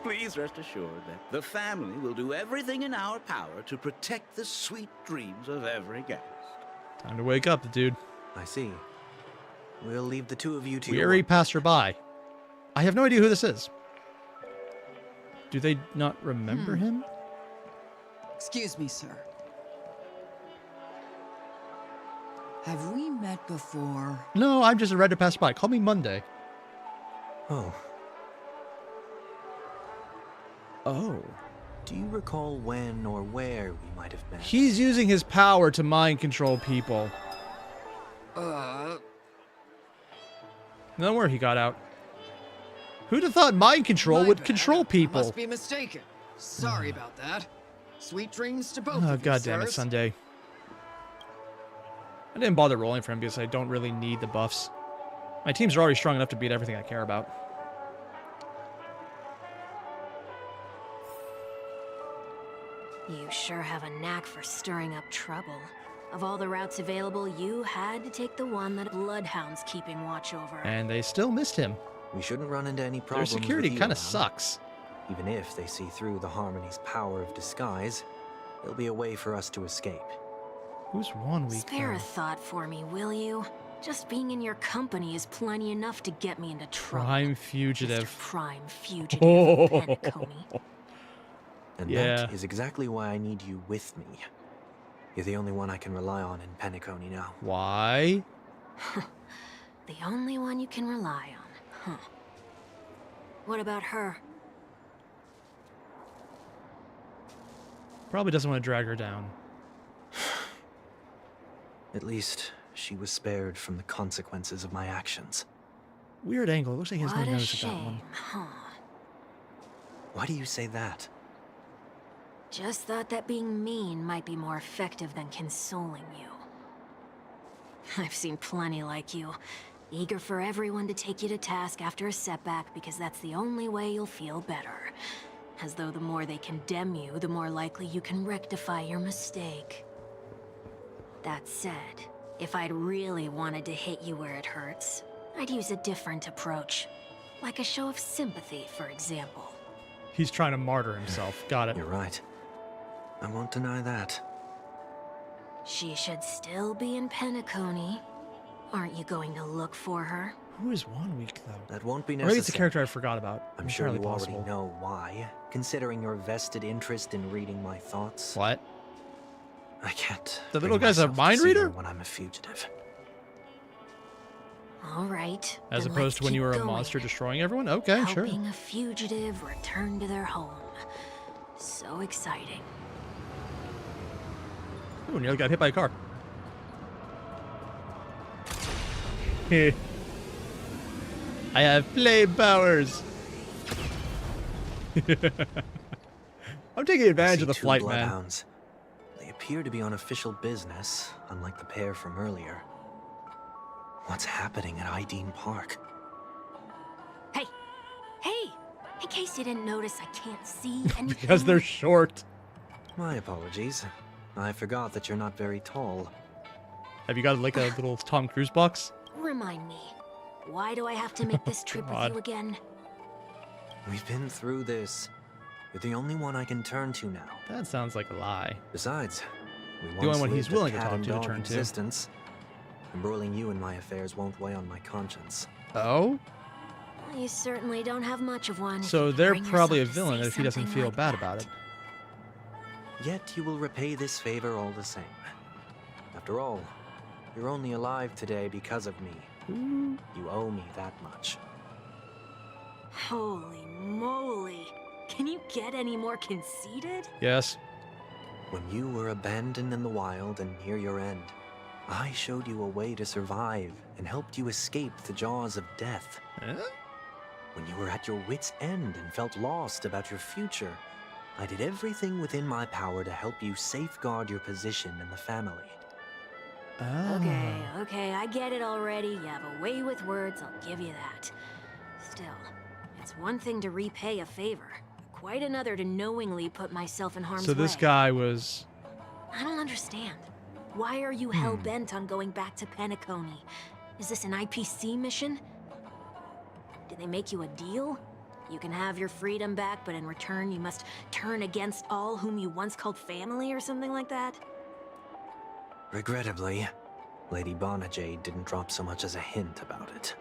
Please rest assured that the family will do everything in our power to protect the sweet dreams of every guest. Time to wake up, dude. I see. We'll leave the two of you to Weary passerby. I have no idea who this is. Do they not remember him? Excuse me, sir. Have we met before? No, I'm just a Reddit passerby. Call me Monday. Oh. Oh. Do you recall when or where we might have met? He's using his power to mind control people. No where he got out. Who'd have thought mind control would control people? Must be mistaken. Sorry about that. Sweet dreams to both Oh, of you, God damn it, sirs. Sunday. I didn't bother rolling for him because I don't really need the buffs. My teams are already strong enough to beat everything I care about. You sure have a knack for stirring up trouble. Of all the routes available, you had to take the one that Bloodhound's keeping watch over. And they still missed him. We shouldn't run into any Their problems. security with you kind of around. sucks. Even if they see through the Harmony's power of disguise, there'll be a way for us to escape. Who's 1 week? Spare now? a thought for me, will you? Just being in your company is plenty enough to get me into trouble. Prime fugitive. Mr. Prime fugitive Oh. of Penacony. And Yeah. that is exactly why I need you with me. You're the only one I can rely on in Penacony now. Why? The only one you can rely on, huh? What about her? Probably doesn't want to drag her down. At least she was spared from the consequences of my actions. Weird angle. It looks like he has no What a nose at that one. shame, huh? Why do you say that? Just thought that being mean might be more effective than consoling you. I've seen plenty like you, eager for everyone to take you to task after a setback because that's the only way you'll feel better. As though the more they condemn you, the more likely you can rectify your mistake. That said, if I'd really wanted to hit you where it hurts, I'd use a different approach. Like a show of sympathy, for example. He's trying to martyr himself. Got it. You're right. I won't deny that. She should still be in Penacony. Aren't you going to look for her? Who is 1 week, though? That won't be Or necessary. maybe it's a character I forgot about. I'm sure you Entirely already know why, considering your vested interest in reading my thoughts. What? I can't. The little bring guy's a myself to mind see her reader? when I'm a fugitive. All right. As then opposed let's to when you keep were a going. monster destroying everyone? Okay, sure. Helping a fugitive return to their home. So exciting. Ooh, nearly got hit by a car. I have flame powers. I'm taking advantage of the flight, man. Bloodhounds. They appear to be on official business, unlike the pair from earlier. What's happening at Ideen Park? Hey! Hey! In case you didn't notice, I can't see anything. Because they're short. My apologies. I forgot that you're not very tall. Have you got like a little Tom Cruise box? Remind me, why do I have to make this trip with God. you again? We've been through this. You're the only one I can turn to now. That sounds like a lie. Besides, we The only once one he's lived a willing to cat talk and to dog turn to. existence. Embroiling you in my affairs won't weigh on my conscience. Oh? You certainly don't have much of one. So they're Bring probably a yourself to villain say if he doesn't something feel like bad that. about it. Yet you will repay this favor all the same. After all, you're only alive today because of me. You owe me that much. Holy moly. Can you get any more conceited? Yes. When you were abandoned in the wild and near your end, I showed you a way to survive and helped you escape the jaws of death. When you were at your wit's end and felt lost about your future, I did everything within my power to help you safeguard your position in the family. Okay, I get it already. You have a way with words, I'll give you that. Still, it's one thing to repay a favor, quite another to knowingly put myself in harm's So this way. guy was... I don't understand. Why are you hell-bent on going back to Penacony? Is this an IPC mission? Did they make you a deal? You can have your freedom back, but in return you must turn against all whom you once called family or something like that? Regrettably, Lady Bonajade didn't drop so much as a hint about it.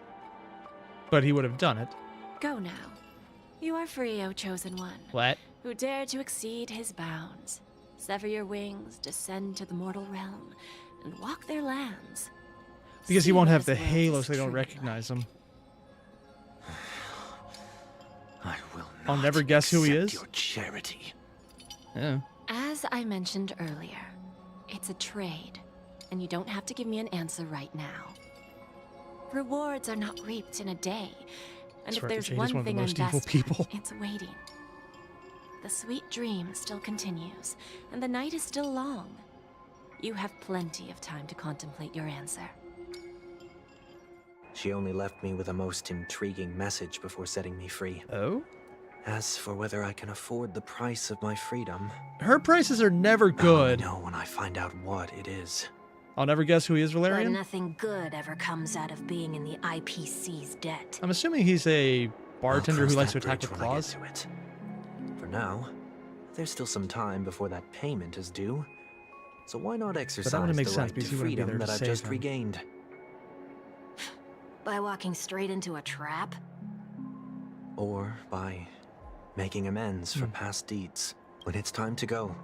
But he would have done it. Go now. You are free, O Chosen One. What? Who dare to exceed his bounds. Sever your wings, descend to the mortal realm, and walk their lands. Because he See won't what have this the world halo is so they don't truly recognize him. I will I'll never guess who he accept is. your charity. Yeah. As I mentioned earlier, it's a trade, and you don't have to give me an answer right now. Rewards are not reaped in a day, and That's if right, there's Jade is one one of the thing most I'm evil best people. at, it's waiting. The sweet dream still continues, and the night is still long. You have plenty of time to contemplate your answer. She only left me with a most intriguing message before setting me free. Oh? As for whether I can afford the price of my freedom, Her prices are never good. I'll know when I find out what it is. I'll never guess who he is, But Valerian. nothing good ever comes out of being in the IPC's debt. I'm assuming he's a bartender I'll who cross likes to that attack with bridge when I get claws. to it. For now, there's still some time before that payment is due. So why not exercise wouldn't make the sense right because to he wouldn't be freedom there that to I've save just him. regained? By walking straight into a trap? Or by making amends for past deeds. When it's time to go,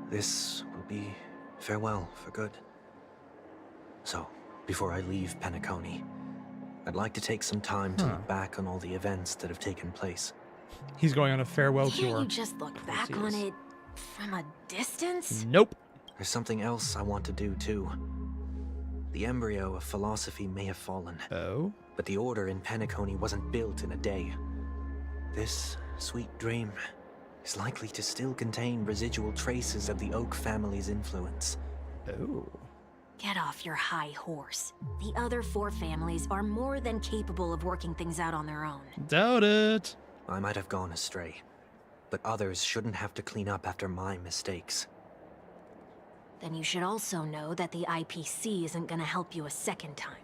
this will be farewell for good. So, before I leave Penacony, I'd like to take some time to look back on all the events that have taken place. He's going on a farewell Can't tour. you just look back on it from a distance? Nope. There's something else I want to do too. The embryo of philosophy may have fallen. Oh? But the order in Penacony wasn't built in a day. This sweet dream is likely to still contain residual traces of the Oak family's influence. Oh. Get off your high horse. The other 4 families are more than capable of working things out on their own. Doubt it. I might have gone astray. but others shouldn't have to clean up after my mistakes. Then you should also know that the IPC isn't gonna help you a second time.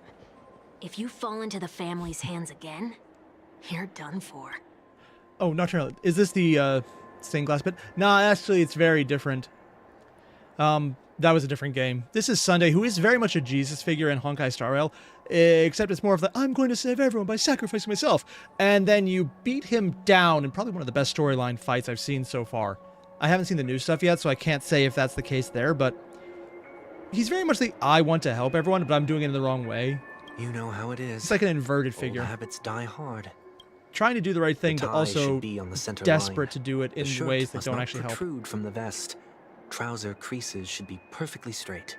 If you fall into the family's hands again, you're done for. Oh, Nocturnal. Is this the stained glass bit? Nah, actually, it's very different. That was a different game. This is Sunday, who is very much a Jesus figure in Honkai Star Rail, except it's more of the, I'm going to save everyone by sacrificing myself. And then you beat him down in probably one of the best storyline fights I've seen so far. I haven't seen the new stuff yet, so I can't say if that's the case there, but he's very much the, I want to help everyone, but I'm doing it in the wrong way. You know how it is. It's like an inverted figure. Old habits die hard. Trying to do the right thing, but also be on the center desperate line. to do it in ways that don't actually help. Protrude from the vest. Trouser creases should be perfectly straight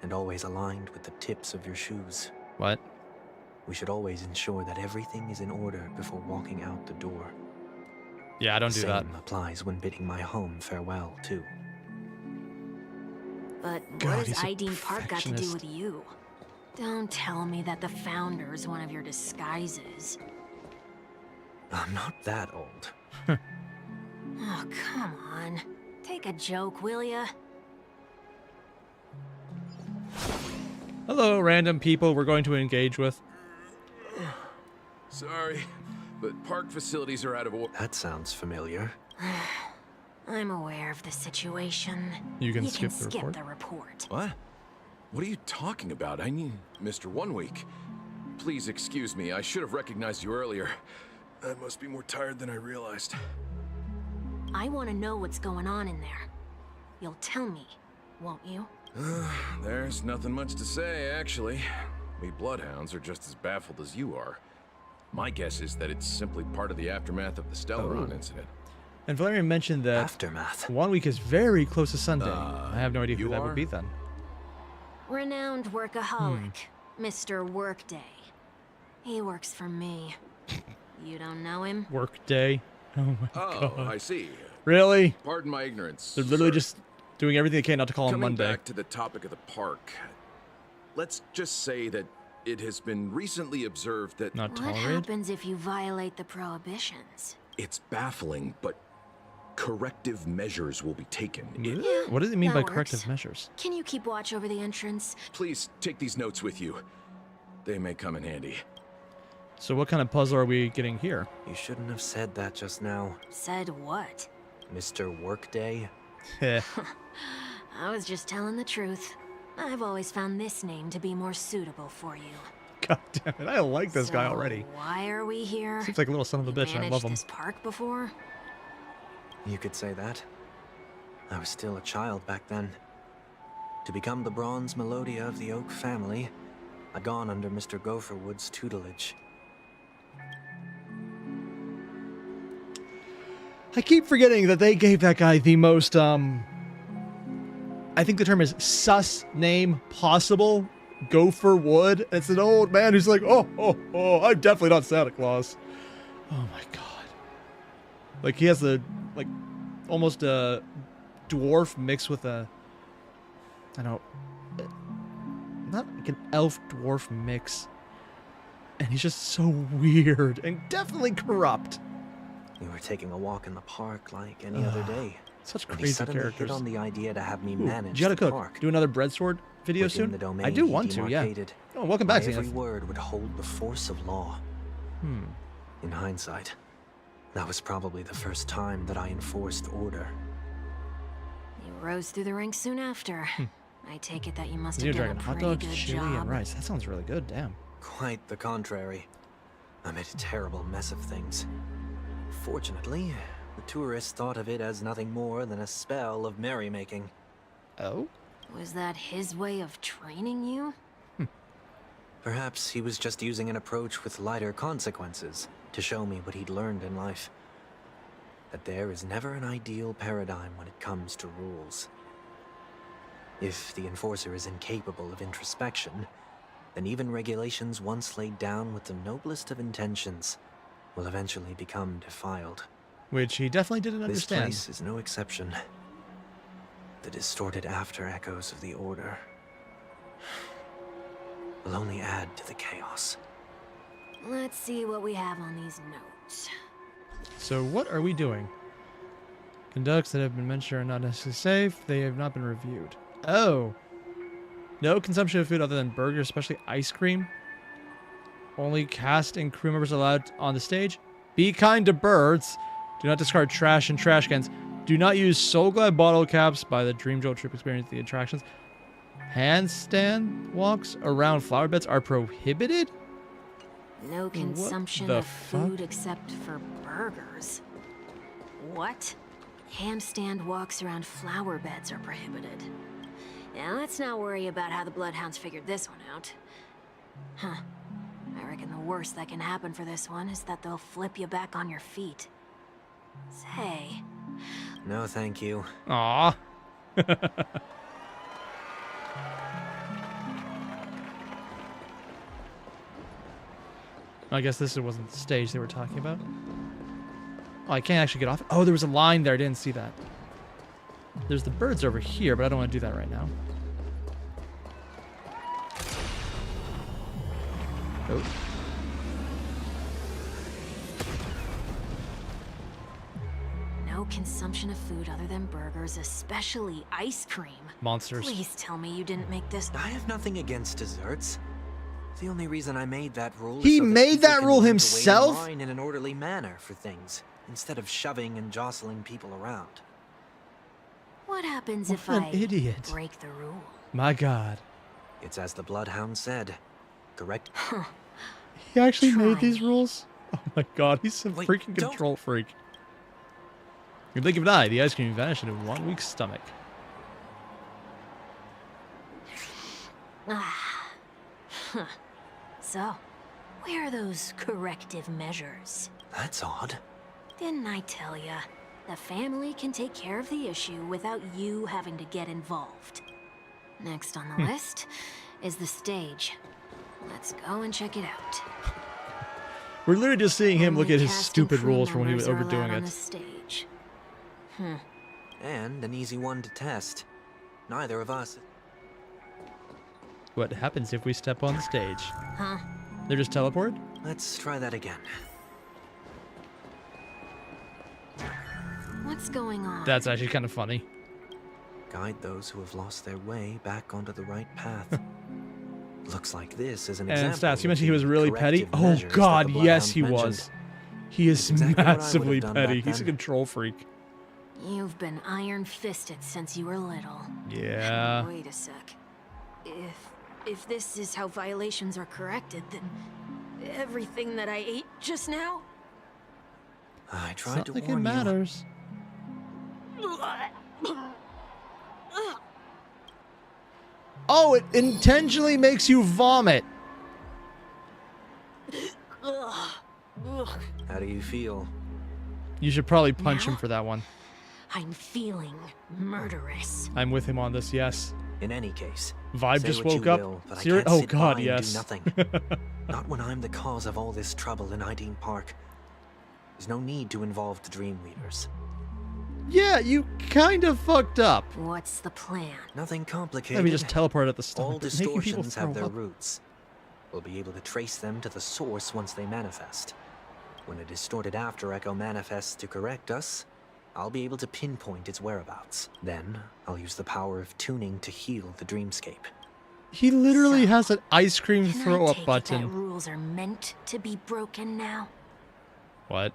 and always aligned with the tips of your shoes. What? We should always ensure that everything is in order before walking out the door. Yeah, I don't do that. Same applies when bidding my home farewell, too. But what does Ideen Park got to do with you? Don't tell me that the Founder's one of your disguises. I'm not that old. Oh, come on. Take a joke, will ya? Hello, random people we're going to engage with. Sorry, but park facilities are out of order. That sounds familiar. I'm aware of the situation. You can skip the the report. What? What are you talking about? I mean, Mr. 1 Week. Please excuse me. I should have recognized you earlier. I must be more tired than I realized. I want to know what's going on in there. You'll tell me, won't you? There's nothing much to say, actually. We bloodhounds are just as baffled as you are. My guess is that it's simply part of the aftermath of the Stellaron incident. And Valerian mentioned that aftermath. 1 Week is very close to Sunday. I have no idea who that would be then. Renowned workaholic, Mr. Workday. He works for me. You don't know him? Workday. Oh my god. Oh, I see. Really? Pardon my ignorance. They're literally just doing everything they can not to call him Monday. Coming back to the topic of the park, let's just say that it has been recently observed that... What happens if you violate the prohibitions? It's baffling, but corrective measures will be taken. What does it mean by works. corrective measures? Can you keep watch over the entrance? Please take these notes with you. They may come in handy. So what kind of puzzle are we getting here? You shouldn't have said that just now. Said what? Mr. Workday? I was just telling the truth. I've always found this name to be more suitable for you. God damn it, I like this guy already. Why are we here? Seems like a little son of a bitch, and I love him. Managed this park before? You could say that. I was still a child back then. To become the bronze Melodia of the Oak family, I'd gone under Mr. Gopherwood's tutelage. I keep forgetting that they gave that guy the most, I think the term is sus name possible. Gopher Wood. It's an old man who's like, oh, I'm definitely not Santa Claus. Oh my god. Like he has the, like, almost a dwarf mixed with a, I don't know, not like an elf dwarf mix. And he's just so weird and definitely corrupt. We were taking a walk in the park like any other day. Such when crazy he suddenly characters. hit on the idea to have me Ooh, manage you gotta the cook. park. Do another breadsword video Within soon? the domain I do he want to, yeah. demarcated, Oh, welcome back, my every Zenith. word would hold the force of law. In hindsight, that was probably the first time that I enforced order. You rose through the ranks soon after. I take it that you must New have done Dragon, a hot pretty dogs, good chili, job. and rice. That sounds really good, damn. Quite the contrary. I made a terrible mess of things. Fortunately, the tourists thought of it as nothing more than a spell of merrymaking. Oh? Was that his way of training you? Perhaps he was just using an approach with lighter consequences to show me what he'd learned in life. That there is never an ideal paradigm when it comes to rules. If the enforcer is incapable of introspection, then even regulations once laid down with the noblest of intentions will eventually become defiled. Which he definitely didn't understand. This place is no exception. The distorted after echoes of the Order will only add to the chaos. Let's see what we have on these notes. So what are we doing? Conducts that have been mentioned are not necessarily safe. They have not been reviewed. Oh. No consumption of food other than burgers, especially ice cream. Only cast and crew members allowed on the stage. Be kind to birds. Do not discard trash in trash cans. Do not use Soul Glide bottle caps by the Dream Jolt Troop experience at the attractions. Handstand walks around flower beds are prohibited? No consumption of food except for burgers. What? Handstand walks around flower beds are prohibited. Now let's not worry about how the Bloodhounds figured this one out. Huh. I reckon the worst that can happen for this one is that they'll flip you back on your feet. Say. No, thank you. Aww. I guess this wasn't the stage they were talking about. Oh, I can't actually get off. Oh, there was a line there. I didn't see that. There's the birds over here, but I don't want to do that right now. Oh. No consumption of food other than burgers, especially ice cream. Monsters. Please tell me you didn't make this. I have nothing against desserts. The only reason I made that rule He is so that made people that can rule learn to wait in himself? line in an orderly manner for things, instead of shoving and jostling people around. What happens What if an I idiot. break the rule? My God. It's as the Bloodhound said. Correct? He actually made these rules? Oh my God, he's a freaking don't- control freak. You'd blink of an eye, the ice cream vanished into 1 week's stomach. Huh. So, where are those corrective measures? That's odd. Didn't I tell ya? The family can take care of the issue without you having to get involved. Next on the list is the stage. Let's go and check it out. We're literally just seeing him look Only at his cast and stupid crew rules from when he was members are overdoing allowed on it. the stage. And an easy one to test. Neither of us. What happens if we step on the stage? Huh? They're just teleported? Let's try that again. What's going on? That's actually kind of funny. Guide those who have lost their way back onto the right path. Looks like this is an example. And stats, you of mentioned he was the really petty? corrective Oh measures that God, the yes he Bloodhound was. mentioned. He is That's exactly what I would have massively done petty. back He's a then. control freak. You've been iron-fisted since you were little. Yeah. Wait a sec. If this is how violations are corrected, then everything that I ate just now? I It's tried not to like it warn you. matters. Oh, it intentionally makes you vomit. How do you feel? You should probably punch him for that one. I'm feeling murderous. I'm with him on this, yes. In any case, Vibe say just what woke you up. will, but I Seri- can't oh sit God, by and yes. do nothing. Not when I'm the cause of all this trouble in Ideen Park. There's no need to involve the Dream Weavers. Yeah, you kind of fucked up. What's the plan? Nothing complicated. Let me just teleport at the All start. Making people distortions have throw their up. roots. We'll be able to trace them to the source once they manifest. When a distorted after echo manifests to correct us, I'll be able to pinpoint its whereabouts. Then, I'll use the power of tuning to heal the dreamscape. He literally has an ice cream Can throw I up take it button. that rules are meant to be broken now? What?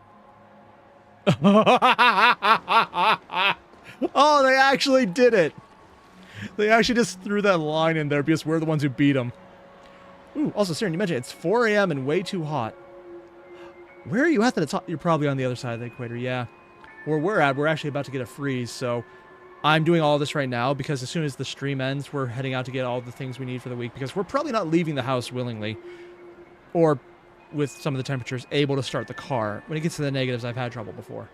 Oh, they actually did it. They actually just threw that line in there because we're the ones who beat them. Ooh, also, Siren, you mentioned it's 4 a.m. and way too hot. Where are you at that it's hot? You're probably on the other side of the equator, yeah. Where we're at, we're actually about to get a freeze, so I'm doing all this right now because as soon as the stream ends, we're heading out to get all the things we need for the week because we're probably not leaving the house willingly. Or, with some of the temperatures, able to start the car. When it gets to the negatives, I've had trouble before.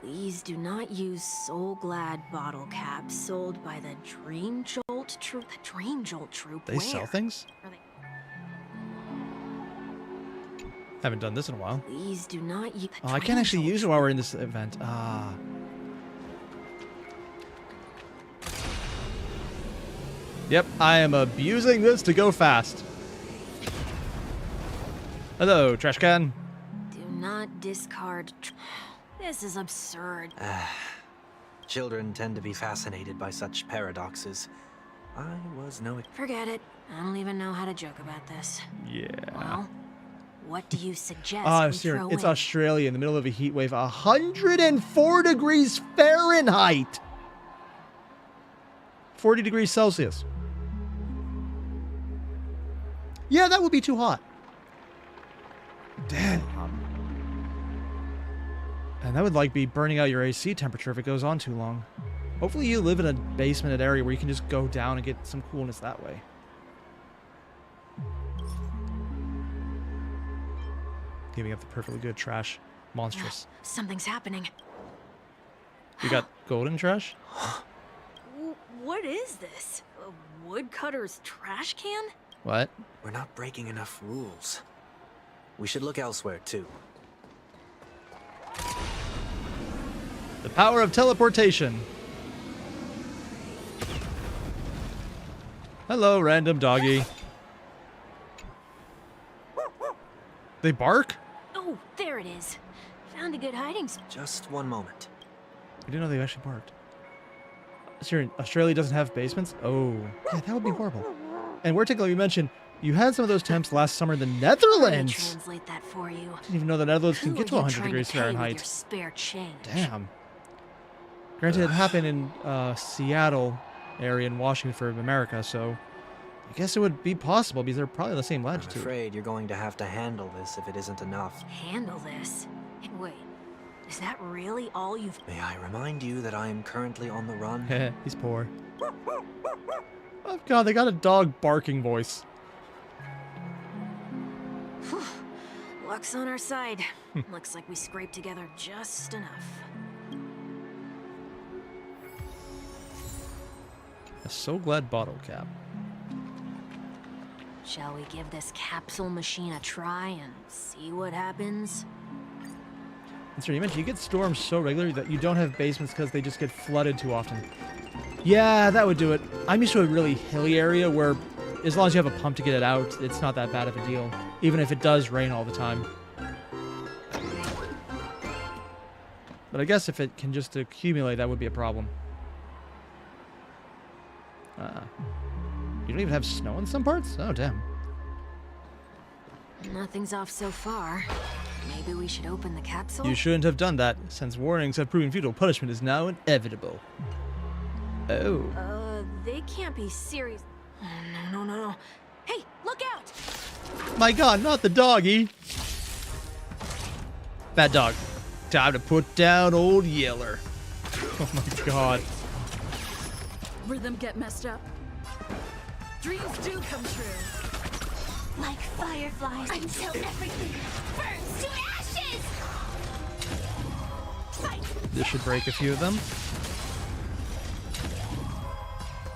Please do not use Soul Glad bottle caps sold by the Dream Jolt Troop. The Dream Jolt Troop. They sell things? Are they- Haven't done this in a while. Please do not use. Oh, I can't actually use it while we're in this event. Ah. Yep, I am abusing this to go fast. Hello, trash can. Do not discard. This is absurd. Children tend to be fascinated by such paradoxes. I was no... Forget it. I don't even know how to joke about this. Yeah. Well, what do you suggest Oh, we Siren, throw it's in? Australia in the middle of a heat wave. 104 degrees Fahrenheit. 40 degrees Celsius. Yeah, that would be too hot. Damn. And that would like be burning out your AC temperature if it goes on too long. Hopefully you live in a basement area where you can just go down and get some coolness that way. Giving up the perfectly good trash. Monstrous. Something's happening. You got golden trash? What is this? A woodcutter's trash can? What? We're not breaking enough rules. We should look elsewhere, too. The power of teleportation. Hello, random doggy. They bark? Oh, there it is. Found a good hiding spot. Just one moment. I didn't know they actually barked. Sure, Australia doesn't have basements? Oh, yeah, that would be horrible. And we're taking, you mentioned, you had some of those temps last summer in the Netherlands. Translate that for you. Didn't even know the Netherlands can Who get to are you 100 trying degrees to pay with Fahrenheit. your spare change? Damn. Granted, it happened in Seattle area in Washington for America, so I guess it would be possible because they're probably the same I'm latitude. afraid you're going to have to handle this if it isn't enough. Handle this? Wait, is that really all you've... May I remind you that I am currently on the run? Heh, he's poor. Oh god, they got a dog barking voice. Luck's on our side. Looks like we scraped together just enough. A So Glad bottle cap. Shall we give this capsule machine a try and see what happens? And sir, you mentioned you get storms so regularly that you don't have basements because they just get flooded too often. Yeah, that would do it. I'm used to a really hilly area where as long as you have a pump to get it out, it's not that bad of a deal. Even if it does rain all the time. But I guess if it can just accumulate, that would be a problem. You don't even have snow in some parts? Oh, damn. Nothing's off so far. Maybe we should open the capsule? You shouldn't have done that, since warnings have proven futile. Punishment is now inevitable. Oh. They can't be serious. Oh, no. Hey, look out! My god, not the doggy. Bad dog. Time to put down old Yeller. Oh my god. Rhythm get messed up. Dreams do come true. Like fireflies until everything burns to ashes! Fight! This should break a few of them.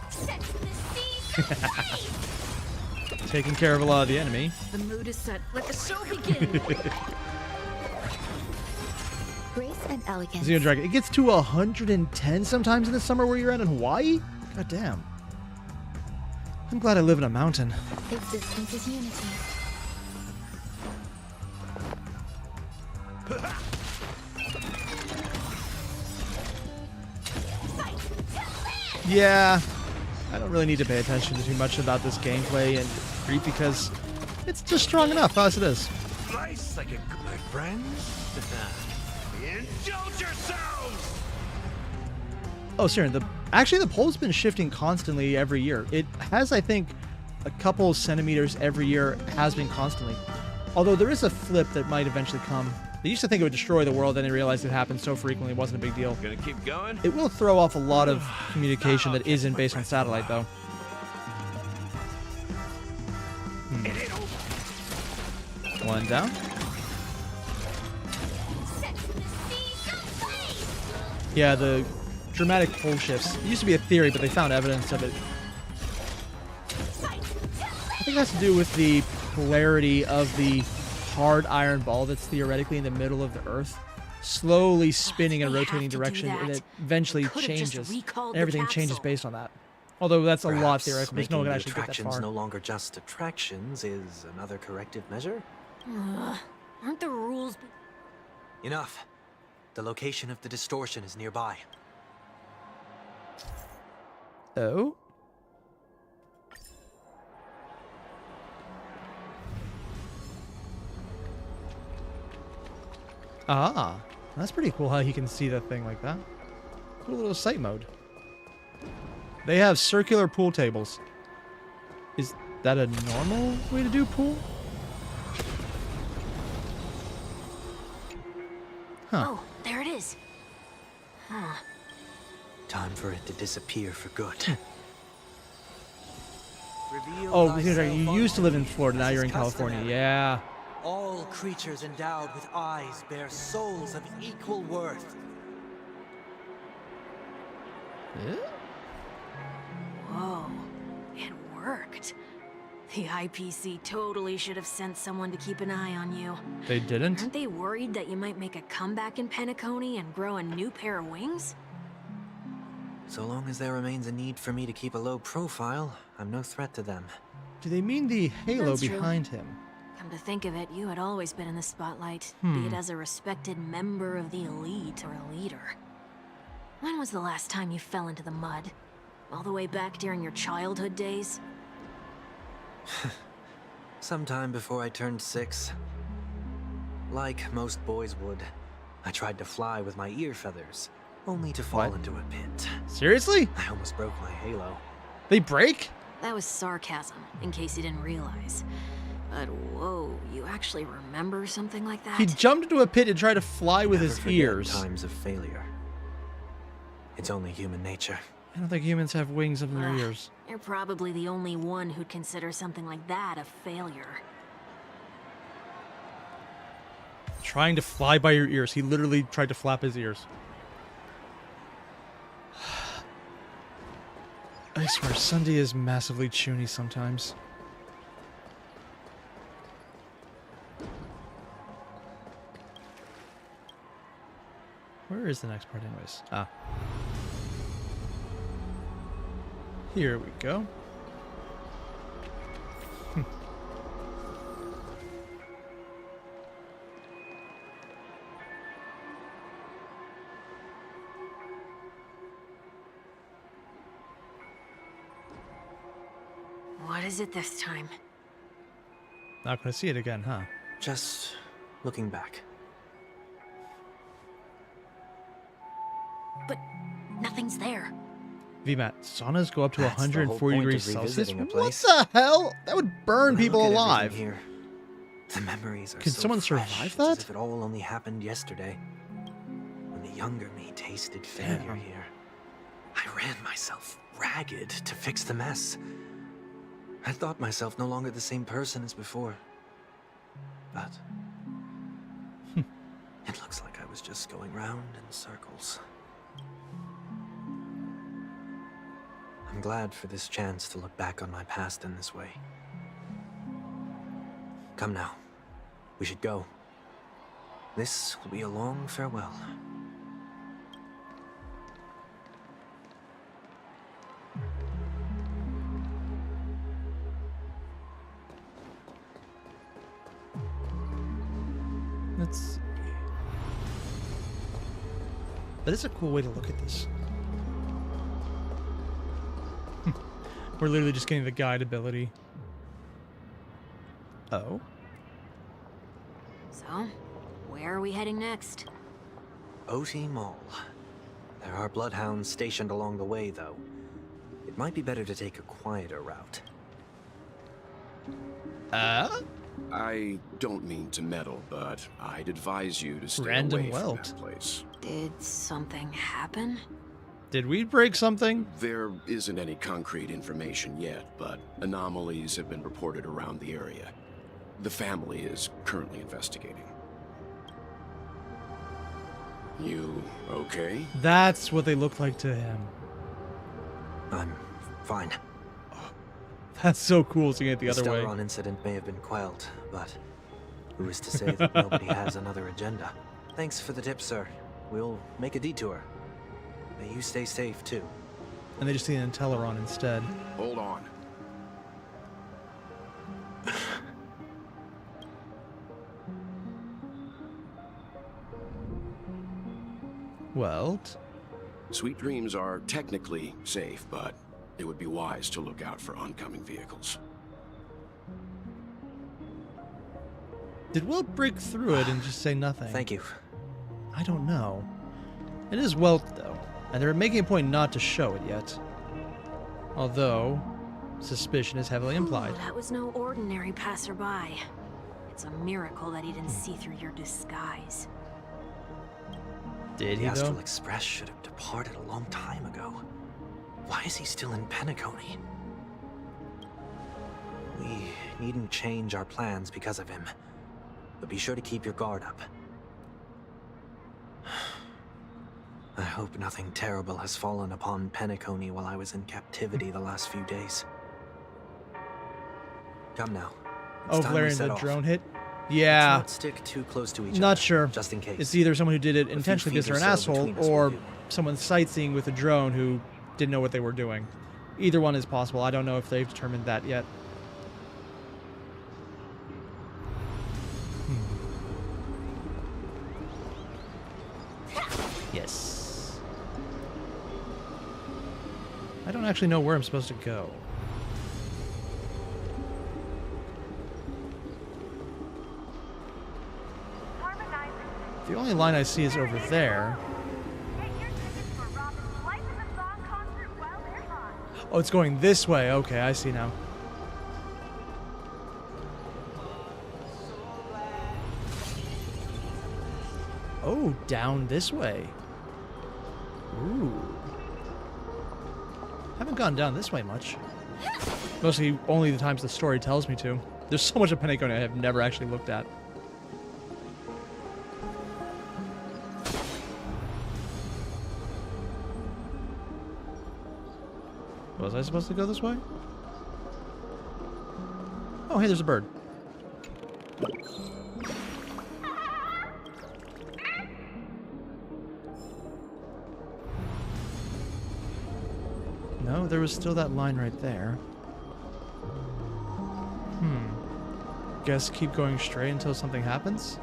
Set the seas aflame! Taking care of a lot of the enemy. The mood is set. Let the show begin. Grace and elegance. Xeno Dragon. It gets to 110 sometimes in the summer where you're at in Hawaii? God damn. I'm glad I live in a mountain. Existence is unity. Yeah. I don't really need to pay attention to too much about this gameplay and creep because it's just strong enough as it is. Slice like a good friend. Indulge yourselves! Oh, Siren, actually the pole's been shifting constantly every year. It has, I think, a couple centimeters every year has been constantly. Although there is a flip that might eventually come. They used to think it would destroy the world, then they realized it happened so frequently it wasn't a big deal. Gonna keep going? It will throw off a lot of communication that isn't based on satellite, though. One down. Yeah, the dramatic pole shifts. It used to be a theory, but they found evidence of it. I think it has to do with the polarity of the hard iron ball that's theoretically in the middle of the Earth, slowly spinning in a rotating direction, and it eventually changes. And everything changes based on that. Although that's a lot theoretical, because no one can actually get that attractions far. no longer just attractions is another corrective measure. Aren't the rules... Enough. The location of the distortion is nearby. Oh? Ah, that's pretty cool how he can see that thing like that. Cool little sight mode. They have circular pool tables. Is that a normal way to do pool? Huh. Oh, there it is. Huh. Time for it to disappear for good. Oh, you used to live in Florida, now you're in California. Yeah. All creatures endowed with eyes bear souls of equal worth. Whoa, it worked. The IPC totally should have sent someone to keep an eye on you. They didn't? Aren't they worried that you might make a comeback in Penacony and grow a new pair of wings? So long as there remains a need for me to keep a low profile, I'm no threat to them. Do they mean the halo That's true. behind him? Come to think of it, you had always been in the spotlight, be it as a respected member of the elite or a leader. When was the last time you fell into the mud? All the way back during your childhood days? Sometime before I turned 6. Like most boys would, I tried to fly with my ear feathers, only to fall into a pit. Seriously? I almost broke my halo. They break? That was sarcasm, in case you didn't realize. But whoa, you actually remember something like that? He jumped into a pit and tried to fly with Never his forget ears. Times of failure. It's only human nature. I don't think humans have wings of their ears. You're probably the only one who'd consider something like that a failure. Trying to fly by your ears. He literally tried to flap his ears. I swear, Sunday is massively chuny sometimes. Where is the next part anyways? Ah. Here we go. What is it this time? Not gonna see it again, huh? Just looking back. But nothing's there. VMAT, saunas go up to That's the whole 140 point of degrees Celsius? revisiting a What place. the hell? That would burn When I people look at alive. everything here, the memories are Can so someone fresh, survive it's that? As if it all only happened yesterday, when the younger me tasted failure Damn. here. I ran myself ragged to fix the mess. I thought myself no longer the same person as before. But it looks like I was just going round in circles. I'm glad for this chance to look back on my past in this way. Come now. We should go. This will be a long farewell. Let's see. That is a cool way to look at this. We're literally just getting the guide ability. Oh? So, where are we heading next? OT Mall. There are bloodhounds stationed along the way, though. It might be better to take a quieter route. I don't mean to meddle, but I'd advise you to stay Random away welt. from that place. Did something happen? Did we break something? There isn't any concrete information yet, but anomalies have been reported around the area. The family is currently investigating. You okay? That's what they look like to him. I'm fine. That's so cool seeing it the other way. Stellaron incident may have been quelled, but who is to say that nobody has another agenda? Thanks for the tip, sir. We'll make a detour. May you stay safe, too. And they just see an Inteleron instead. Hold on. Well, Sweet Dreams are technically safe, but it would be wise to look out for oncoming vehicles. did Will break through it and just say nothing? Thank you. I don't know. It is Welt, though, and they're making a point not to show it yet. Although, suspicion is heavily implied. That was no ordinary passerby. It's a miracle that he didn't see through your disguise. Did he, The Astral though? Express should have departed a long time ago. Why is he still in Penacony? We needn't change our plans because of him. But be sure to keep your guard up. I hope nothing terrible has fallen upon Penacony while I was in captivity the last few days. Come now. Oh, Valerian's a drone hit? Yeah. Let's not stick too close to each other. Not sure. Just in case. It's either someone who did it intentionally because feet they're or an so asshole, between us will or do. someone sightseeing with a drone who didn't know what they were doing. Either one is possible. I don't know if they've determined that yet. Yes. I don't actually know where I'm supposed to go. The only line I see is over there. Oh, it's going this way. Okay, I see now. Oh, down this way. Ooh. Haven't gone down this way much. Mostly only the times the story tells me to. There's so much of Penacony I have never actually looked at. Was I supposed to go this way? Oh, hey, there's a bird. No, there was still that line right there. Guess keep going straight until something happens?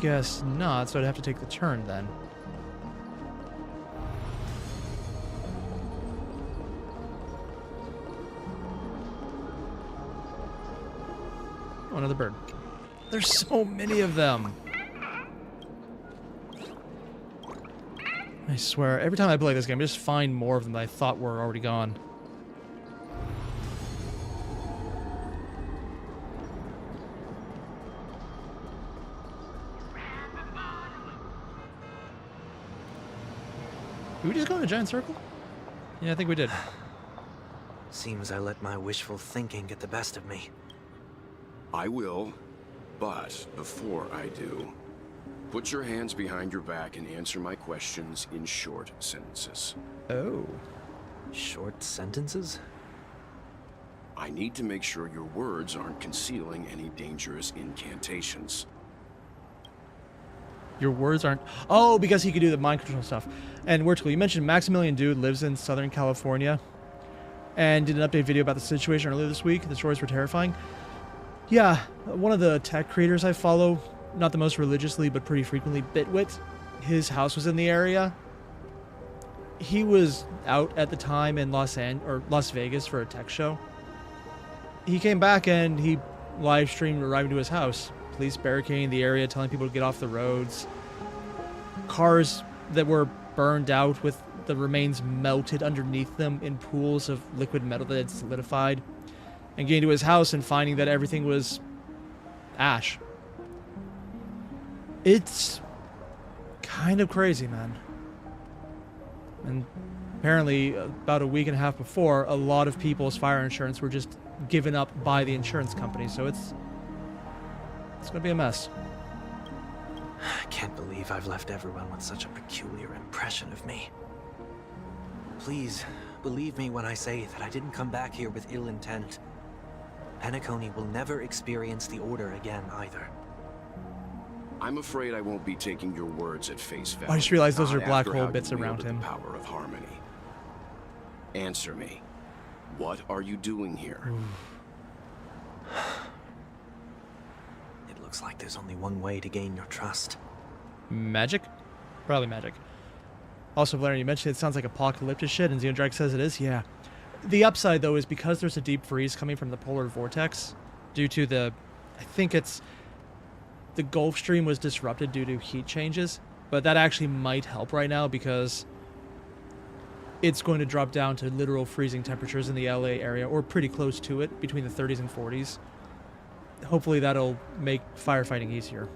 Guess not, so I'd have to take the turn then. Oh, another bird. There's so many of them. I swear, every time I play this game, I just find more of them that I thought were already gone. Did we just go in a giant circle? Yeah, I think we did. Seems I let my wishful thinking get the best of me. I will, but before I do, put your hands behind your back and answer my questions in short sentences. Oh. Short sentences? I need to make sure your words aren't concealing any dangerous incantations. Your words aren't... Oh, because he could do the mind control stuff. And Wertical, you mentioned Maximilian Dude lives in Southern California and did an update video about the situation earlier this week. The stories were terrifying. Yeah, one of the tech creators I follow, not the most religiously, but pretty frequently, Bitwit, his house was in the area. He was out at the time in Las Vegas for a tech show. He came back and he live streamed arriving to his house. Police barricading the area, telling people to get off the roads. Cars that were burned out with the remains melted underneath them in pools of liquid metal that had solidified. And getting to his house and finding that everything was ash. It's kind of crazy, man. And apparently, about a week and a half before, a lot of people's fire insurance were just given up by the insurance company, so it's gonna be a mess. I can't believe I've left everyone with such a peculiar impression of me. Please, believe me when I say that I didn't come back here with ill intent. Penacony will never experience the Order again, either. I'm afraid I won't be taking your words at face value. I just realized those are not black after hole how bits you around wielded him. The power of harmony. Answer me. What are you doing here? Looks like there's only one way to gain your trust. Magic? Probably magic. Also, Valerian, you mentioned it sounds like apocalyptic shit, and Xenodrag says it is. Yeah. The upside, though, is because there's a deep freeze coming from the polar vortex, due to the... I think it's... The Gulf Stream was disrupted due to heat changes, but that actually might help right now because it's going to drop down to literal freezing temperatures in the LA area, or pretty close to it, between the 30s and 40s. Hopefully that'll make firefighting easier.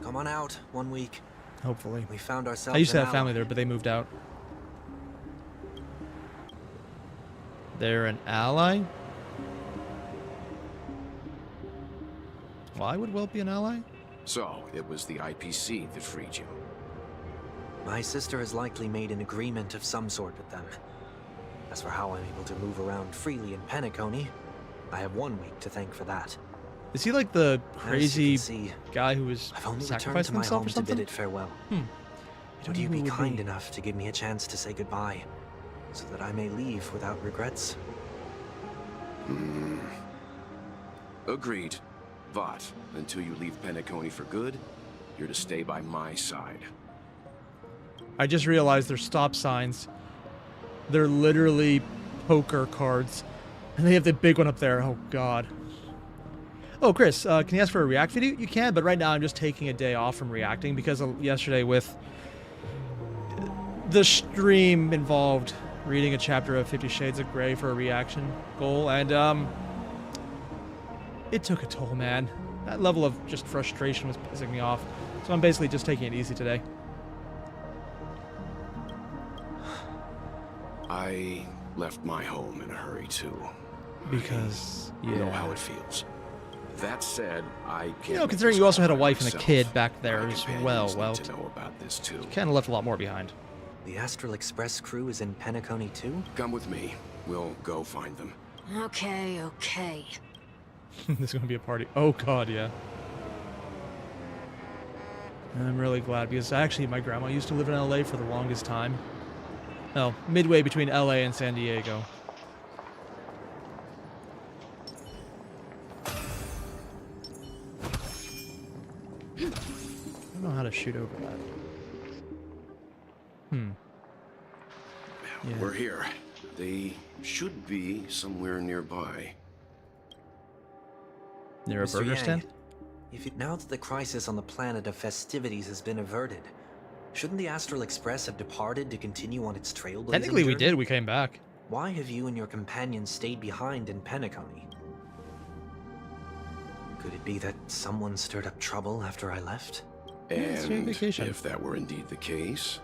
Come on out, 1 week. Hopefully. We found ourselves I used to an have family ally. there, but they moved out. They're an ally? Why would Will be an ally? So, it was the IPC that freed you. My sister has likely made an agreement of some sort with them. As for how I'm able to move around freely in Penacony, I have 1 week to thank for that. Is he like the crazy see, guy who was I've only returned to sacrificing my himself home or to something? bid it farewell. Would you be kind enough to give me a chance to say goodbye, so that I may leave without regrets? Agreed. But, until you leave Penacony for good, you're to stay by my side. I just realized they're stop signs. They're literally poker cards. And they have the big one up there. Oh, God. Oh, Chris, can you ask for a React video? You can, but right now I'm just taking a day off from reacting because yesterday with the stream involved reading a chapter of 50 Shades of Grey for a reaction goal, and it took a toll, man. That level of just frustration was pissing me off. So I'm basically just taking it easy today. I left my home in a hurry, too. Because, You know how it feels. That said, I can't... You know, considering you also had a wife and a myself. kid back there My as companions well, need to know about this, too. kind of left a lot more behind. The Astral Express crew is in Penacony too? Come with me. We'll go find them. Okay, okay. This is going to be a party. Oh, God, yeah. I'm really glad because actually my grandma used to live in LA for the longest time. No, midway between LA and San Diego. I don't know how to shoot over that. Yeah. We're here. They should be somewhere nearby. Near a Mr. burger Yang, stand? Now that the crisis on the planet of festivities has been averted, shouldn't the Astral Express have departed to continue on its trailblazing Technically we journey? did, we came back. Why have you and your companions stayed behind in Penacony? Could it be that someone stirred up trouble after I left? And if that were indeed the case...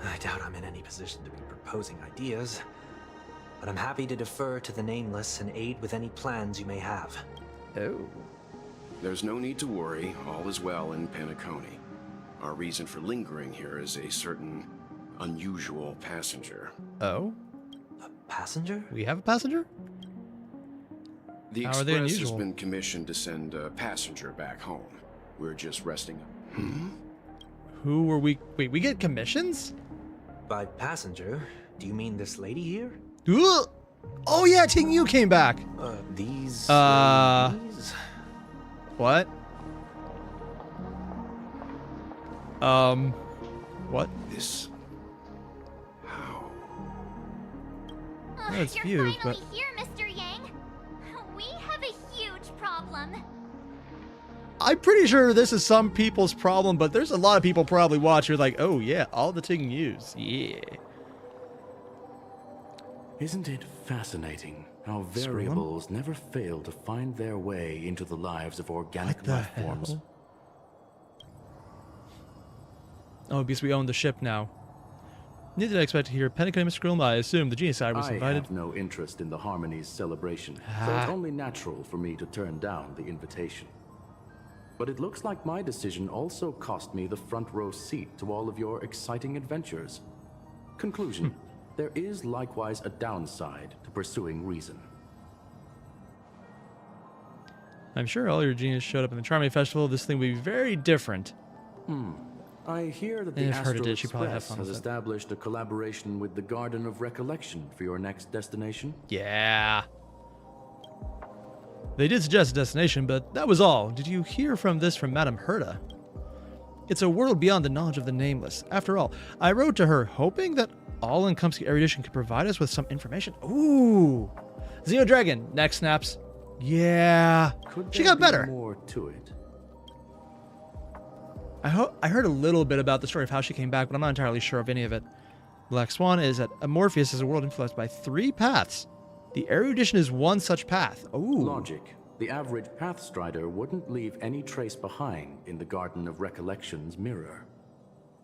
I doubt I'm in any position to be proposing ideas, but I'm happy to defer to the Nameless and aid with any plans you may have. Oh. There's no need to worry. All is well in Penacony. Our reason for lingering here is a certain unusual passenger. Oh? A passenger? We have a passenger? The How are they Express has unusual? been commissioned to send a passenger back home. We're just resting up. Who were we? Wait, we get commissions? By passenger, do you mean this lady here? Ugh! Oh yeah, Tingyun came back. These... ladies? What? What? This... How? Well, it's You're few, finally but... here, Mr. Yang. We have a huge problem. I'm pretty sure this is some people's problem, but there's a lot of people probably watch who are like, oh yeah, all the Tingyus, yeah. Isn't it fascinating how variables never fail to find their way into the lives of organic life forms? Oh, because we own the ship now. Neither did I expect to hear Penacony, Mr. Grill. I assume the genocide was invited. I have no interest in the Harmony's celebration, so it's only natural for me to turn down the invitation. But it looks like my decision also cost me the front row seat to all of your exciting adventures. Conclusion, there is likewise a downside to pursuing reason. I'm sure all your genius showed up in the Charming Festival. This thing will be very different. I hear that the And if Herta Astral did, she'd probably have Express fun has with it. established a collaboration with the Garden of Recollection for your next destination. Yeah. They did suggest a destination, but that was all. Did you hear from Madame Herta? It's a world beyond the knowledge of the nameless. After all, I wrote to her, hoping that all-encompassing erudition could provide us with some information. Ooh! Xenodragon, neck snaps. Yeah, she got better. More to it. I heard a little bit about the story of how she came back, but I'm not entirely sure of any of it. Black Swan is that Amorpheus is a world influenced by 3 paths. The erudition is one such path. Ooh. Logic. The average Pathstrider wouldn't leave any trace behind in the Garden of Recollection's mirror.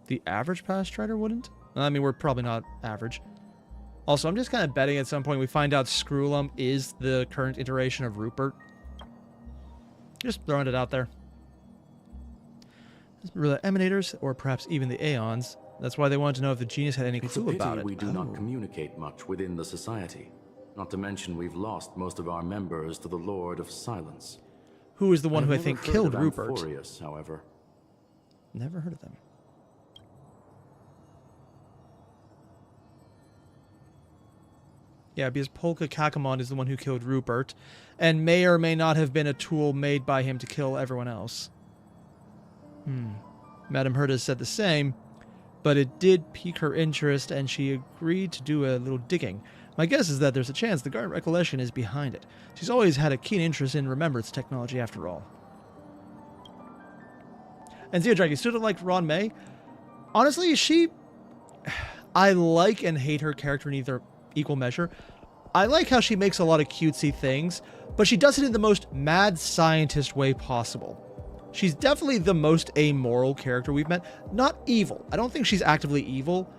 The average Pathstrider wouldn't? I mean, we're probably not average. Also, I'm just kind of betting at some point we find out Screwlum is the current iteration of Rupert. Just throwing it out there. The emanators, or perhaps even the Aeons. That's why they wanted to know if the genius had any clue about it. We do not communicate much within the society. Not to mention we've lost most of our members to the Lord of Silence. Who is the one who I think killed Rupert? Amphorius, however. Never heard of them. Yeah, because Polka Kakamon is the one who killed Rupert, and may or may not have been a tool made by him to kill everyone else. Madame Herta said the same, but it did pique her interest, and she agreed to do a little digging. My guess is that there's a chance the Garden of Recollection is behind it. She's always had a keen interest in remembrance technology, after all. And Xenodragon, you still don't like Ron May? Honestly, I like and hate her character in either equal measure. I like how she makes a lot of cutesy things, but she does it in the most mad scientist way possible. She's definitely the most amoral character we've met. Not evil. I don't think she's actively evil.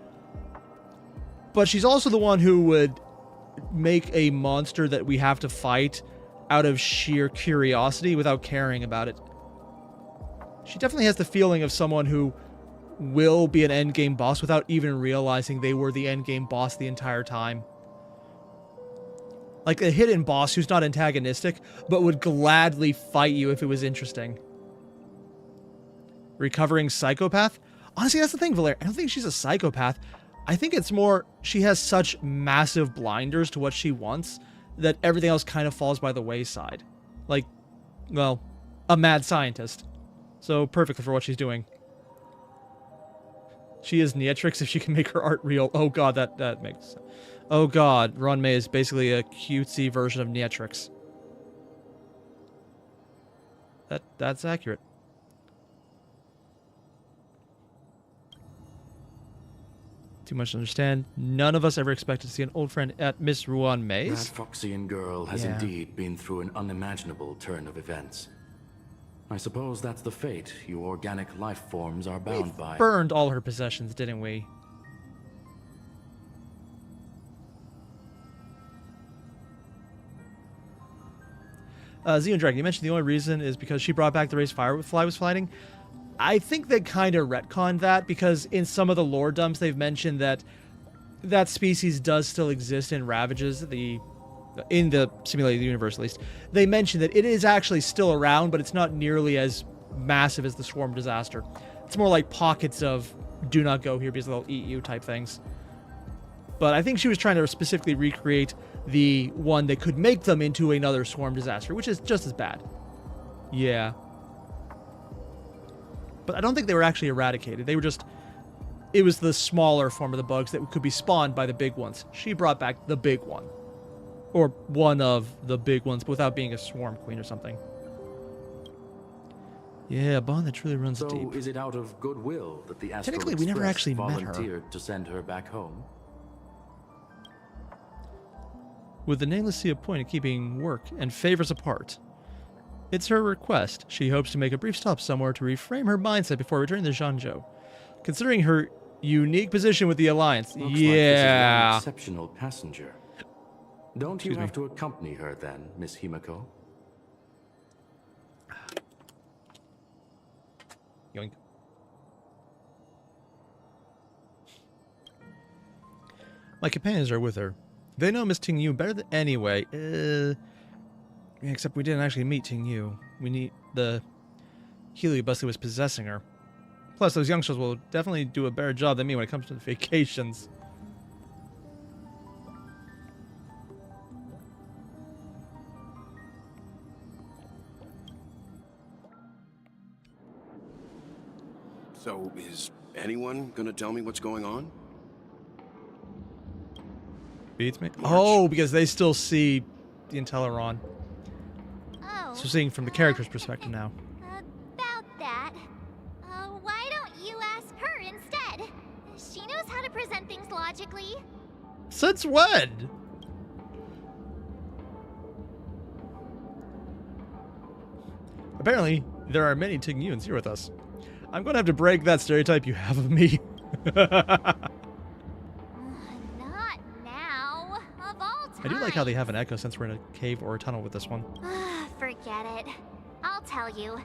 But she's also the one who would make a monster that we have to fight out of sheer curiosity without caring about it. She definitely has the feeling of someone who will be an endgame boss without even realizing they were the endgame boss the entire time. Like a hidden boss who's not antagonistic, but would gladly fight you if it was interesting. Recovering psychopath? Honestly, that's the thing, Valeria. I don't think she's a psychopath. I think it's more she has such massive blinders to what she wants that everything else kind of falls by the wayside. Like, well, a mad scientist. So perfect for what she's doing. She is Neatrix if she can make her art real. Oh god, that makes sense. Oh god, Ron May is basically a cutesy version of Neatrix. That's accurate. Too much to understand. None of us ever expected to see an old friend at Miss Ruan May's. That Foxian girl has indeed been through an unimaginable turn of events. I suppose that's the fate you organic life forms are bound by. Burned all her possessions, didn't we? Xenodragon, you mentioned the only reason is because she brought back the race Firefly was fighting. I think they kind of retconned that because in some of the lore dumps they've mentioned that that species does still exist and ravages in the simulated universe at least. They mentioned that it is actually still around, but it's not nearly as massive as the swarm disaster. It's more like pockets of do not go here because they'll eat you type things. But I think she was trying to specifically recreate the one that could make them into another swarm disaster, which is just as bad. Yeah. But I don't think they were actually eradicated. They were just... It was the smaller form of the bugs that could be spawned by the big ones. She brought back the big one. Or one of the big ones, but without being a swarm queen or something. Yeah, a bond that truly runs deep. So is it out of goodwill that the Astral Technically, we never Express actually met her. volunteered to send her back home? With the nameless sea appointed keeping work and favors apart. It's her request. She hopes to make a brief stop somewhere to reframe her mindset before returning to Zhanzhou. Considering her unique position with the Alliance, Looks like this is an exceptional passenger. Don't you have to accompany her then, Miss Himiko? Yoink. My companions are with her. They know Miss Tingyun better than anyway. Except we didn't actually meet Tingyun. We need the heliobus that was possessing her. Plus, those youngsters will definitely do a better job than me when it comes to the vacations. So, is anyone gonna tell me what's going on? Beats me. Oh, because they still see the Inteleron. Oh. So seeing from the character's perspective now. About that, why don't you ask her instead? She knows how to present things logically. Since when? Apparently, there are many Tingyuns here with us. I'm going to have to break that stereotype you have of me. Not now. Of all time. I do like how they have an echo since we're in a cave or a tunnel with this one. Forget it. I'll tell you.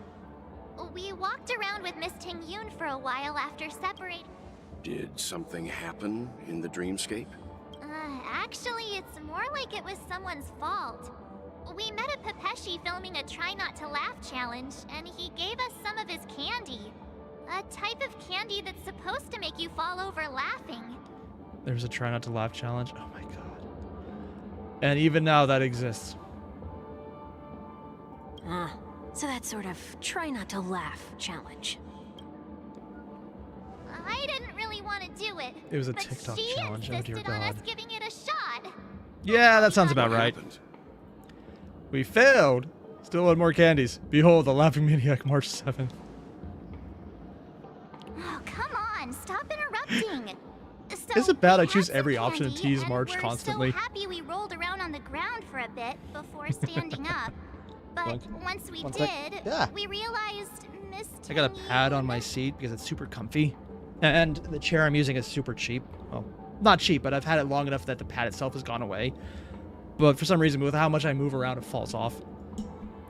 We walked around with Miss Tingyun for a while after separating. Did something happen in the dreamscape? Actually, it's more like it was someone's fault. We met a Pepeshi filming a Try Not to Laugh challenge, and he gave us some of his candy. A type of candy that's supposed to make you fall over laughing. There's a Try Not to Laugh challenge. Oh my god. And even now that exists. So that sort of try not to laugh challenge. I didn't really want to do it. It was a but TikTok she challenge, oh dear insisted on god. us giving it a shot. Yeah, that sounds about right. We failed. Still want more candies. Behold, the Laughing Maniac, March 7th. Oh, come on. Stop interrupting. Is it bad I choose every option to tease March constantly? We're so happy we rolled around on the ground for a bit before standing up. But once we did, we realized Miss I got a pad on my seat because it's super comfy. And the chair I'm using is super cheap. Well, not cheap, but I've had it long enough that the pad itself has gone away. But for some reason, with how much I move around, it falls off.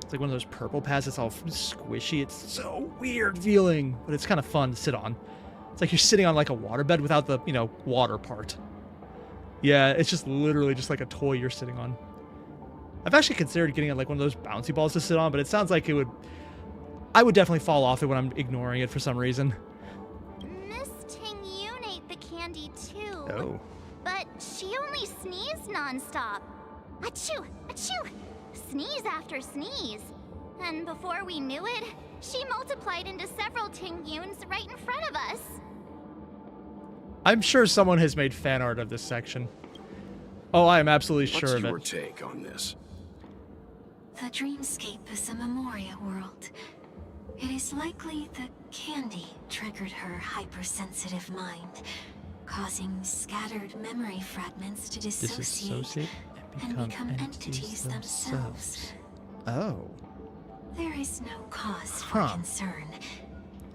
It's like one of those purple pads that's all squishy. It's so weird feeling, but it's kind of fun to sit on. It's like you're sitting on like a waterbed without the, water part. Yeah, it's just literally just like a toy you're sitting on. I've actually considered getting like one of those bouncy balls to sit on, but it sounds like I would definitely fall off it when I'm ignoring it for some reason. Miss Tingyun ate the candy too. Oh. But she only sneezed nonstop. Achoo! Achoo! Sneeze after sneeze. And before we knew it, she multiplied into several Tingyuns right in front of us. I'm sure someone has made fan art of this section. Oh, I am absolutely sure of it. What's your take on this? The dreamscape is a Memoria world. It is likely the candy triggered her hypersensitive mind, causing scattered memory fragments to dissociate and become entities themselves. Oh. There is no cause for concern.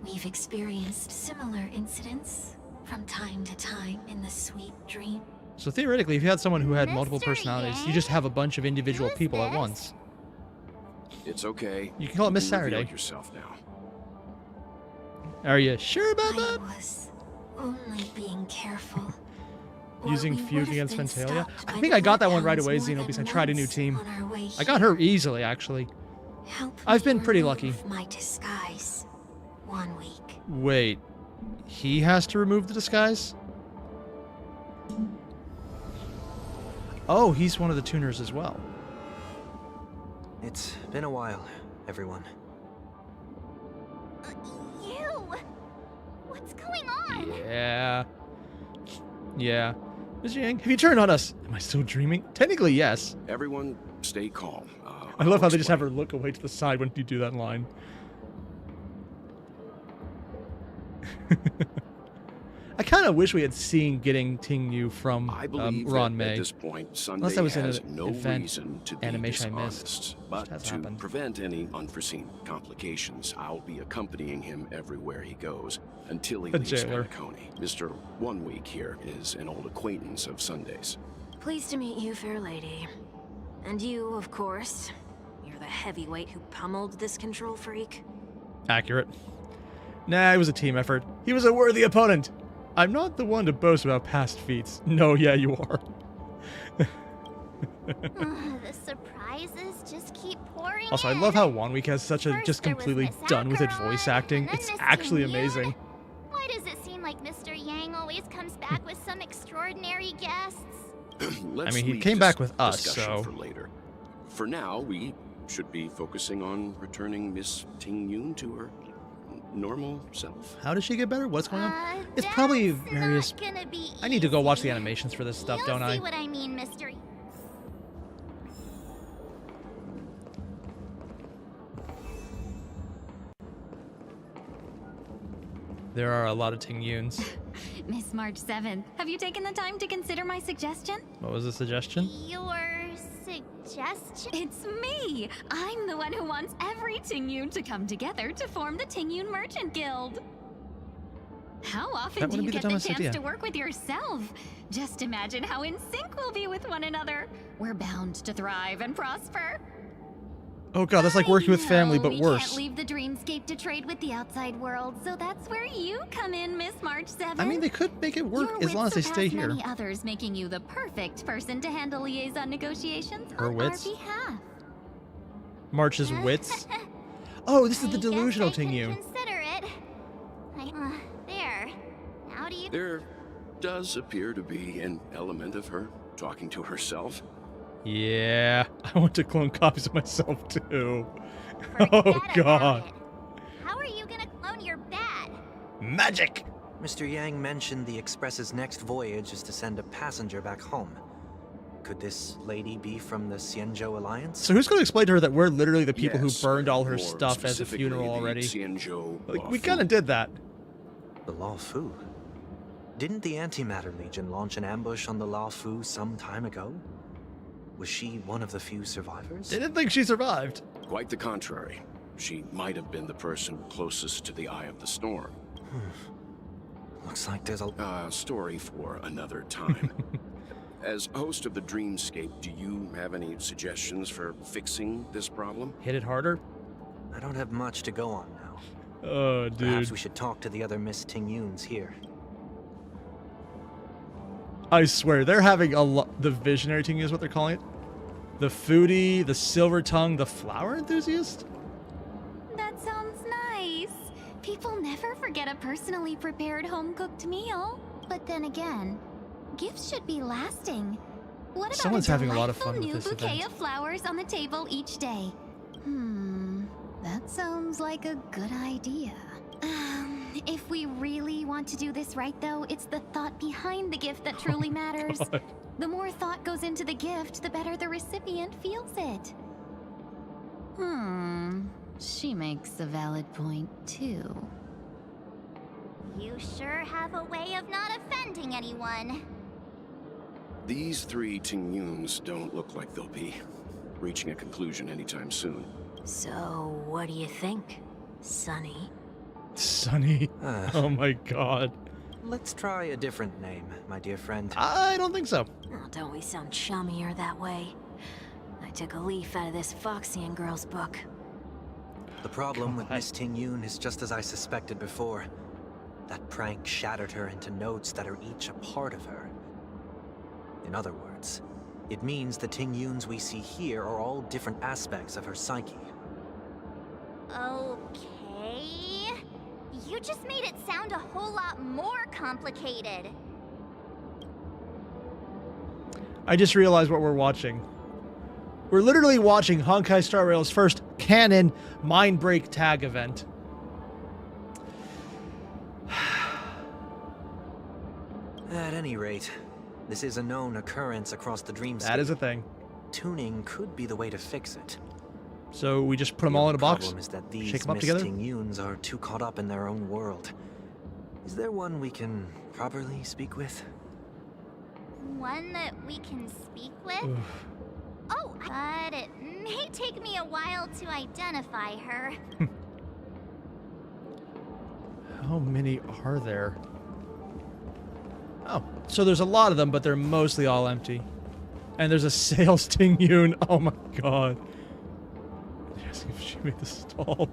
We've experienced similar incidents from time to time in the sweet dream. So theoretically, if you had someone who had multiple personalities, you just have a bunch of individual people at once. It's okay. You can call it Miss Reveal Saturday. yourself now. Are you sure about that? I was only being careful. Using Fugue against Fentalia? I think I got that one right away, Xeno, because I tried a new team. I got her easily, actually. I've been pretty lucky. My disguise. 1 week. Wait, he has to remove the disguise? Oh, he's one of the tuners as well. It's been a while, everyone. You! What's going on? Yeah. Yeah. Ms. Yang, have you turned on us? Am I still dreaming? Technically, yes. Everyone, stay calm. I love how they just have her look away to the side when you do that line. I kind of wish we had seen getting Tingyun from Ron May. At this point, Sunday Unless that was in has an no event reason to be animation I dishonest. missed. But to prevent any unforeseen complications, I'll be accompanying him everywhere he goes until he leaves Penacony. Mr. 1 Week here is an old acquaintance of Sunday's. Pleased to meet you, fair lady. And you, of course. You're the heavyweight who pummeled this control freak. Accurate. Nah, it was a team effort. He was a worthy opponent. I'm not the one to boast about past feats. No, yeah, you are. The surprises just keep pouring Also, I love how 1 Week has such a just completely done with it voice acting. It's actually amazing. Why does it seem like Mr. Yang always comes back with some extraordinary guests? I mean, he came back with us, discussion so... For later. For now, we should be focusing on returning Miss Tingyun to her normal self. How does she get better? What's going on? It's probably various... I need to go watch the animations for this stuff, don't I? See what I mean, mystery. There are a lot of Tingyuns. Miss March 7th, have you taken the time to consider my suggestion? What was the suggestion? Your suggestion? It's me! I'm the one who wants every Tingyun to come together to form the Tingyun Merchant Guild. How often do you get the chance to work with yourself? Just imagine how in sync we'll be with one another. We're bound to thrive and prosper. Oh god, that's like working with family, but we worse. Can't leave the dreamscape to trade with the outside world, so that's where you come in, Miss March 7th. I mean, they could make it work as long as they stay here. Many others, making you the perfect person to handle liaison negotiations Her on wits? our behalf. March's wits? Oh, this is the delusional Tingyun. Consider it. There. How do you... There does appear to be an element of her talking to herself. Yeah, I want to clone copies of myself too. Oh god. How are you gonna clone your bat? Magic! Mr. Yang mentioned the Express's next voyage is to send a passenger back home. Could this lady be from the Xianzhou Alliance? So who's going to explain to her that we're literally the people Yes, who burned all her more stuff as a specifically funeral the already? Xianzhou Like, Law we Fu. kind of did that. The Law Fu? Didn't the Antimatter Legion launch an ambush on the Law Fu some time ago? Was she one of the few survivors? Didn't think she survived. Quite the contrary. She might have been the person closest to the eye of the storm. Looks like there's a story for another time. As host of the Dreamscape, do you have any suggestions for fixing this problem? Hit it harder? I don't have much to go on now. Oh, dude. Perhaps we should talk to the other Miss Tingyuns here. I swear, they're having a lot. The visionary Tingyun is what they're calling it. The foodie, the silver tongue, the flower enthusiast? That sounds nice. People never forget a personally prepared home-cooked meal. But then again, gifts should be lasting. What about Someone's having a lot of fun with new this bouquet event. of flowers on the table each day? That sounds like a good idea. If we really want to do this right, though, it's the thought behind the gift that truly matters. God. The more thought goes into the gift, the better the recipient feels it. She makes a valid point, too. You sure have a way of not offending anyone. These three Tingyuns don't look like they'll be reaching a conclusion anytime soon. So, what do you think, Sonny? Sonny. Oh my god. Let's try a different name, my dear friend. I don't think so. Oh, don't we sound chummier that way? I took a leaf out of this Foxian girl's book. The problem with Miss Tingyun is just as I suspected before. That prank shattered her into notes that are each a part of her. In other words, it means the Tingyuns we see here are all different aspects of her psyche. Okay. You just made it sound a whole lot more complicated. I just realized what we're watching. We're literally watching Honkai Star Rail's first canon Mind Break tag event. At any rate, this is a known occurrence across the dreamscape. That is a thing. Tuning could be the way to fix it. So we just put them all in a box, The problem is that these shake them up Miss together? Tingyuns are too caught up in their own world. Is there one we can properly speak with? One that we can speak with? Oh, but it may take me a while to identify her. How many are there? Oh, so there's a lot of them, but they're mostly all empty. And there's a sales Tingyun. Oh my god. Yes, if she made the stall.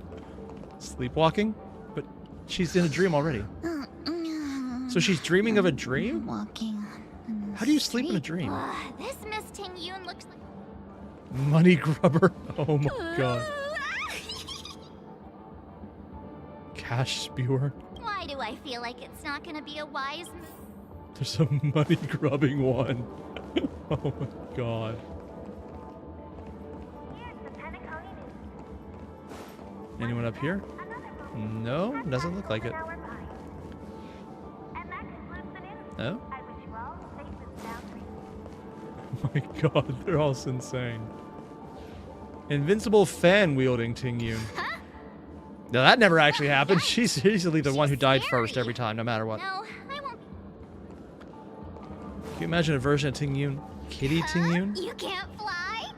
Sleepwalking? But she's in a dream already. So she's dreaming of a dream? Walking. How do you sleep in a dream? This Miss Tingyun looks like... Money grubber? Oh my god. Cash spewer? Why do I feel like it's not gonna be a wise... There's a money grubbing one. Oh my god. Anyone up here? No, doesn't look like it. No? Oh my god, they're all insane. Invincible fan wielding Tingyun. No, that never actually happened. She's usually the one who died first every time, no matter what. No, I won't. Can you imagine a version of Tingyun? Kitty Tingyun? You can't fly?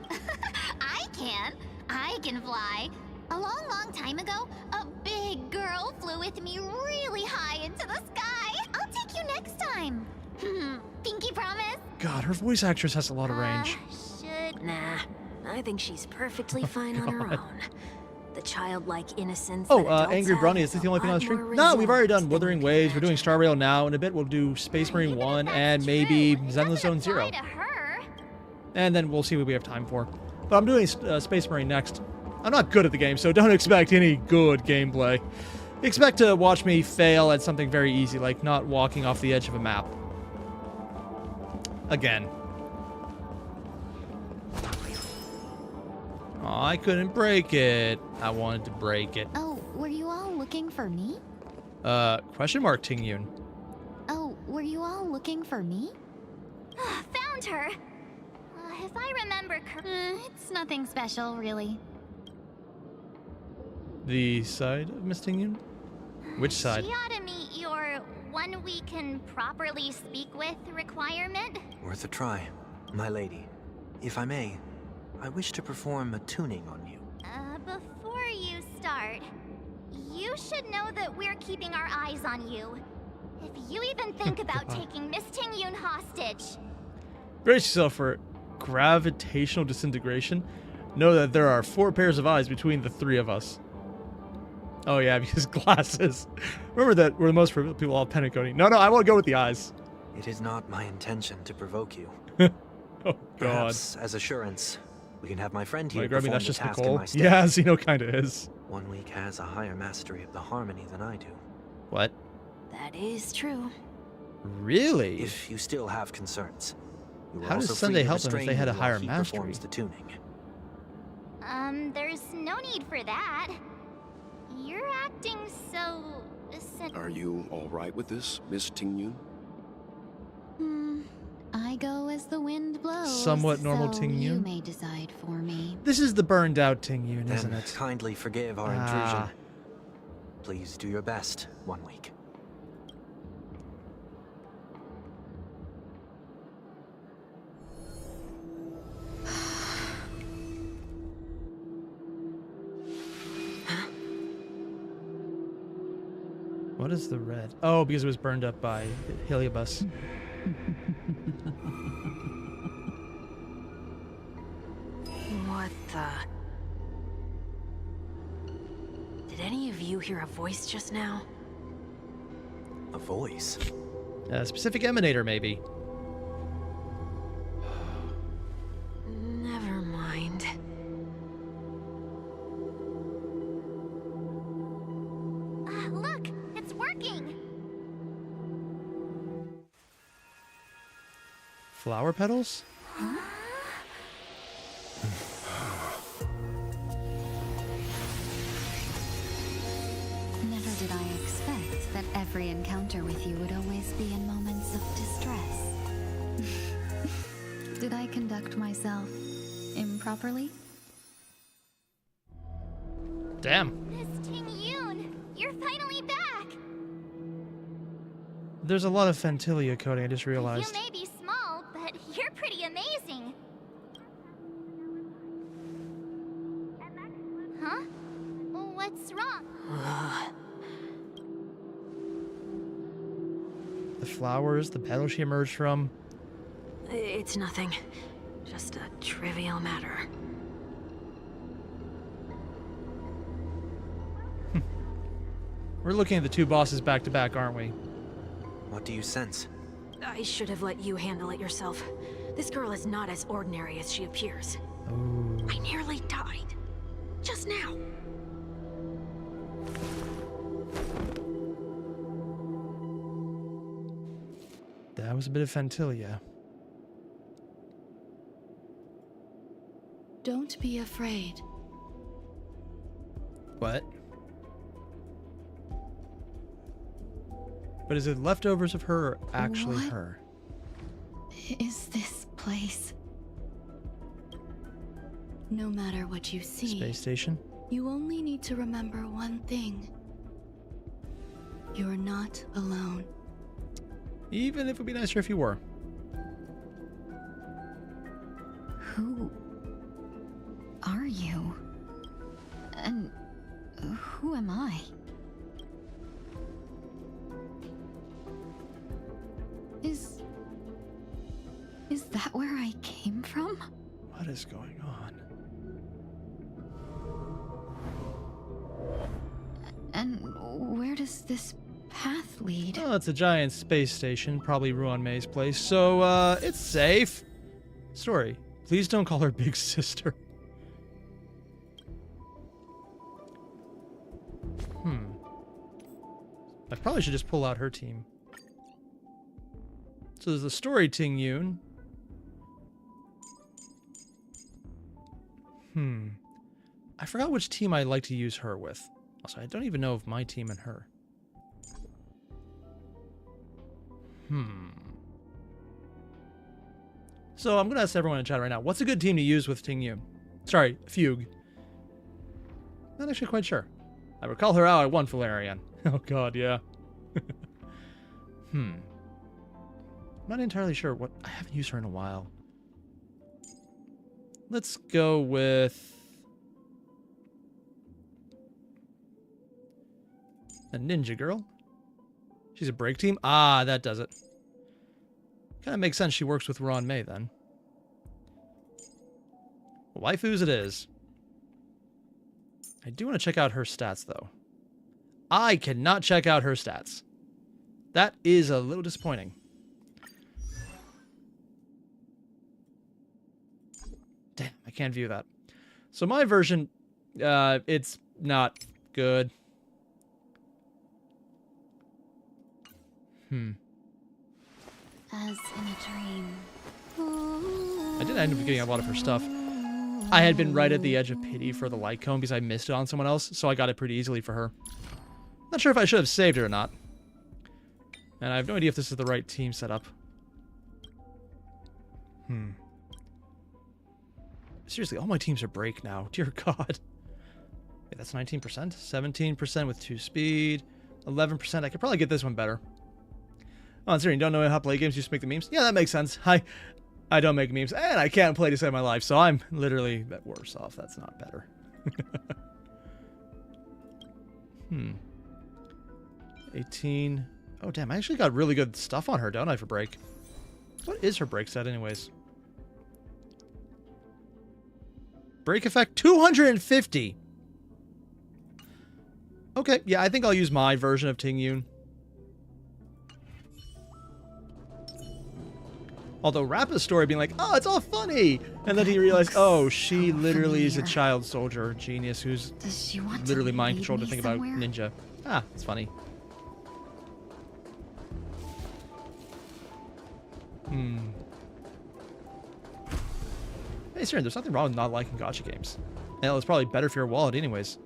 I can. I can fly. A long, long time ago, a big girl flew with me really high into the sky. I'll take you next time. Pinky promise? God, her voice actress has a lot of range. Nah, I think she's perfectly fine on her own. The childlike innocence. Oh, Angry Brownie, is this the only thing on the stream? No, we've already done Wuthering Waves. We're doing Star Rail now. In a bit, we'll do Space Marine 1 and maybe Zenless Zone 0. And then we'll see what we have time for. But I'm doing Space Marine next. I'm not good at the game, so don't expect any good gameplay. Expect to watch me fail at something very easy, like not walking off the edge of a map. Again. Oh, I couldn't break it. I wanted to break it. Oh, were you all looking for me? Question mark, Tingyun. Oh, were you all looking for me? Found her. If I remember it's nothing special, really. The side of Miss Tingyun? Which side? She ought to meet your one we can properly speak with requirement. Worth a try, my lady. If I may, I wish to perform a tuning on you. Before you start, you should know that we're keeping our eyes on you. If you even think about taking Miss Tingyun hostage. Brace yourself for gravitational disintegration. Know that there are 4 pairs of eyes between the 3 of us. Oh yeah, because glasses. Remember that we're the most people all Penacony. No, I won't go with the eyes. It is not my intention to provoke you. Oh god. Perhaps, as assurance, we can have my friend here perform perform that's the just task Nicole. in my stead. Yeah, Zeno kinda is. 1 week has a higher mastery of the harmony than I do. What? That is true. Really? If you still have concerns, you are How does also Sunday free to help them if restrain they had a me while higher he mastery? performs the tuning. There's no need for that. You're acting so... Are you all right with this, Miss Tingyun? I go as the wind blows. Somewhat normal so Tingyun. You may decide for me. This is the burned out Tingyun, isn't Then it? kindly forgive our intrusion. Please do your best, 1 week. What is the red? Oh, because it was burned up by Heliobus. What the? Did any of you hear a voice just now? A voice? A specific emanator, maybe. Never mind. Look, it's working. Flower petals? Never did I expect that every encounter with you would always be in moments of distress. Did I conduct myself improperly? Damn. Miss Tingyun, you're finally back. There's a lot of Fentilia coding, I just realized. You may be small, but you're pretty amazing. Huh? What's wrong? The flowers, the petals she emerged from. It's nothing. Just a trivial matter. We're looking at the 2 bosses back to back, aren't we? What do you sense? I should have let you handle it yourself. This girl is not as ordinary as she appears. Ooh. I nearly died. Just now. That was a bit of Fentilia. Don't be afraid. What? But is it leftovers of her or actually What her? is this place? No matter what you see, Space station? you only need to remember one thing. You're not alone. Even if it would be nicer if you were. Who are you? And who am I? Is that where I came from? What is going on? And where does this path lead? Oh, it's a giant space station, probably Runnaway's place, so, it's safe. Story. Please don't call her big sister. I probably should just pull out her team. So there's the story Tingyun. I forgot which team I'd like to use her with. Also, I don't even know if my team and her. So I'm going to ask everyone in chat right now, what's a good team to use with Tingyun? Sorry, Fugue. Not actually quite sure. I recall her out at one Valerian. Oh god, yeah. I'm not entirely sure what... I haven't used her in a while. Let's go with... a ninja girl. She's a break team? Ah, that does it. Kind of makes sense she works with May then. Waifus it is. I do want to check out her stats, though. I cannot check out her stats. That is a little disappointing. Damn, I can't view that. So my version, it's not good. As in a dream. I did end up getting a lot of her stuff. I had been right at the edge of pity for the light cone because I missed it on someone else, so I got it pretty easily for her. Not sure if I should have saved it or not. And I have no idea if this is the right team setup. Seriously, all my teams are break now. Dear God. Yeah, that's 19%. 17% with 2 speed. 11%. I could probably get this one better. Oh, seriously, you don't know how to play games, you just make the memes? Yeah, that makes sense. I don't make memes, and I can't play to save my life, so I'm literally worse off. That's not better. 18. Oh, damn, I actually got really good stuff on her, don't I, for break? What is her break set, anyways? Break effect, 250! Okay, yeah, I think I'll use my version of Tingyun. Although Rappa's story being like, oh, it's all funny! And then he realized, oh, she literally is a child soldier genius who's literally mind-controlled to think about ninja. Ah, it's funny. Hey, Siren, there's nothing wrong with not liking gacha games. Hell, it's probably better for your wallet anyways.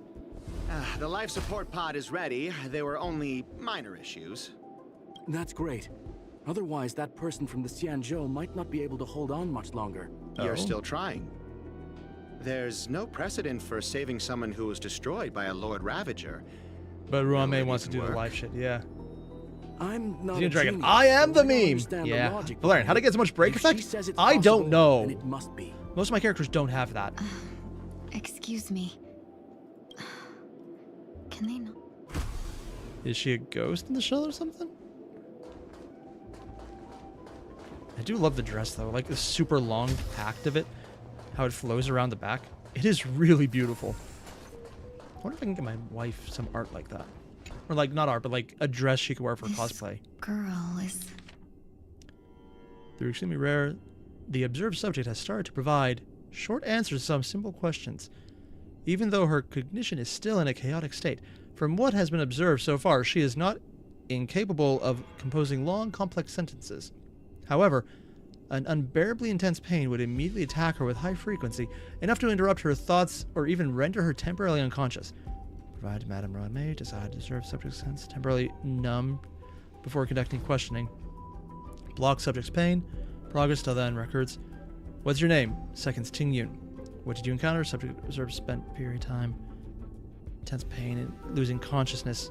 The life support pod is ready. There were only minor issues. That's great. Otherwise, that person from the Xianzhou might not be able to hold on much longer. You're still trying. There's no precedent for saving someone who was destroyed by a Lord Ravager. But Runnaway wants to do the live shit, yeah. I'm not a Dragon. I am the meme! Yeah. Valerian, how to get so much break effect? I don't know. It must be. Most of my characters don't have that. Excuse me. Can they not? Is she a ghost in the shell or something? I do love the dress, though. Like the super long act of it. How it flows around the back. It is really beautiful. I wonder if I can get my wife some art like that. Or like, not art, but like a dress she could wear for cosplay. Girl is... They're extremely rare. The observed subject has started to provide short answers to some simple questions. Even though her cognition is still in a chaotic state, from what has been observed so far, she is not incapable of composing long, complex sentences. However, an unbearably intense pain would immediately attack her with high frequency, enough to interrupt her thoughts or even render her temporarily unconscious. Provided Madame Runnaway decided to observe subject sense temporarily numb before conducting questioning. Block subject's pain. Progress till then. Records. What's your name? Seconds. Tingyun. What did you encounter? Subject observed spent period of time. Intense pain and losing consciousness.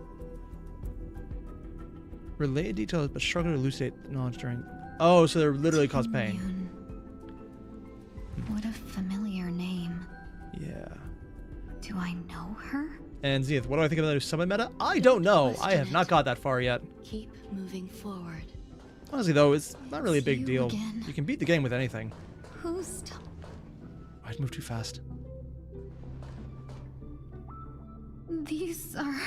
Related details, but struggle to elucidate the knowledge during... Oh, so they're literally cause pain. What a familiar name. Yeah. Do I know her? And Zenith, what do I think about the summon meta? I don't know. I have not got that far yet. Keep moving forward. Honestly, though, it's not really a big deal. Again. You can beat the game with anything. Who's... I'd move too fast. These are...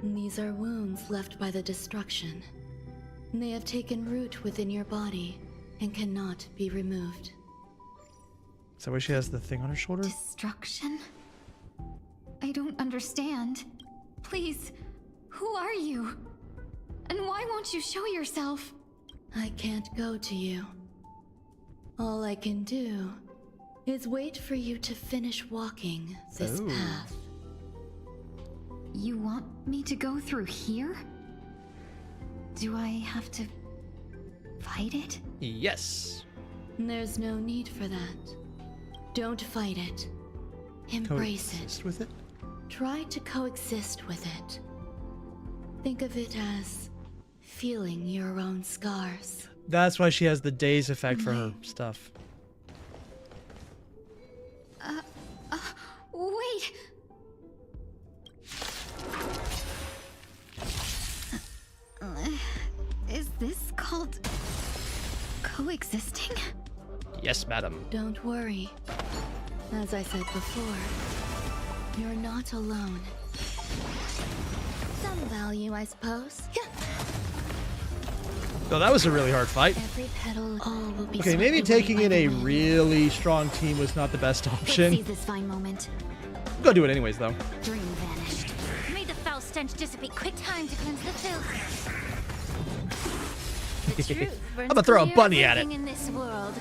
These are wounds left by the destruction. They have taken root within your body and cannot be removed. Is that why she has the thing on her shoulder? Destruction? I don't understand. Please, who are you? And why won't you show yourself? I can't go to you. All I can do is wait for you to finish walking this path. You want me to go through here? Do I have to fight it? Yes. There's no need for that. Don't fight it. Embrace it. With it? Try to coexist with it. Think of it as feeling your own scars. That's why she has the daze effect for her stuff. Wait! Is this called coexisting? Yes, madam. Don't worry. As I said before, you're not alone. Some value, I suppose. So that was a really hard fight. Every petal, all will be okay, maybe taking in a really strong team was not the best option. Let's see this fine moment. I'm gonna do it anyways, though. Dream vanished. May the foul stench dissipate. Quick time to cleanse the filth. The truth I'm gonna throw a bunny at it. in this world.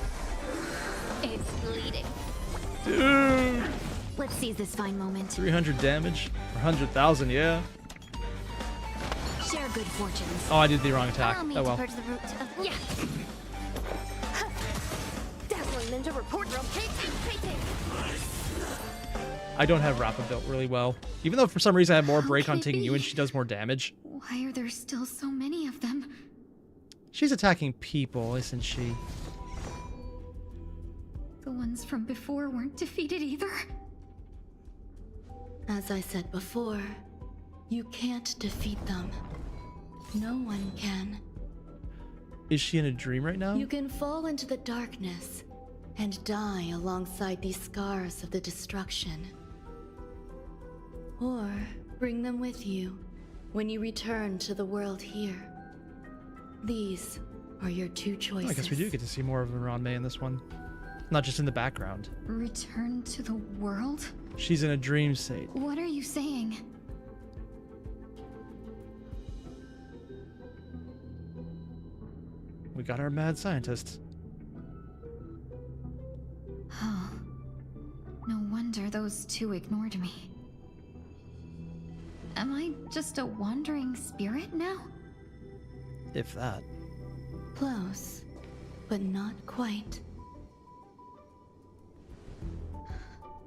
It's bleeding. Dude. Let's seize this fine moment. 300 damage. 100,000, yeah. Share good fortunes. Oh, I did the wrong attack. Allow me Oh to well. purge the root of... Yeah. Dazzling ninja report rotating. I don't have Rappa built really well. Even though for some reason I have more break on Tingyun and she does more damage. Why are there still so many of them? She's attacking people, isn't she? The ones from before weren't defeated either. As I said before, you can't defeat them. No one can. Is she in a dream right now? You can fall into the darkness and die alongside these scars of the destruction. Or bring them with you when you return to the world here. These are your two choices. I guess we do get to see more of Ranmei in this one. Not just in the background. Return to the world? She's in a dream state. What are you saying? We got our mad scientist. Oh. No wonder those two ignored me. Am I just a wandering spirit now? If that. Close, but not quite.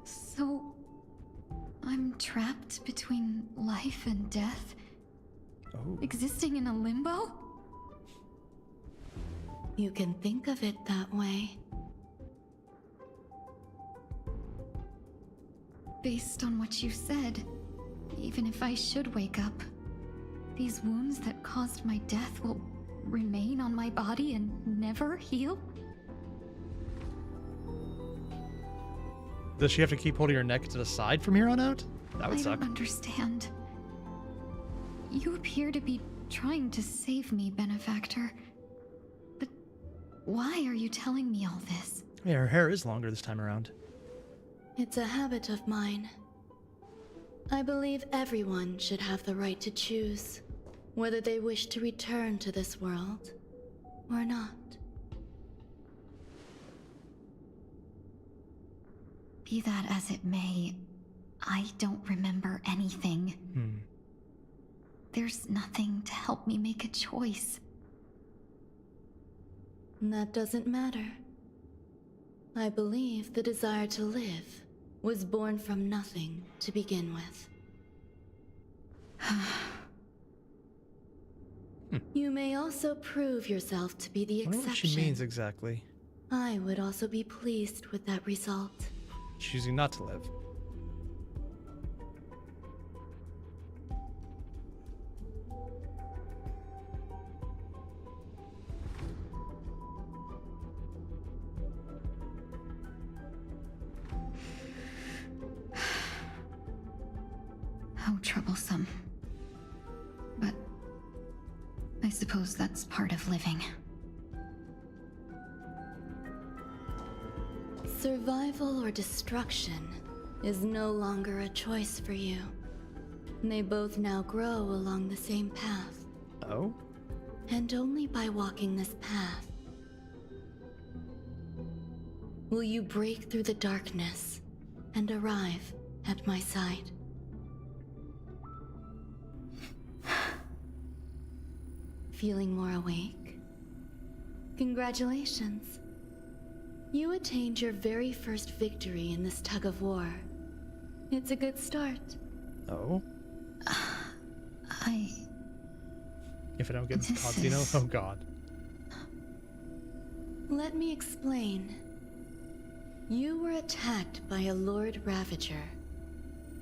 So, I'm trapped between life and death? Oh. Existing in a limbo? You can think of it that way. Based on what you said, even if I should wake up, these wounds that caused my death will remain on my body and never heal? Does she have to keep holding her neck to the side from here on out? That would suck. I don't understand. You appear to be trying to save me, benefactor. But why are you telling me all this? Yeah, her hair is longer this time around. It's a habit of mine. I believe everyone should have the right to choose whether they wish to return to this world or not. Be that as it may, I don't remember anything. there's nothing to help me make a choice. That doesn't matter. I believe the desire to live was born from nothing to begin with. You may also prove yourself to be the I wonder what exception. she means exactly. I would also be pleased with that result. Choosing not to live. How troublesome. But I suppose that's part of living. Survival or destruction is no longer a choice for you. They both now grow along the same path. Oh? And only by walking this path will you break through the darkness and arrive at my side. Feeling more awake? Congratulations. You attained your very first victory in this tug of war. It's a good start. Oh? If I don't get This Pozzino? is- Oh god. Let me explain. You were attacked by a Lord Ravager.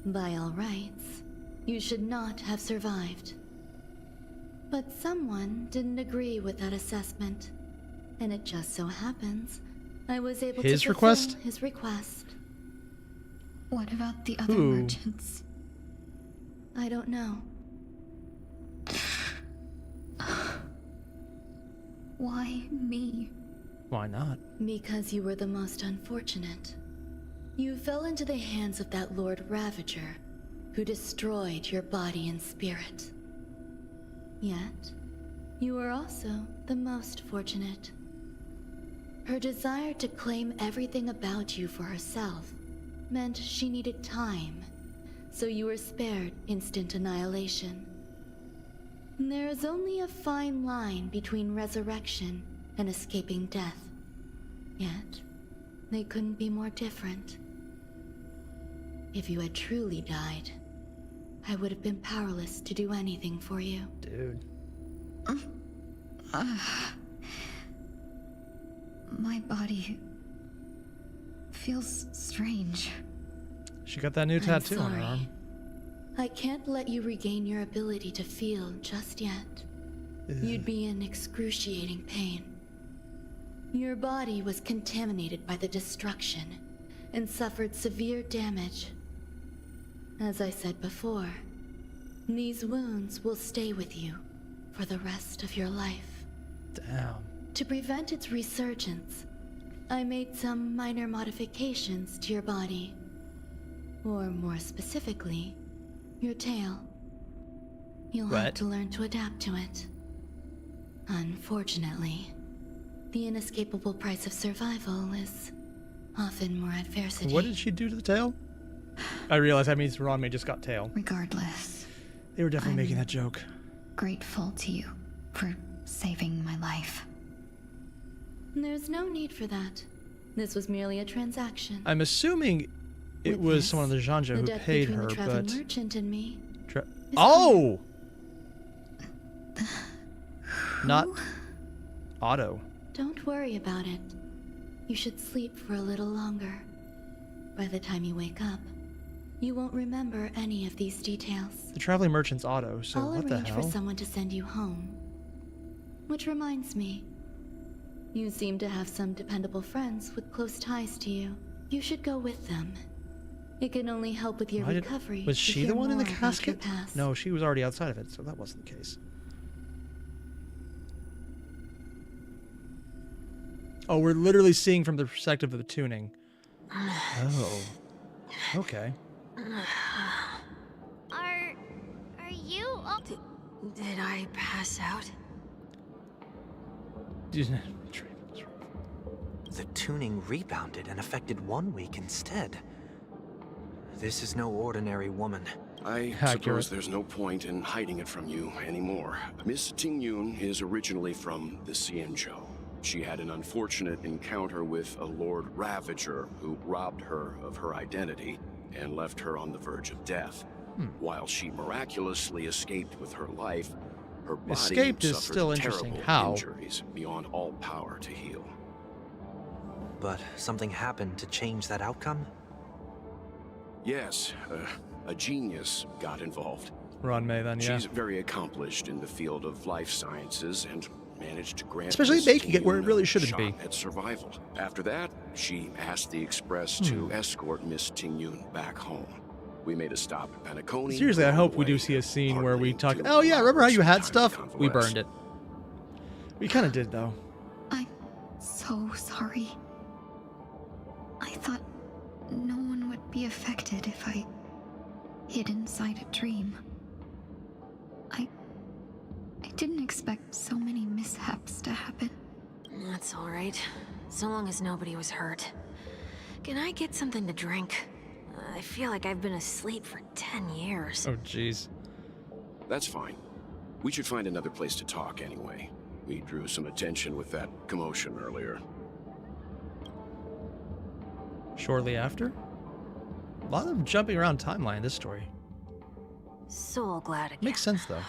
By all rights, you should not have survived. But someone didn't agree with that assessment, and it just so happens I was able His to fulfill request? his request. What about the other Who? merchants? I don't know. Why me? Why not? Because you were the most unfortunate. You fell into the hands of that Lord Ravager, who destroyed your body and spirit. Yet, you were also the most fortunate. Her desire to claim everything about you for herself meant she needed time, so you were spared instant annihilation. There is only a fine line between resurrection and escaping death. Yet, they couldn't be more different. If you had truly died, I would have been powerless to do anything for you. Dude. My body feels strange. She got that new I'm tattoo on her sorry. arm. I can't let you regain your ability to feel just yet. You'd be in excruciating pain. Your body was contaminated by the destruction and suffered severe damage. As I said before, these wounds will stay with you for the rest of your life. Damn. To prevent its resurgence, I made some minor modifications to your body. Or more specifically, your tail. You'll have What? to learn to adapt to it. Unfortunately, the inescapable price of survival is often more adversity. What did she do to the tail? I realize that means Ron May just got tail. Regardless, They were definitely making that joke. grateful to you for saving my life. There's no need for that. This was merely a transaction. I'm assuming it With was this, someone on the Zhanja the who debt paid between her, the traveling but... merchant and me. Oh! Not Otto. Don't worry about it. You should sleep for a little longer. By the time you wake up, you won't remember any of these details. The traveling merchant's Otto, so I'll what the arrange hell? for someone to send you home. Which reminds me, you seem to have some dependable friends with close ties to you. You should go with them. It can only help with your Why did- recovery. was to she hear the one in the more about your casket? past. No, she was already outside of it, so that wasn't the case. Oh, we're literally seeing from the perspective of the tuning. Oh. Okay. Are you all... Did I pass out? The tuning rebounded and affected 1 week instead. This is no ordinary woman. I suppose there's no point in hiding it from you anymore. Miss Tingyun is originally from the Xianzhou. She had an unfortunate encounter with a Lord Ravager who robbed her of her identity and left her on the verge of death. While she miraculously escaped with her life, her body Escaped is suffered still interesting. terrible How? injuries beyond all power to heal. But something happened to change that outcome? Yes, a genius got involved. Runway, then, yeah. She's very accomplished in the field of life sciences and managed to grant Especially Miss making it where it Tingyun really a shouldn't shot be. at survival. After that, she asked the Express to escort Miss Tingyun back home. We made a stop at Penacony. Seriously, I hope we do see a scene where we talk. Oh yeah, remember how you had stuff? We burned it. We kind of did, though. I'm so sorry. I thought no one would be affected if I hid inside a dream. I didn't expect so many mishaps to happen. That's all right. So long as nobody was hurt. Can I get something to drink? I feel like I've been asleep for 10 years. Oh, jeez. That's fine. We should find another place to talk anyway. We drew some attention with that commotion earlier. Shortly after? A lot of jumping around timeline in this story. So glad again. Makes sense, though.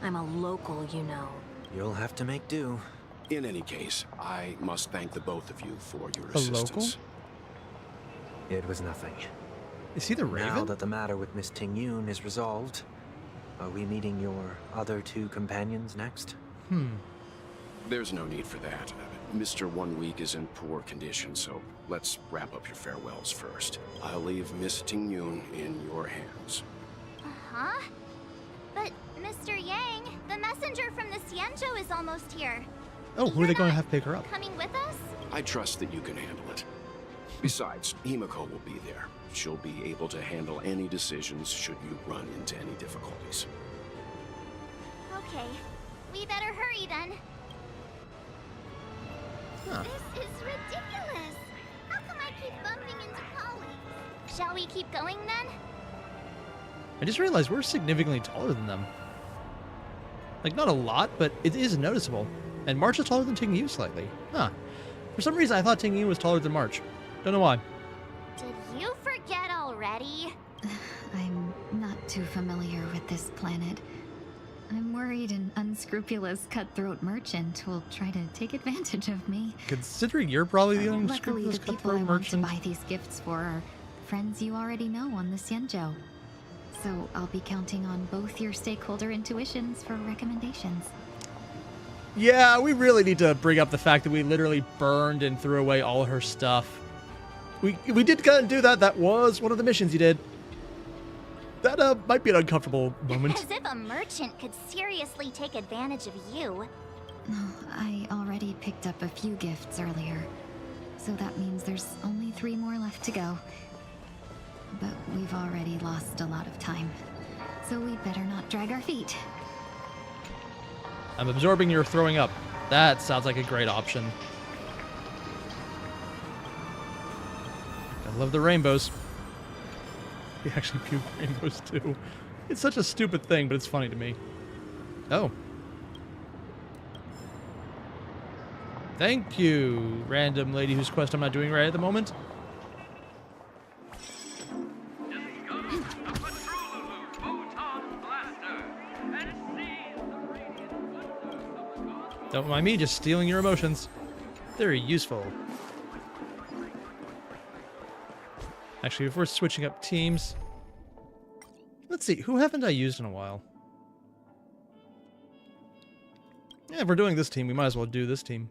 I'm a local, you know. You'll have to make do. In any case, I must thank the both of you for your A local? assistance. It was nothing. Is he the Raven? Now that the matter with Miss Tingyun is resolved, are we meeting your other two companions next? There's no need for that. Mr. 1 Week is in poor condition, so let's wrap up your farewells first. I'll leave Miss Tingyun in your hands. Huh? But, Mr. Yang, the messenger from the Xianzhou is almost here. Oh, who are they going to have pick her up? Coming with us? I trust that you can handle it. Besides, Himiko will be there. She'll be able to handle any decisions should you run into any difficulties. Okay, we better hurry then. This is ridiculous. How come I keep bumping into colleagues? Shall we keep going then? I just realized we're significantly taller than them. Like, not a lot, but it is noticeable. And March is taller than Tingyun slightly. Huh. For some reason, I thought Tingyun was taller than March. Don't know why. Did you forget already? I'm not too familiar with this planet. I'm worried an unscrupulous cutthroat merchant will try to take advantage of me. Considering you're probably the Luckily, unscrupulous the people I cutthroat want to merchant. buy these gifts for are friends you already know on the Xianzhou. So I'll be counting on both your stakeholder intuitions for recommendations. Yeah, we really need to bring up the fact that we literally burned and threw away all her stuff. We did kind of do that. That was one of the missions you did. That might be an uncomfortable moment. As if a merchant could seriously take advantage of you. I already picked up a few gifts earlier, so that means there's only 3 more left to go. But we've already lost a lot of time, so we'd better not drag our feet. I'm absorbing your throwing up. That sounds like a great option. I love the rainbows. We actually puke rainbows too. It's such a stupid thing, but it's funny to me. Oh. Thank you, random lady whose quest I'm not doing right at the moment. Don't mind me just stealing your emotions. Very useful. Actually, if we're switching up teams, let's see, who haven't I used in a while? Yeah, if we're doing this team, we might as well do this team.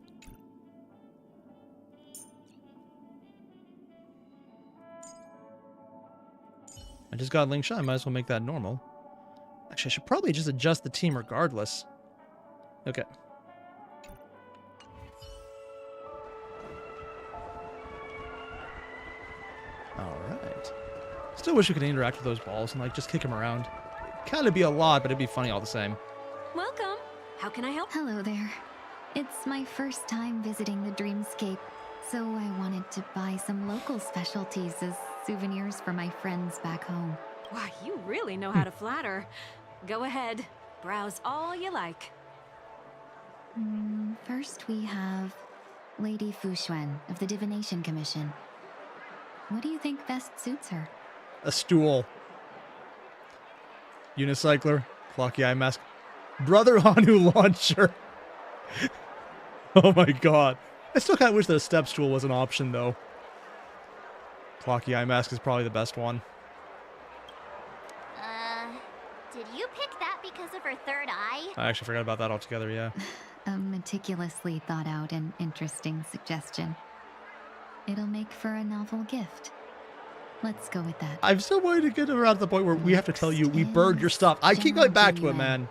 I just got Ling Shan, I might as well make that normal. Actually, I should probably just adjust the team regardless. Okay. Alright. Still wish we could interact with those balls and, like, just kick them around. Kind of be a lot, but it'd be funny all the same. Welcome. How can I help? Hello there. It's my first time visiting the Dreamscape, so I wanted to buy some local specialties as Souvenirs for my friends back home. Why, you really know how to flatter. Go ahead, browse all you like. First we have Lady Fuxuan of the Divination Commission. What do you think best suits her? A stool. Unicycler. Clocky eye mask. Brother Hanu launcher. Oh my god. I still kind of wish that a step stool was an option, though. Clocky eye mask is probably the best one. Did you pick that because of her third eye? I actually forgot about that altogether, yeah. A meticulously thought out and interesting suggestion. It'll make for a novel gift. Let's go with that. I'm still waiting to get around to the point where we have to tell you we burned your stuff. I keep going back to it, man.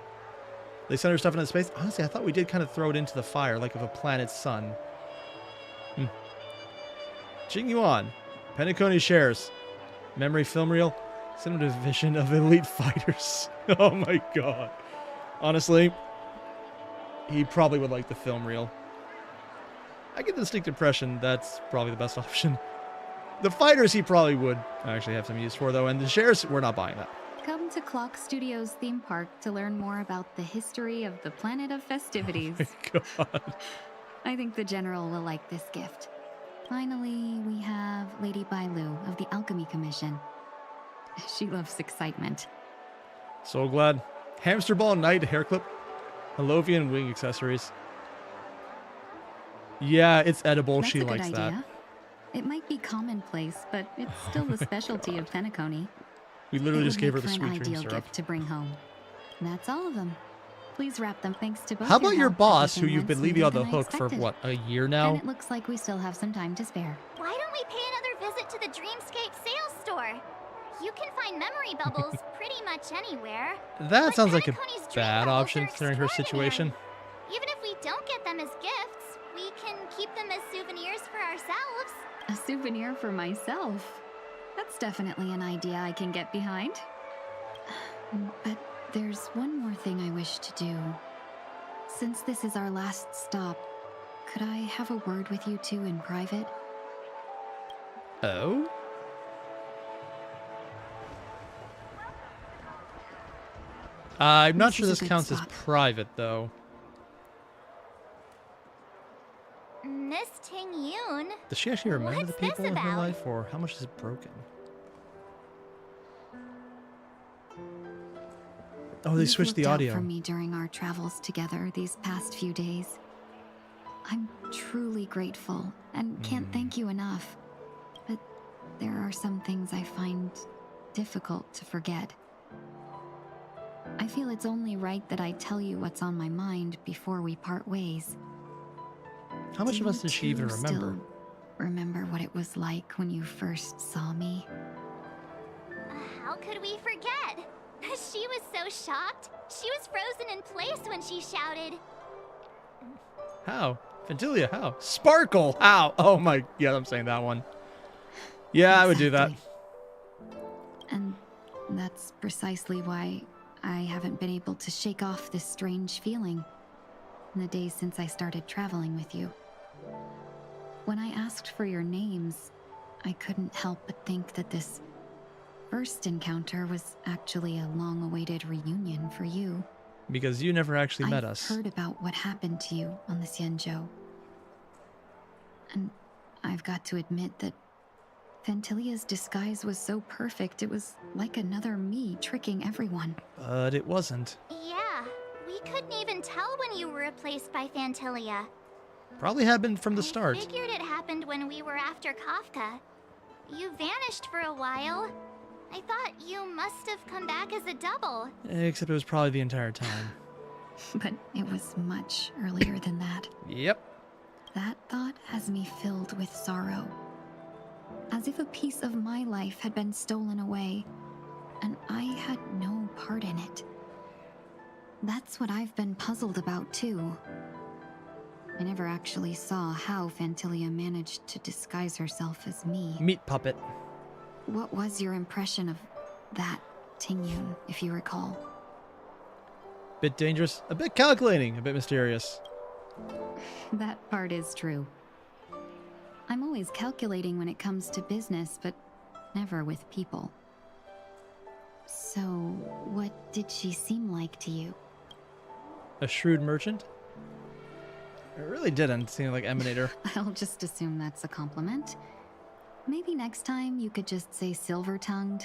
They sent her stuff into space. Honestly, I thought we did kind of throw it into the fire, like of a planet's sun. Tingyun. Penacony shares. Memory film reel. Cinema division of elite fighters. Oh my god. Honestly, he probably would like the film reel. I get the distinct impression that's probably the best option. The fighters he probably would actually have some use for, though, and the shares, we're not buying that. Come to Clock Studios theme park to learn more about the history of the planet of festivities. Oh my god. I think the General will like this gift. Finally, we have Lady Bailu of the Alchemy Commission. She loves excitement. So glad. Hamster ball knight hair clip. Halovian wing accessories. Yeah, it's edible. That's she a good likes idea. that. It might be commonplace, but it's still the specialty of Penacony. We literally just gave her the It would sweet make for dream an ideal syrup. gift to bring home. That's all of them. Please wrap them. Thanks to both. How about your help, boss, who everything you've been went leaving on the smoother than I hook for, expected. what, a year And now? it looks like we still have some time to spare. Why don't we pay another visit to the Dreamscape sales store? You can find memory bubbles pretty much anywhere. That sounds like a Penacony's dream bad bubbles option are considering her situation. Even if we don't get them as gifts, we can keep them as souvenirs for ourselves. A souvenir for myself. That's definitely an idea I can get behind. But there's one more thing I wish to do. Since this is our last stop, could I have a word with you two in private? Oh? I'm not sure is this a good counts as spot. private, though. Miss Tingyun. Does she actually remember the What's this people in her about? life, or how much is it broken? Oh, they You've switched the looked out audio. for me during our travels together these past few days. I'm truly grateful and can't thank you enough. But there are some things I find difficult to forget. I feel it's only right that I tell you what's on my mind before we part ways. How much Do of us you does she even two remember? still remember what it was like when you first saw me? How could we forget? She was so shocked. She was frozen in place when she shouted. How? Ventilia, how? Sparkle, how? Oh my, yeah, I'm saying that one. Yeah, I would do that. And that's precisely why I haven't been able to shake off this strange feeling in the days since I started traveling with you. When I asked for your names, I couldn't help but think that this first encounter was actually a long-awaited reunion for you. Because you never actually met I've us. heard about what happened to you on the Xianzhou. And I've got to admit that Ventilia's disguise was so perfect, it was like another me tricking everyone. But it wasn't. Yeah, we couldn't even tell when you were replaced by Fantilia. Probably happened from the start. Figured it happened when we were after Kafka. You vanished for a while. I thought you must have come back as a double. Except it was probably the entire time. But it was much earlier than that. Yep. That thought has me filled with sorrow. As if a piece of my life had been stolen away, and I had no part in it. That's what I've been puzzled about, too. I never actually saw how Fantilia managed to disguise herself as me. Meat puppet. What was your impression of that Tingyun, if you recall? Bit dangerous, a bit calculating, a bit mysterious. That part is true. I'm always calculating when it comes to business, but never with people. So, what did she seem like to you? A shrewd merchant? It really didn't seem like Emanator. I'll just assume that's a compliment. Maybe next time you could just say silver-tongued.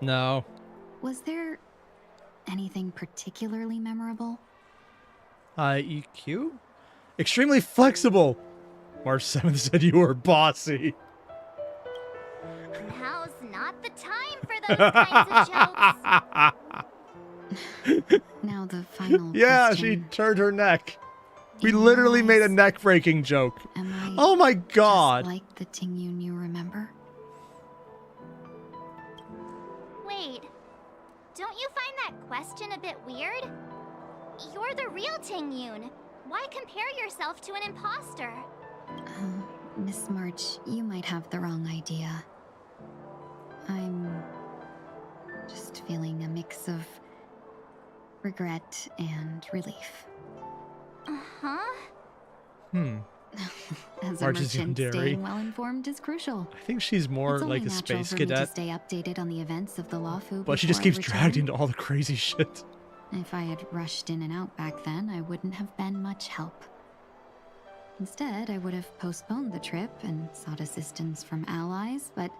No. Was there anything particularly memorable? EQ? Extremely flexible. March 7th said you were bossy. Now's not the time for those kinds of jokes. Now the final Yeah, question. she turned her neck. We literally made a neck-breaking joke. Oh my god. Just like the Tingyun you remember? Wait, don't you find that question a bit weird? You're the real Tingyun. Why compare yourself to an imposter? Miss March, you might have the wrong idea. I'm just feeling a mix of regret and relief. Uh-huh. As a March is merchant, yandere. staying well informed is crucial. I think she's more It's only like a natural space for me to cadet. stay updated on the events of the Lawfu But she just before I keeps dragged return. into all the crazy shit. If I had rushed in and out back then, I wouldn't have been much help. Instead, I would have postponed the trip and sought assistance from allies, but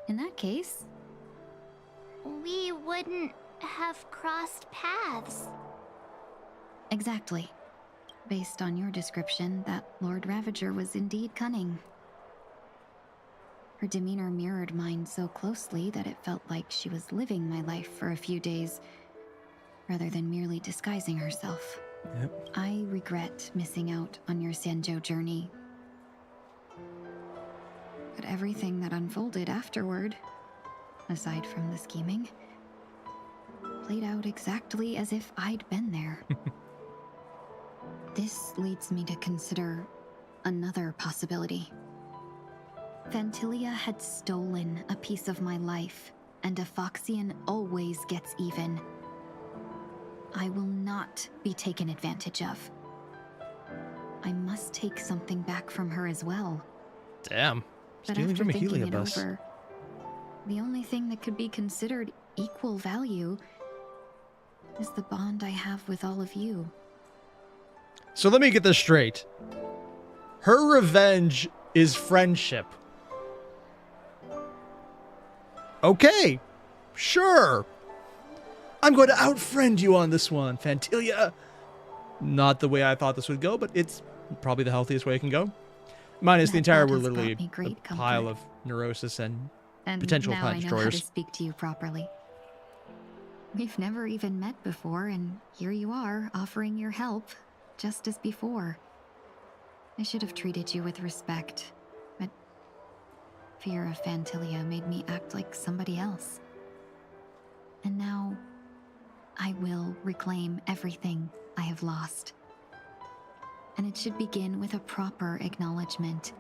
in that case... We wouldn't have crossed paths. Exactly. Based on your description, that Lord Ravager was indeed cunning. Her demeanor mirrored mine so closely that it felt like she was living my life for a few days, rather than merely disguising herself. Yep. I regret missing out on your Sanjo journey. But everything that unfolded afterward, aside from the scheming, played out exactly as if I'd been there. This leads me to consider another possibility. Fantilia had stolen a piece of my life, and a Foxian always gets even. I will not be taken advantage of. I must take something back from her as well. Damn. But Stealing after from a thinking it heliobus. over, the only thing that could be considered equal value is the bond I have with all of you. So let me get this straight. Her revenge is friendship. Okay. Sure. I'm going to outfriend you on this one, Fantilia. Not the way I thought this would go, but it's probably the healthiest way it can go. Minus the That entire, thought we're has literally brought me great a pile comfort. of neurosis and And potential now planet I know how to destroyers. speak to you properly. We've never even met before, and here you are, offering your help, just as before. I should have treated you with respect, but fear of Fantilia made me act like somebody else. And now, I will reclaim everything I have lost. And it should begin with a proper acknowledgement.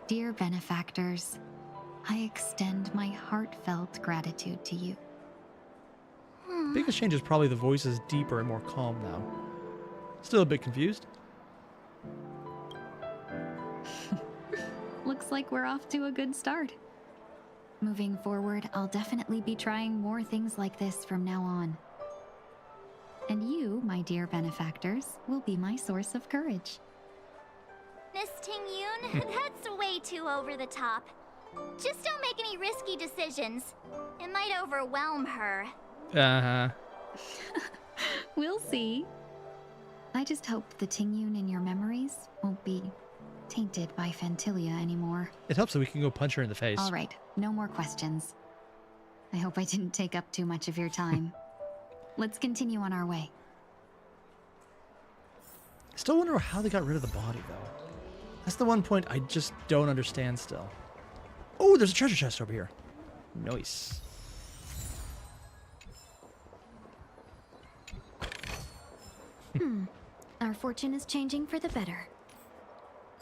Dear benefactors, I extend my heartfelt gratitude to you. Biggest change is probably the voice is deeper and more calm now. Still a bit confused. Looks like we're off to a good start. Moving forward, I'll definitely be trying more things like this from now on. And you, my dear benefactors, will be my source of courage. Miss Tingyun, that's way too over the top. Just don't make any risky decisions. It might overwhelm her. Uh-huh. We'll see. I just hope the Tingyun in your memories won't be tainted by Fantilia anymore. It helps that we can go punch her in the face. All right, no more questions. I hope I didn't take up too much of your time. Let's continue on our way. Still wonder how they got rid of the body, though. That's the one point I just don't understand still. Oh, there's a treasure chest over here. Nice. Our fortune is changing for the better.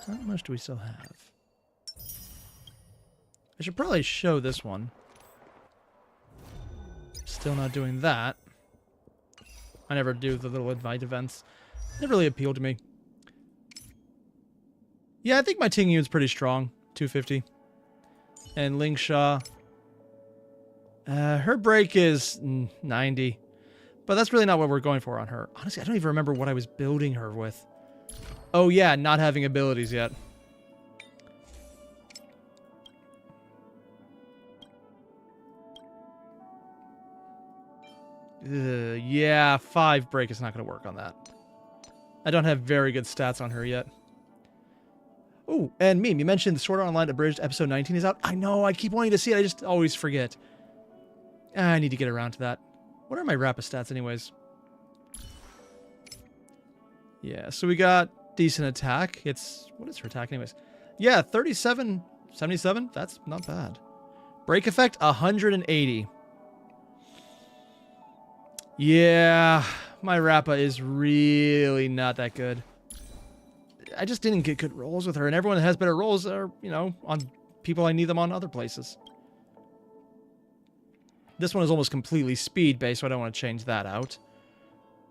How much do we still have? I should probably show this one. Still not doing that. I never do the little invite events. Never really appealed to me. Yeah, I think my Tingyun's pretty strong. 250. And Lingsha. Her break is 90. But that's really not what we're going for on her. Honestly, I don't even remember what I was building her with. Oh yeah, not having abilities yet. Yeah, 5 break is not going to work on that. I don't have very good stats on her yet. Oh, and Meme, you mentioned the Sword Art Online Abridged episode 19 is out. I know, I keep wanting to see it, I just always forget. I need to get around to that. What are my Rappa stats anyways? Yeah, so we got decent attack. What is her attack anyways? Yeah, 37, 77. That's not bad. Break effect, 180. Yeah, my Rappa is really not that good. I just didn't get good rolls with her, and everyone that has better rolls are, you know, on people I need them on other places. This one is almost completely speed-based, so I don't want to change that out.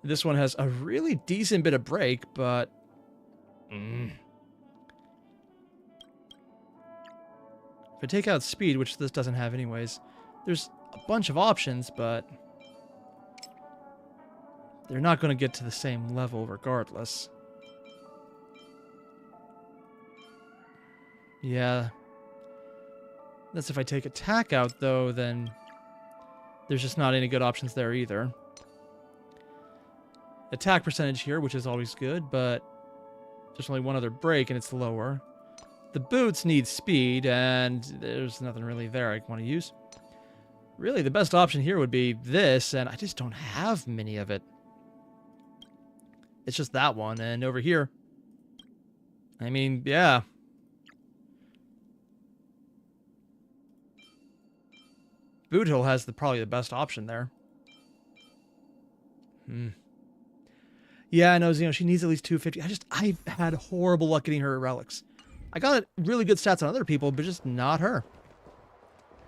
This one has a really decent bit of break, but... If I take out speed, which this doesn't have anyways, there's a bunch of options, but... they're not going to get to the same level regardless. Yeah. That's if I take attack out, though, then... there's just not any good options there either. Attack percentage here, which is always good, but there's only one other break and it's lower. The boots need speed, and there's nothing really there I want to use. Really, the best option here would be this, and I just don't have many of it. It's just that one, and over here. I mean, yeah. Boot Hill has probably the best option there. Yeah, I know, Xeno, she needs at least 250. I had horrible luck getting her relics. I got really good stats on other people, but just not her.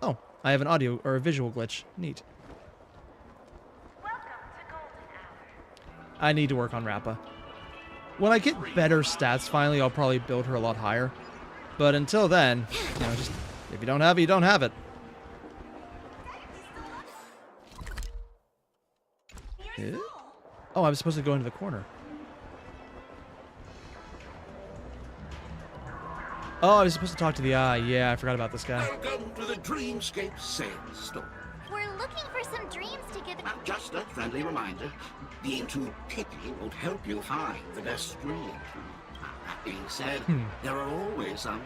Oh, I have an audio or a visual glitch. Neat. I need to work on Rappa. When I get better stats finally, I'll probably build her a lot higher. But until then, you know, just if you don't have it, you don't have it. Oh, I was supposed to go into the corner. Oh, I was supposed to talk to the eye. Yeah, I forgot about this guy. Welcome to the Dreamscape sales store. We're looking for some dreams to give... Just a friendly reminder, being too picky won't help you find the best dream. That being said, there are always some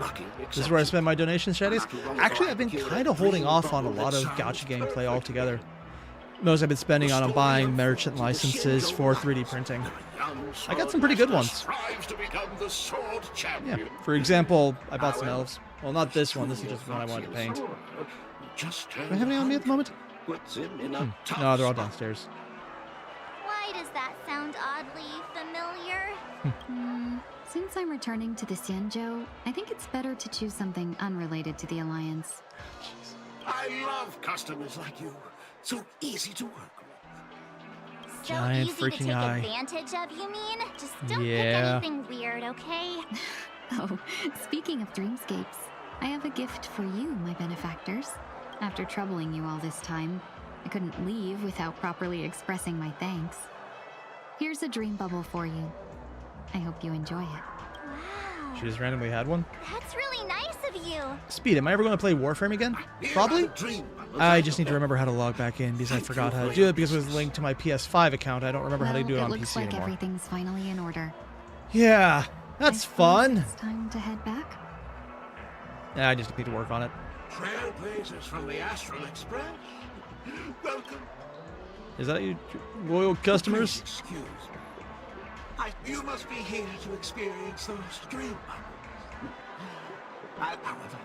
lucky exceptions. This is where I spend my donations, Shadys. Actually, I've been kind of holding off on a lot of gacha gameplay altogether. Most I've been spending on buying merchant licenses for 3D printing. I got some pretty good ones. Yeah, for example, I bought some elves. Well, not this one. This is just one I wanted to paint. Do I have any on me at the moment? No, they're all downstairs. Why does that sound oddly familiar? Since I'm returning to the Xianzhou, I think it's better to choose something unrelated to the Alliance. I love customers like you. So easy to work with. So Giant easy freaking to take eye. advantage of, you mean? Just don't Yeah. pick anything weird, okay? Oh, speaking of dreamscapes, I have a gift for you, my benefactors. After troubling you all this time, I couldn't leave without properly expressing my thanks. Here's a dream bubble for you. I hope you enjoy it. Wow. She just randomly had one. That's really nice of you. Speed, am I ever going to play Warframe again? Probably. I just need to remember how to log back in because I forgot how to do it because it was linked to my PS5 account. I don't remember how to do it on looks PC like anymore. everything's finally in order. Yeah, that's fun. It's time to head back. Yeah, I just need to work on it. Trailblazers from the Astral Express. Welcome. Is that you, loyal customers? Excuse me. You must be here to experience those dream bubbles. However,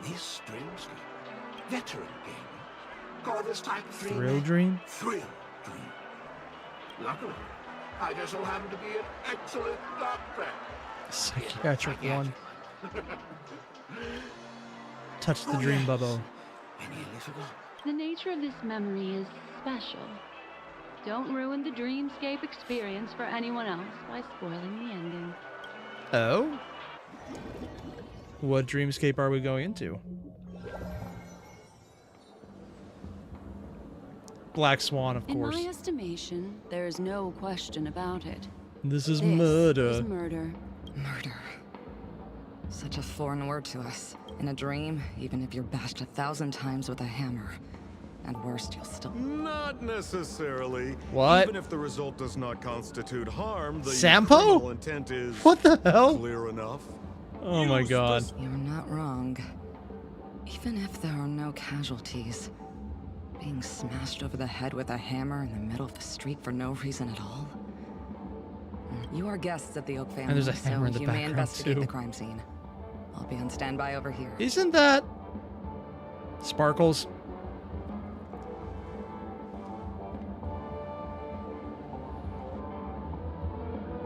this dreamscape, veteran gamer, call this type of dream Thrill Dream? Thrill Dream. Luckily, I just so happen to be an excellent doctor. Psychiatric one. Touch the dream bubble. The nature of this memory is special. Don't ruin the dreamscape experience for anyone else by spoiling the ending. Oh? What dreamscape are we going into? Black Swan, of course. In my estimation, there is no question about it. This is murder. Is murder. Murder. Such a foreign word to us. In a dream, even if you're bashed 1,000 times with a hammer. At worst, you'll still... Not necessarily. What? Even if the result does not constitute harm, the Sampo? criminal intent is what the hell? Clear enough. Oh my god. You're not wrong. Even if there are no casualties, being smashed over the head with a hammer in the middle of the street for no reason at all. You are guests of the Oak family, And there's a hammer in the you may background investigate too. the crime scene. I'll be on standby over here. Isn't that Sparkles?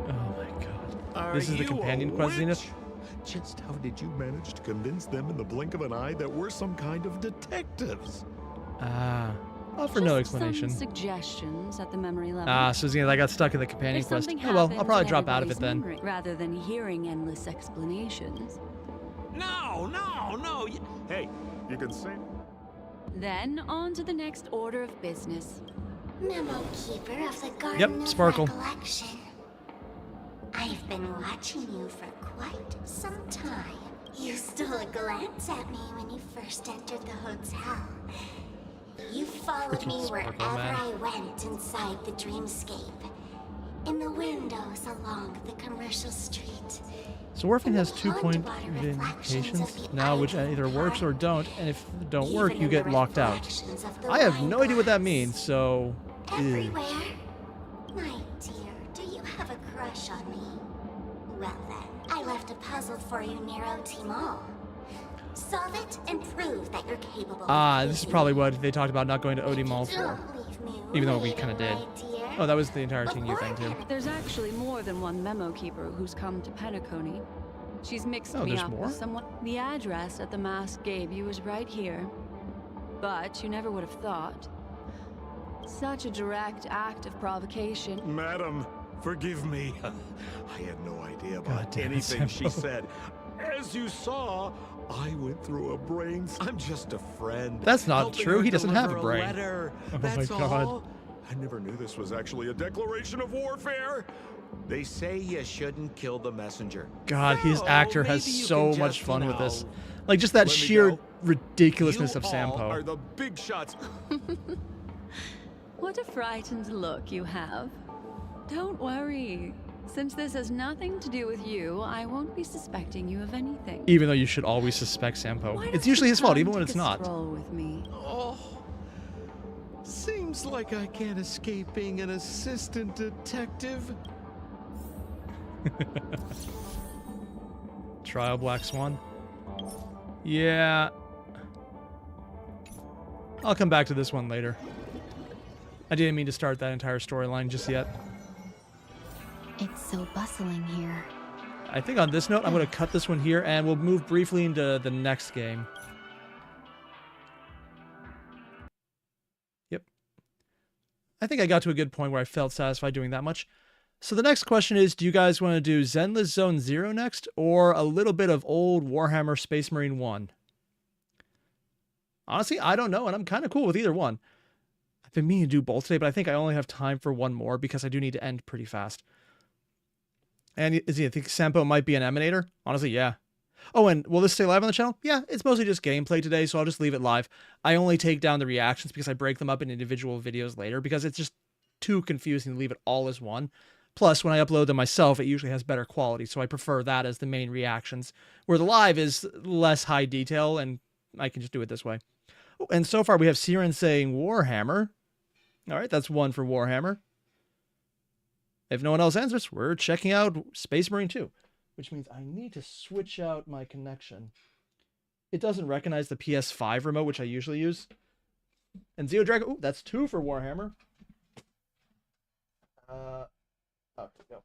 Oh my god. This is the companion quest, Zenith? Just how did you manage to convince them in the blink of an eye that we're some kind of detectives? Ah. Offer no explanation. Some suggestions at the memory level. Ah, so Zenith, I got stuck in the companion If quest. something Oh well, I'll happens probably in drop out of it everybody's then. memory, rather than hearing endless explanations. No. Hey, you can say... Then, on to the next order of business. Memo Keeper of the Garden Yep, of Sparkle. Recollection. I've been watching you for quite some time. You stole a glance at me when you first entered the hotel. You followed me wherever I went inside the dreamscape. In the windows along the commercial street. So Orphan has 2-point vindications now, which either works or don't, and if they don't work, you get locked out. I have no idea what that means, so... Everywhere? My dear, do you have a crush on me? Well then, I left a puzzle for you near OT Mall. Solve it and prove that you're capable. Ah, this is probably what they talked about not going to OD Mall for. Even though we kind of did. Oh, that was the entire Tingyun thing too. There's actually more than one memo keeper who's come to Penacony. She's mixed Oh, me there's up more? with someone. The address that the mask gave you is right here. But you never would have thought. Such a direct act of provocation. Madam, forgive me. I had no idea about damn it, anything she Sampo. said. As you saw, I went through a brains. I'm just a friend. That's not helping true. her He doesn't have a deliver brain. letter. Oh my That's God. all. I never knew this was actually a declaration of warfare. They say you shouldn't kill the messenger. God, his actor has maybe you so can much just, fun you with this. know, Like, just that let me sheer go. ridiculousness You of all Sampo. are the big shots. What a frightened look you have. Don't worry. Since this has nothing to do with you, I won't be suspecting you of anything. Even though you should always suspect Sampo. Why It's don't usually you his fault, come even when take it's a not. stroll with me? Oh, seems like I can't escape being an assistant detective. Trial Black Swan. Yeah. I'll come back to this one later. I didn't mean to start that entire storyline just yet. It's so bustling here. I think on this note, I'm going to cut this one here, and we'll move briefly into the next game. Yep. I think I got to a good point where I felt satisfied doing that much. So the next question is, do you guys want to do Zenless Zone 0 next, or a little bit of old Warhammer Space Marine 1? Honestly, I don't know, and I'm kind of cool with either one. I've been meaning to do both today, but I think I only have time for one more because I do need to end pretty fast. And I think Sampo might be an Emanator. Honestly, yeah. Oh, and will this stay live on the channel? Yeah, it's mostly just gameplay today, so I'll just leave it live. I only take down the reactions because I break them up in individual videos later because it's just too confusing to leave it all as one. Plus, when I upload them myself, it usually has better quality, so I prefer that as the main reactions, where the live is less high detail, and I can just do it this way. Oh, and so far, we have Siren saying Warhammer. All right, that's one for Warhammer. If no one else answers, we're checking out Space Marine 2, which means I need to switch out my connection. It doesn't recognize the PS5 remote, which I usually use. And Zeo Dragon, ooh, that's 2 for Warhammer. Oh, here we go.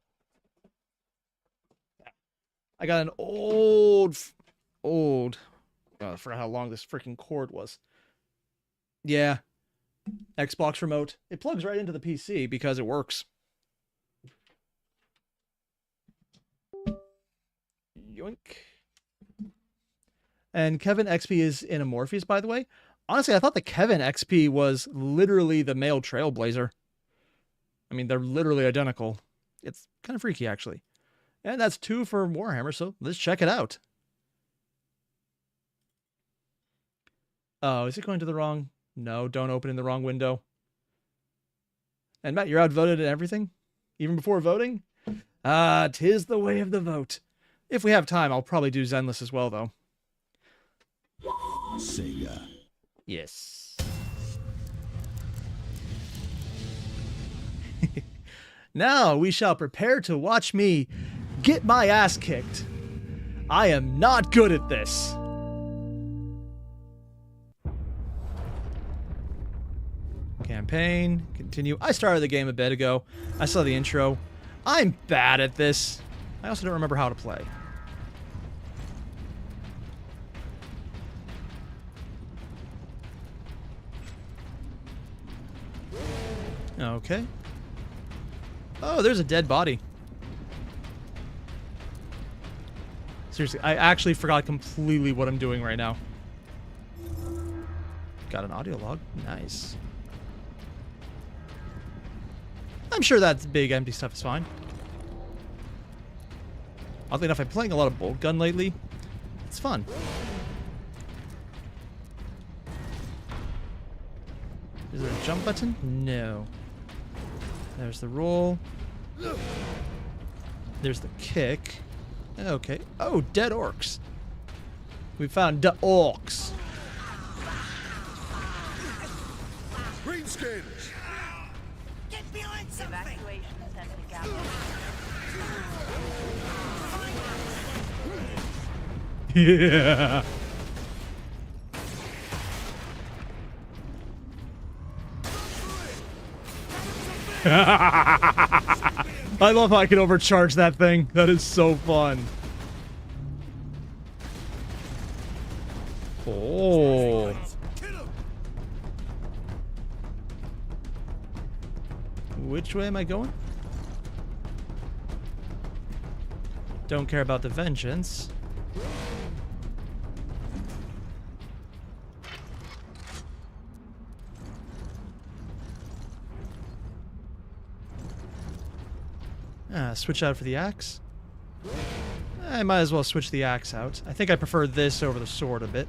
I got an old. God, I forgot how long this freaking cord was. Yeah. Xbox remote. It plugs right into the PC because it works. Yoink. And Kevin XP is in Amorpheus, by the way. Honestly, I thought the Kevin XP was literally the male Trailblazer. I mean, they're literally identical. It's kind of freaky, actually. And that's 2 for Warhammer, so let's check it out. Oh, is it going to the wrong? No, don't open in the wrong window. And Matt, you're outvoted and everything? Even before voting? Ah, 'tis the way of the vote. If we have time, I'll probably do Zenless as well, though. Sega. Yes. Now we shall prepare to watch me get my ass kicked. I am not good at this. Campaign, continue. I started the game a bit ago. I saw the intro. I'm bad at this. I also don't remember how to play. Okay. Oh, there's a dead body. Seriously, I actually forgot completely what I'm doing right now. Got an audio log. Nice. I'm sure that big empty stuff is fine. Oddly enough, I'm playing a lot of bolt gun lately. It's fun. Is there a jump button? No. There's the roll. There's the kick. Okay. Oh, dead orcs. We found dead orcs. Greenskins! Get behind something! Evacuation center Yeah. I love how I can overcharge that thing. That is so fun. Oh. Which way am I going? Don't care about the vengeance. Switch out for the axe. I might as well switch the axe out. I think I prefer this over the sword a bit.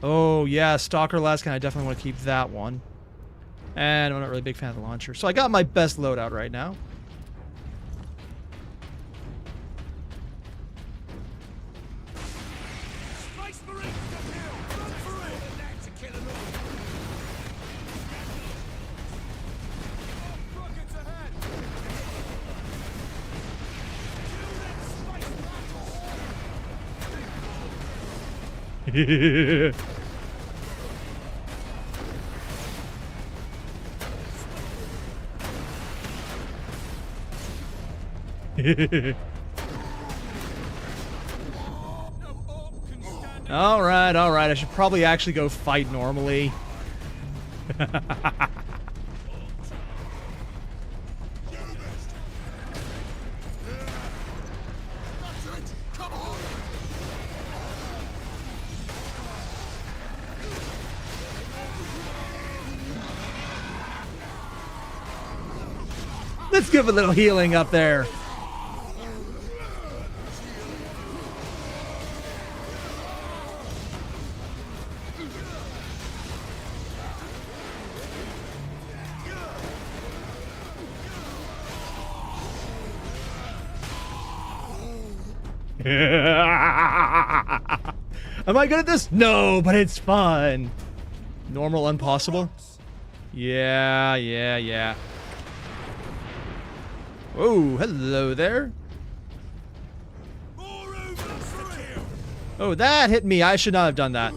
Oh, yeah, Stalker Laskin, I definitely want to keep that one. And I'm not really a big fan of the launcher. So I got my best loadout right now. Alright, alright. I should probably actually go fight normally. Let's give a little healing up there. Am I good at this? No, but it's fun. Normal, impossible? Yeah. Oh, hello there. Oh, that hit me. I should not have done that.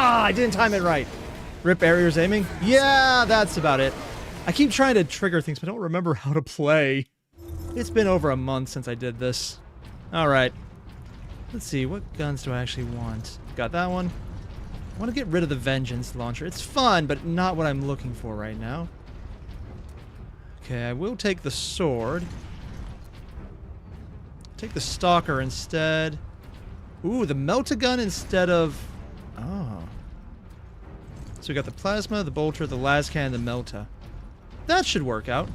I didn't time it right. Rip Airier's aiming? Yeah, that's about it. I keep trying to trigger things, but I don't remember how to play. It's been over a month since I did this. Alright. Let's see, what guns do I actually want? Got that one. I want to get rid of the Vengeance launcher. It's fun, but not what I'm looking for right now. Okay, I will take the sword. Take the Stalker instead. Ooh, the Melt-A-Gun instead of... Oh. So we got the Plasma, the Bolter, the Lascan, the Melta. That should work out.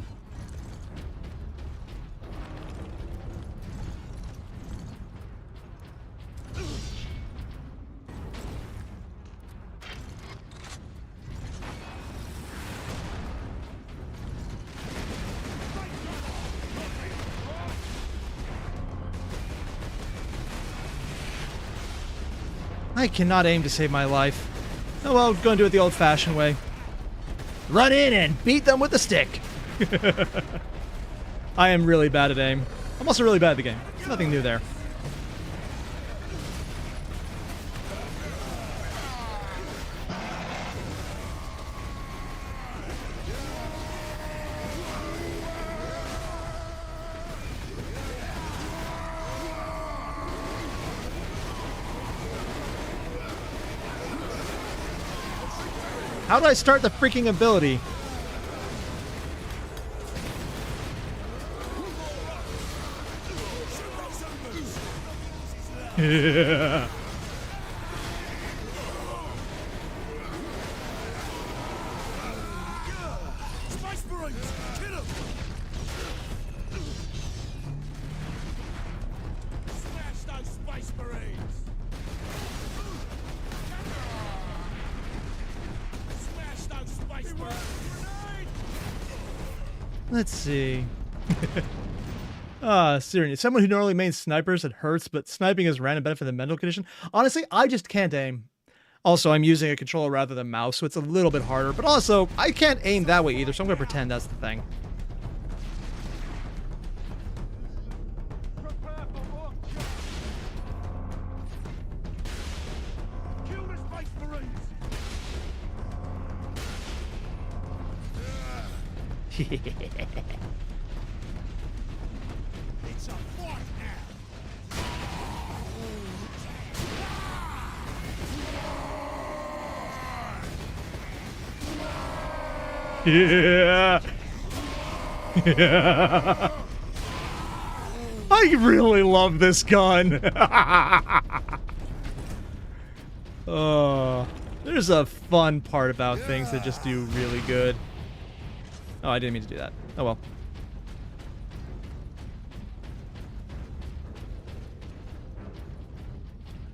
I cannot aim to save my life. Oh well, gonna do it the old-fashioned way. Run in and beat them with the stick! I am really bad at aim. I'm also really bad at the game. There's nothing new there. How do I start the freaking ability? Yeah. Spice Marines! Kill him! Smash those Spice Marines! Smash those Spice Marines! Let's see. Syrian. Someone who normally mains snipers, it hurts, but sniping is random benefit of the mental condition. Honestly, I just can't aim. Also, I'm using a controller rather than mouse, so it's a little bit harder. But also, I can't aim that way either, so I'm going to pretend that's the thing. Kill the Spice Marines! It's a fight Yeah. Yeah. I really love this gun. There's a fun part about things that just do really good. Oh, I didn't mean to do that. Oh well.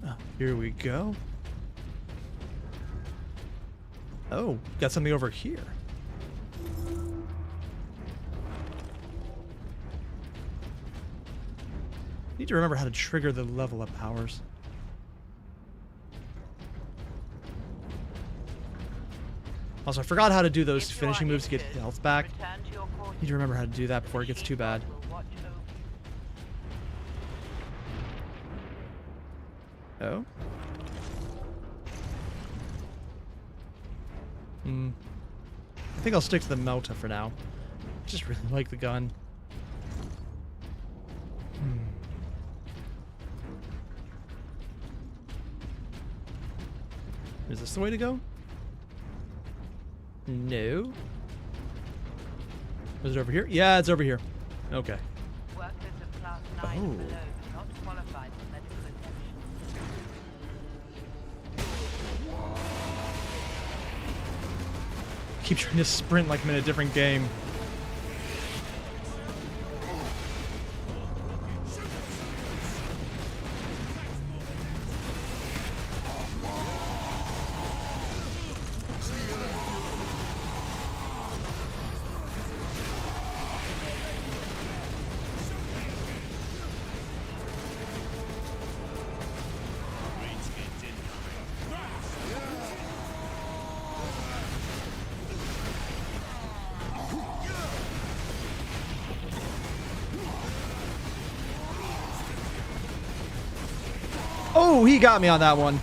Oh, here we go. Oh, got something over here. Need to remember how to trigger the level up powers. Also, I forgot how to do those finishing moves to get health back. Need to remember how to do that before it gets too bad. Oh? I think I'll stick to the Melta for now. Just really like the gun. Is this the way to go? No. Is it over here? Yeah, it's over here. Okay. Oh. Keep trying to sprint like I'm in a different game. Oh, he got me on that one.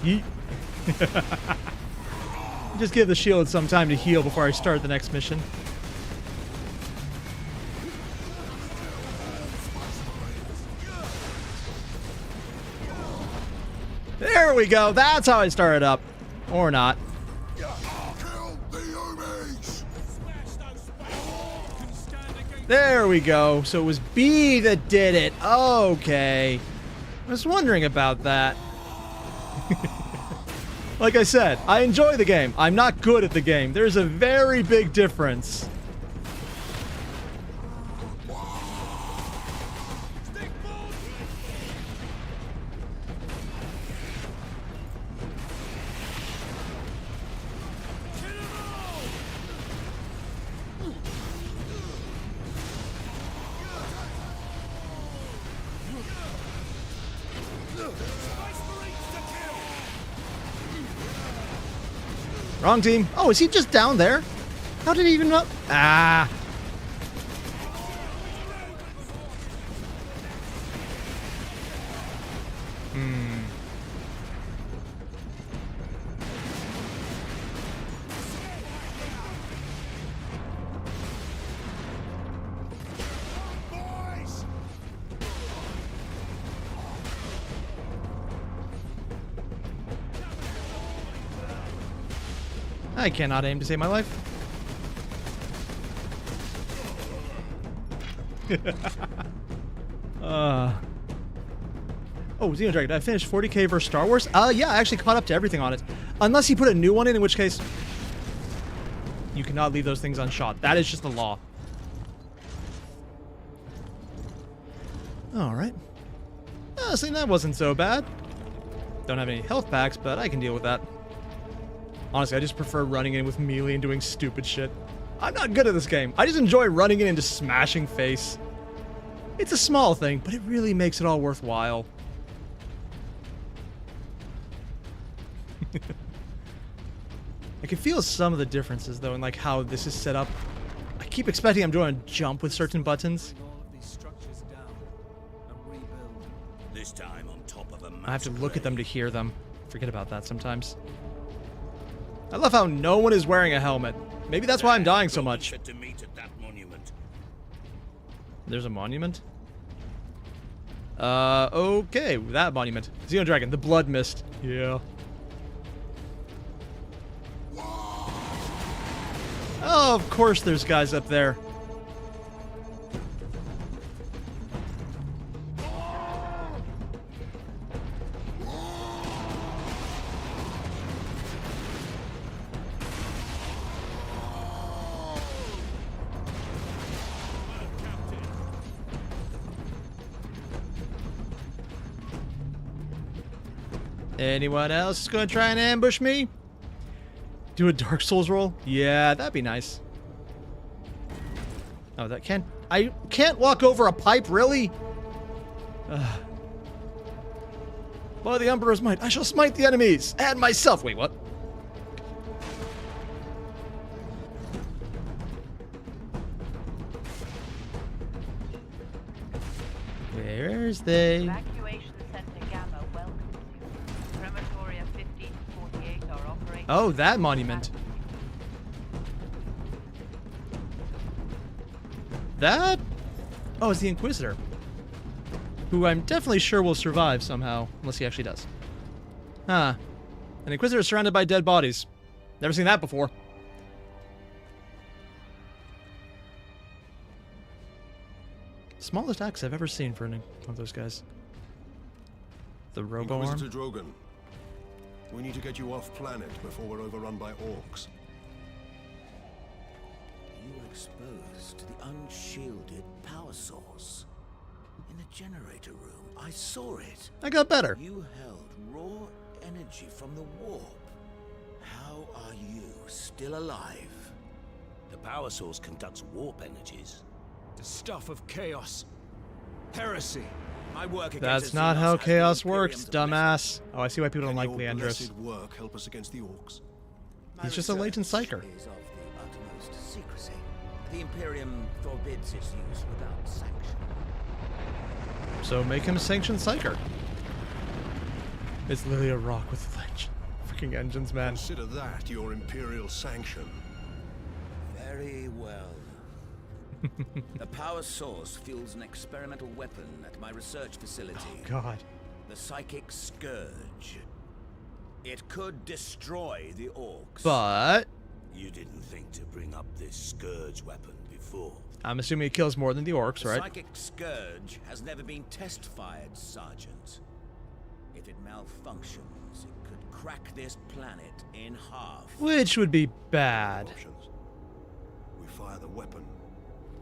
Yeet. Just give the shield some time to heal before I start the next mission. There we go. That's how I start it up. Or not. There we go. So it was B that did it. Okay. I was wondering about that. Like I said, I enjoy the game. I'm not good at the game. There's a very big difference. Wrong team. Oh, is he just down there? How did he even know? Ah. I cannot aim to save my life. Oh, Xenodragon, did I finish 40k versus Star Wars? Yeah, I actually caught up to everything on it. Unless you put a new one in which case you cannot leave those things unshot. That is just the law. Alright. See, that wasn't so bad. Don't have any health packs, but I can deal with that. Honestly, I just prefer running in with melee and doing stupid shit. I'm not good at this game. I just enjoy running in and just smashing face. It's a small thing, but it really makes it all worthwhile. I can feel some of the differences, though, in like how this is set up. I keep expecting I'm doing a jump with certain buttons. This time on top of a I have to look at them to hear them. Forget about that sometimes. I love how no one is wearing a helmet. Maybe that's why I'm dying so much. There's a monument? Okay, that monument. Xenodragon, the blood mist. Yeah. Oh, of course there's guys up there. Anyone else gonna try and ambush me? Do a Dark Souls roll? Yeah, that'd be nice. Oh, that can't... I can't walk over a pipe, really? By the Emperor's might, I shall smite the enemies and myself. Wait, what? Where's they? Oh, that monument. That? Oh, it's the Inquisitor. Who I'm definitely sure will survive somehow, unless he actually does. Huh. An Inquisitor surrounded by dead bodies. Never seen that before. Smallest axe I've ever seen for one of those guys. The robo-arm. Inquisitor Drogon. We need to get you off planet before we're overrun by orcs. You were exposed to the unshielded power source. In the generator room, I saw it. I got better. You held raw energy from the warp. How are you still alive? The power source conducts warp energies. The stuff of chaos. Heresy. I work against That's not how chaos works, dumbass. Oh, I see why people don't like Leandros. Work help us against the orcs. He's just a latent psyker. Is of the utmost secrecy. The Imperium forbids its use without sanction. So make him a sanctioned psyker. It's literally a rock with freaking engines, man. Consider that your Imperial sanction. Very well. The power source fuels an experimental weapon at my research facility. Oh, God. The Psychic Scourge. It could destroy the orcs. But you didn't think to bring up this Scourge weapon before. I'm assuming it kills more than the orcs, right? The Psychic Scourge has never been test-fired, Sergeant. If it malfunctions, it could crack this planet in half. Which would be bad. Options. We fire the weapon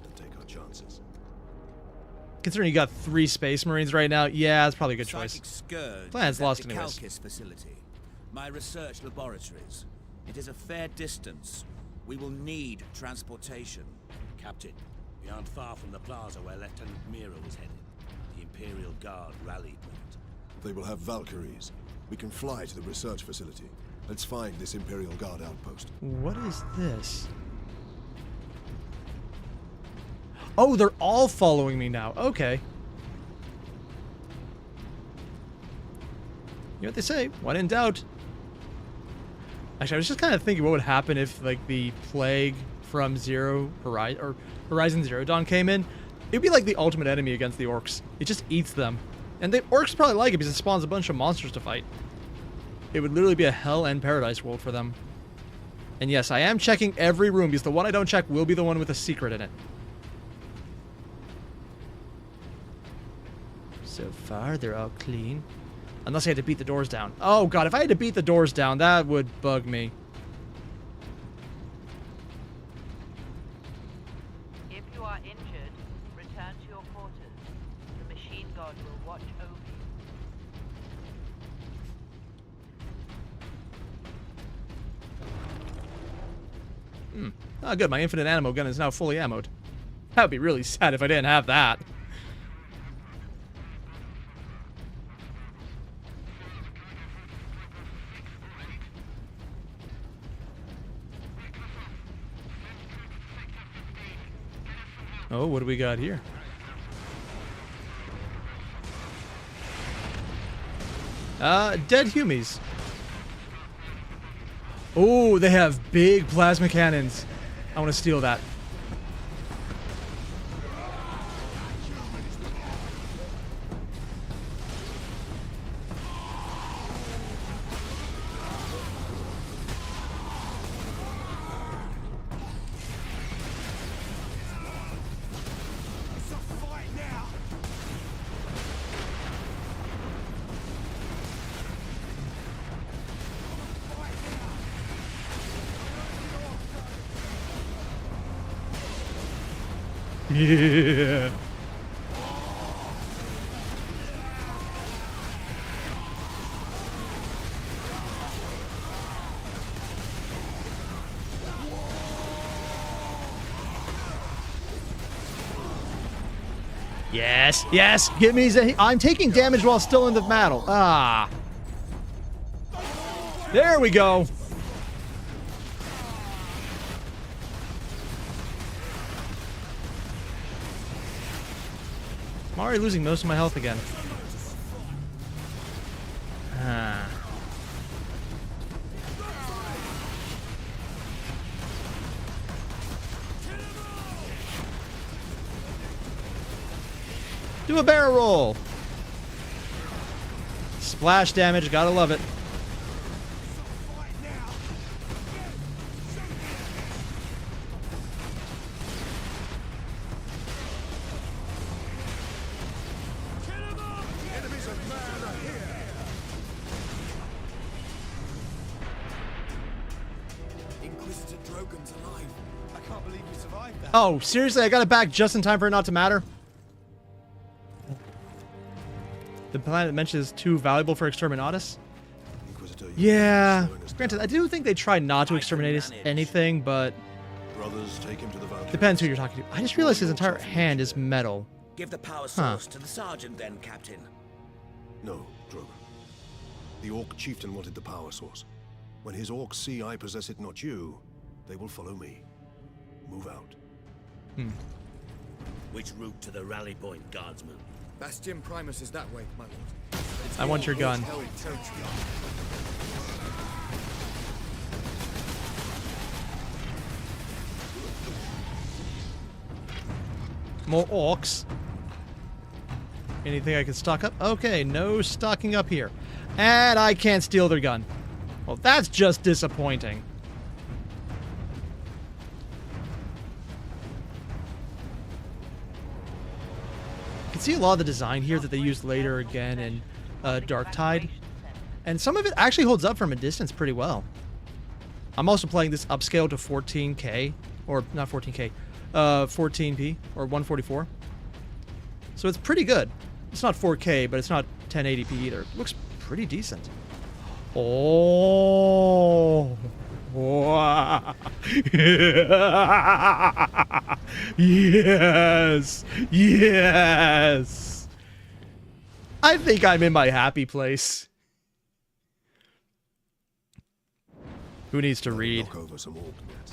and take our chances. Considering you got 3 Space Marines right now, yeah, that's probably a good choice. Psychic Scourge Plan's is at lost the anyways. Calcus facility, my research laboratories. It is a fair distance. We will need transportation. Captain, we aren't far from the plaza where Lieutenant Mira was headed. The Imperial Guard rallied point. They will have Valkyries. We can fly to the research facility. Let's find this Imperial Guard outpost. What is this? Oh, they're all following me now. Okay. You know what they say? When in doubt. Actually, I was just kind of thinking what would happen if, like, the plague from Horizon Zero Dawn came in. It'd be like the ultimate enemy against the orcs. It just eats them. And the orcs probably like it because it spawns a bunch of monsters to fight. It would literally be a hell and paradise world for them. And yes, I am checking every room because the one I don't check will be the one with a secret in it. So far, they're all clean. Unless I had to beat the doors down. Oh god, if I had to beat the doors down, that would bug me. If you are injured, return to your quarters. The machine god will watch over you. Oh good, my infinite ammo gun is now fully ammoed. That would be really sad if I didn't have that. Oh, what do we got here? Dead Humies. Oh, they have big plasma cannons. I want to steal that. Yeah. Yes, yes, give me. I'm taking damage while still in the battle. Ah. There we go. I'm already losing most of my health again. Ah. Do a barrel roll. Splash damage, gotta love it. Oh, seriously? I got it back just in time for it not to matter? The planet mentioned is too valuable for Exterminatus? Yeah. Granted, I do think they try not to exterminate anything, but... Brothers, take him to the depends who you're talking to. I just realized his entire hand is metal. Give the power source to the sergeant then, Captain. No, Drogon. The Orc chieftain wanted the power source. When his orcs see I possess it, not you, they will follow me. Move out. Which route to the rally point, guardsman? Bastion Primus is that way, my lord. I want your gun. More orcs. Anything I can stock up? Okay, no stocking up here. And I can't steal their gun. Well, that's just disappointing. You can see a lot of the design here that they used later again in Darktide. And some of it actually holds up from a distance pretty well. I'm also playing this upscale to 14K. Or, not 14K. 14p. Or 144. So it's pretty good. It's not 4K, but it's not 1080p either. It looks pretty decent. Oh. Wow. Yes. Yes. I think I'm in my happy place. Who needs to read? Knock over some orc nets.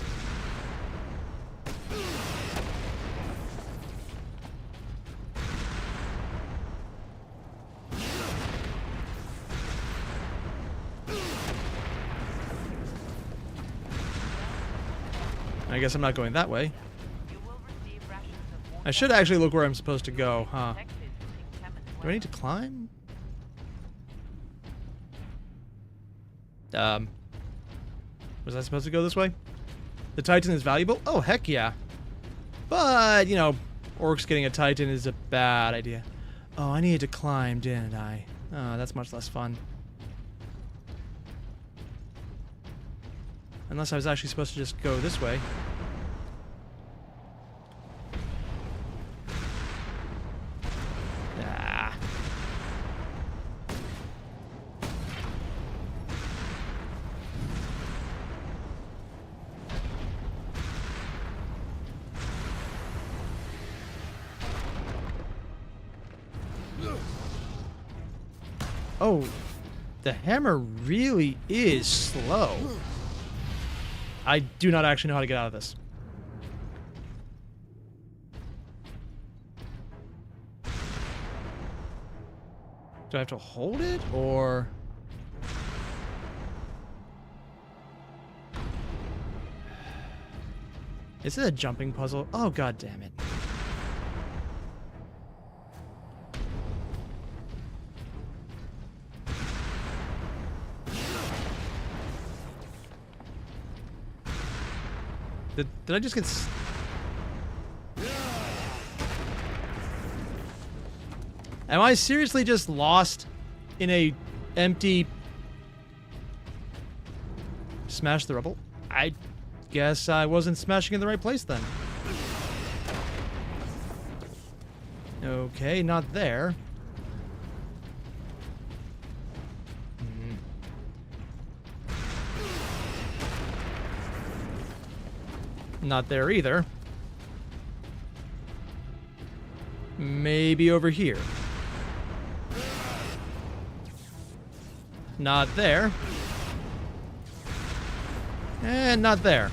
I guess I'm not going that way. I should actually look where I'm supposed to go, huh? Do I need to climb? Was I supposed to go this way? The Titan is valuable? Oh, heck yeah. But, you know, orcs getting a Titan is a bad idea. Oh, I needed to climb, didn't I? Oh, that's much less fun. Unless I was actually supposed to just go this way. Ah. Oh, the hammer really is slow. I do not actually know how to get out of this. Do I have to hold it, or... Is it a jumping puzzle? Oh, god damn it. Did I just get... Am I seriously just lost in a empty... Smash the rubble? I guess I wasn't smashing in the right place then. Okay, not there. Not there either. Maybe over here. Not there. And not there.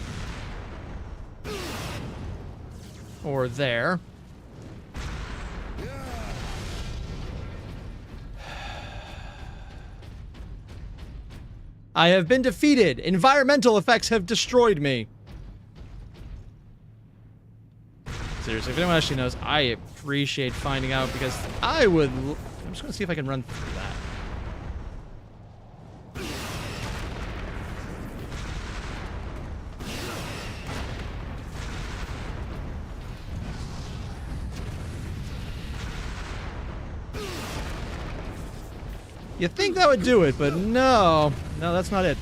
Or there. I have been defeated. Environmental effects have destroyed me. Seriously, if anyone actually knows, I appreciate finding out because I would... I'm just going to see if I can run through that. You think that would do it, but no. No, that's not it.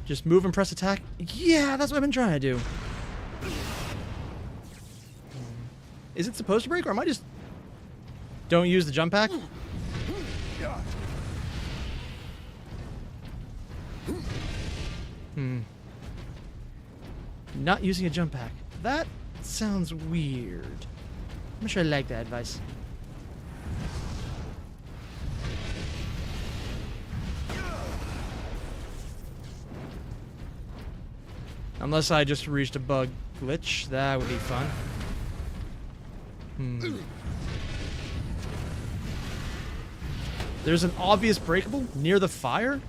Just move and press attack? Yeah, that's what I've been trying to do. Is it supposed to break, or am I just... Don't use the jump pack? Not using a jump pack. That sounds weird. I'm not sure I like that advice. Unless I just reached a bug glitch, that would be fun. There's an obvious breakable near the fire?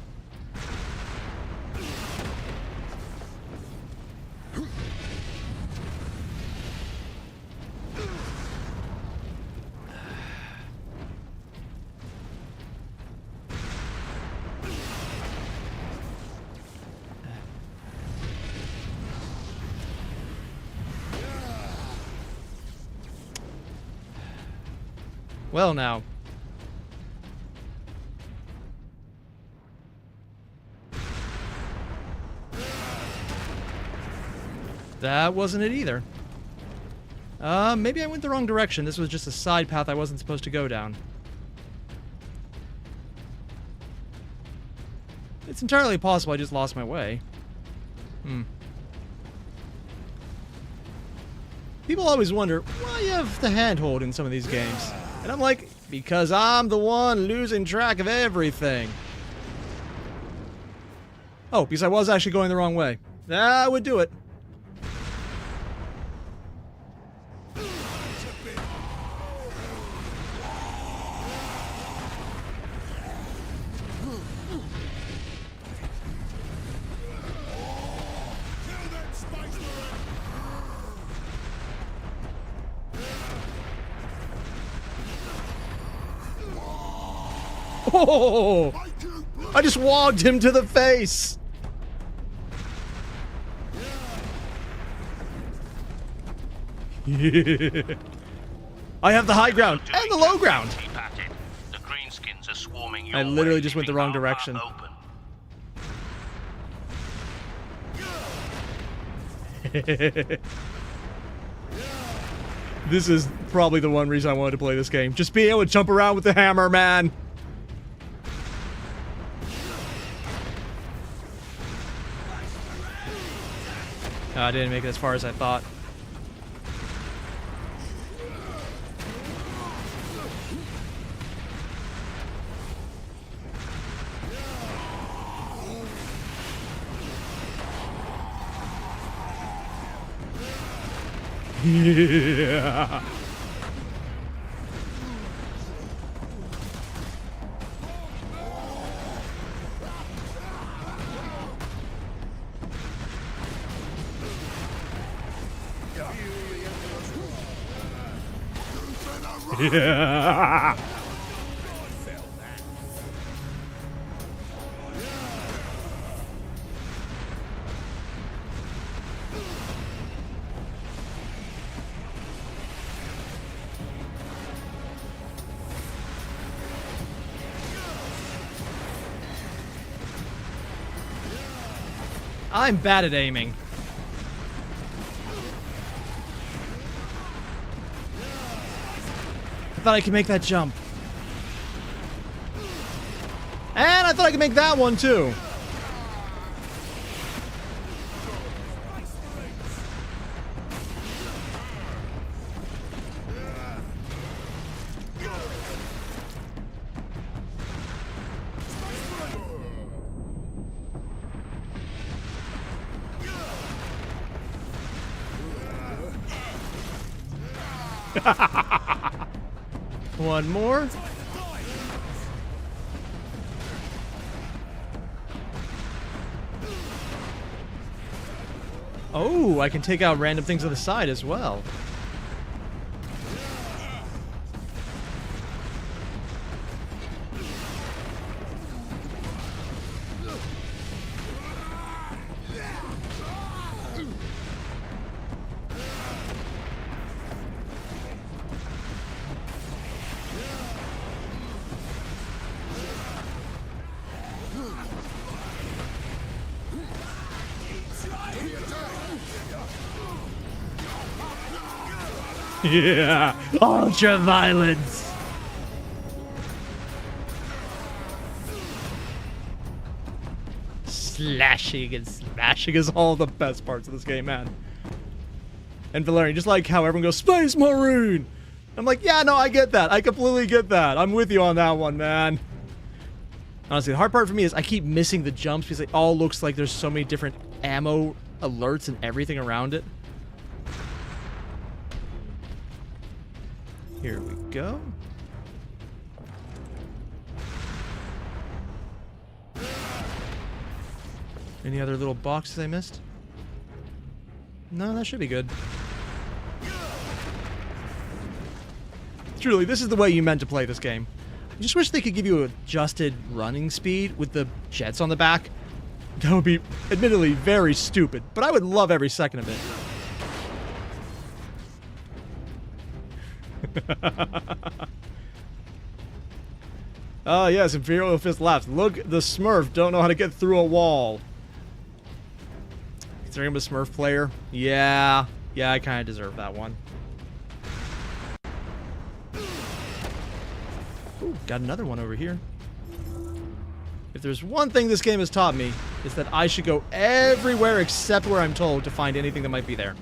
Well, now. That wasn't it either. Maybe I went the wrong direction. This was just a side path I wasn't supposed to go down. It's entirely possible I just lost my way. People always wonder why you have the handhold in some of these games. And I'm like, because I'm the one losing track of everything. Oh, because I was actually going the wrong way. That would do it. Oh! I just wogged him to the face! I have the high ground and the low ground! The greenskins are swarming I literally just went the wrong direction. This is probably the one reason I wanted to play this game. Just being able to jump around with the hammer, man! I didn't make it as far as I thought. Yeah. Yeah. I'm bad at aiming. I thought I could make that jump. And I thought I could make that one too. One more. Oh, I can take out random things on the side as well. Yeah, ultra violence. Slashing and smashing is all the best parts of this game, man. And Valerian, just like how everyone goes, Space Marine! I'm like, yeah, no, I get that. I completely get that. I'm with you on that one, man. Honestly, the hard part for me is I keep missing the jumps because it all looks like there's so many different ammo alerts and everything around it. Here we go. Any other little boxes I missed? No, that should be good. Truly, this is the way you meant to play this game. I just wish they could give you adjusted running speed with the jets on the back. That would be, admittedly, very stupid, but I would love every second of it. Oh, yes, Imperial Fist laughs. Look, the Smurf don't know how to get through a wall. Considering I'm a Smurf player, yeah, I kind of deserve that one. Ooh, got another one over here. If there's one thing this game has taught me, it's that I should go everywhere except where I'm told to find anything that might be there.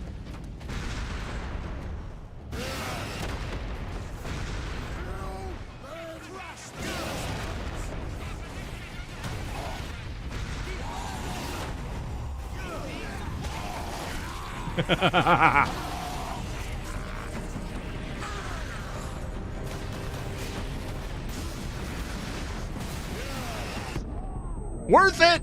Worth it!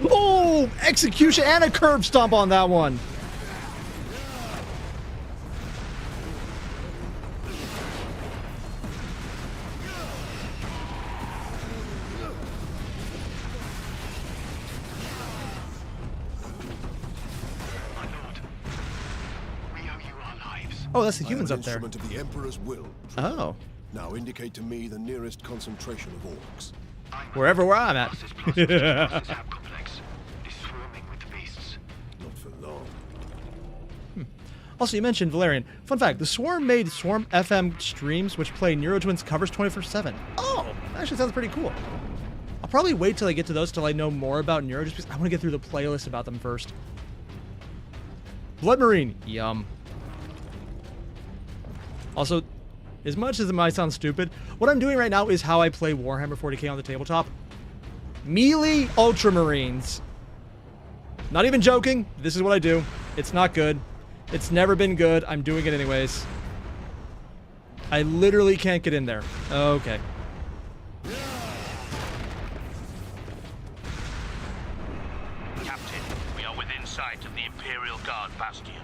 Oh, execution and a curb stomp on that one. Oh, that's the humans up there. Instrument of the Emperor's will. Oh. Now indicate to me the nearest concentration of orcs. Wherever where I'm at. Not for long. Also, you mentioned Valerian. Fun fact, the Swarm made Swarm FM streams which play Neurotwins covers 24/7. Oh, that actually sounds pretty cool. I'll probably wait till I get to those till I know more about Neuro, just because I want to get through the playlist about them first. Blood Marine, yum. Also, as much as it might sound stupid, what I'm doing right now is how I play Warhammer 40k on the tabletop. Melee Ultramarines. Not even joking, this is what I do. It's not good. It's never been good. I'm doing it anyways. I literally can't get in there. Okay. Captain, we are within sight of the Imperial Guard bastion.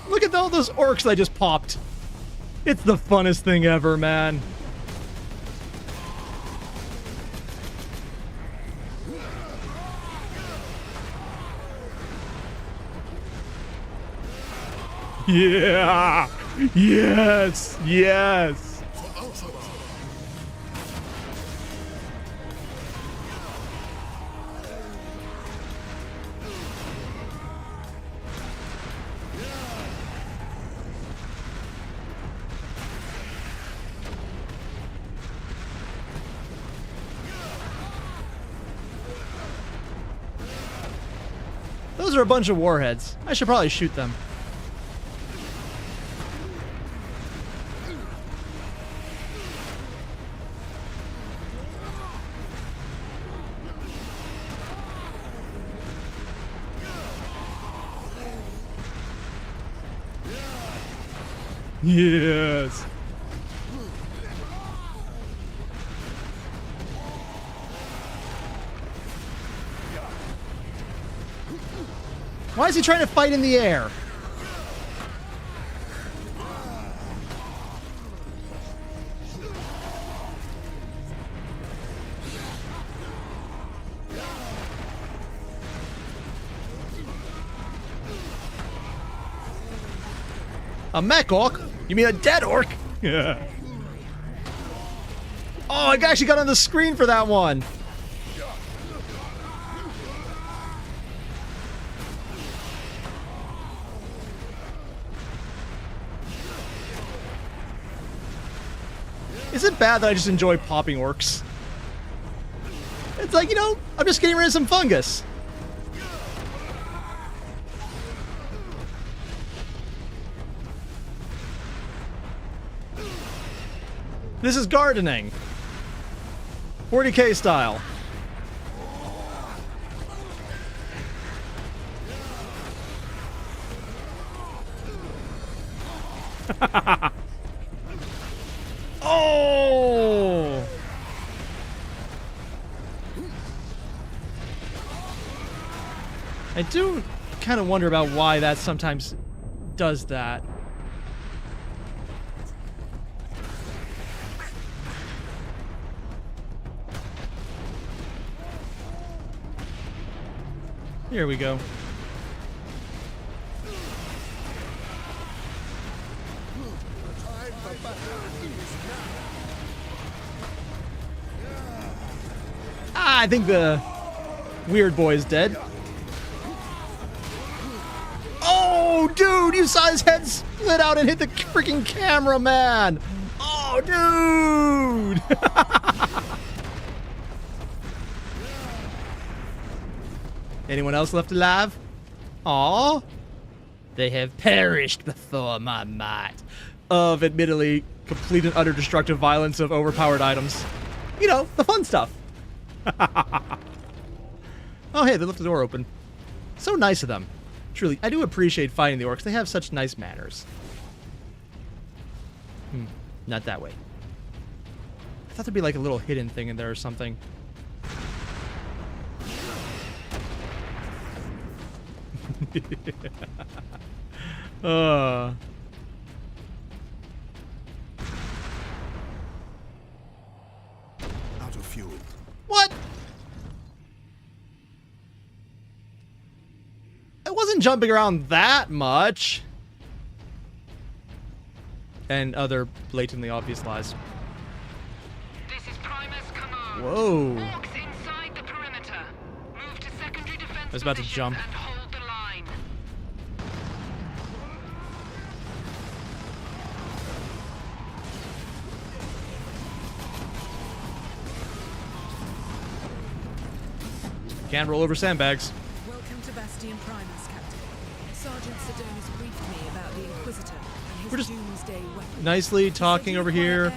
Look at all those orcs I just popped. It's the funnest thing ever, man. Yeah! Yes! Yes! Those are a bunch of warheads. I should probably shoot them. Yes. Why is he trying to fight in the air? A mech orc? You mean a dead orc? Yeah. Oh, I actually got on the screen for that one. Is it bad that I just enjoy popping orcs? It's like, you know, I'm just getting rid of some fungus. This is gardening. 40K style. Oh! I do kind of wonder about why that sometimes does that. Here we go. I think the weird boy is dead. Oh, dude, you saw his head split out and hit the freaking cameraman. Oh, dude. Anyone else left alive? Aw. They have perished before my might of admittedly complete and utter destructive violence of overpowered items. You know, the fun stuff. Oh, hey, they left the door open. So nice of them. Truly, I do appreciate fighting the orcs. They have such nice manners. Not that way. I thought there'd be like a little hidden thing in there or something. Out of fuel. What? I wasn't jumping around that much. And other blatantly obvious lies. This is Primus Command. Whoa. Orcs inside the perimeter. Move to secondary defense I was about to jump. and hold the line. Can't roll over sandbags. Welcome to Bastion Primus, Captain. Sergeant Sedonis briefed me about the Inquisitor and his We're just doomsday weapon. nicely talking over here.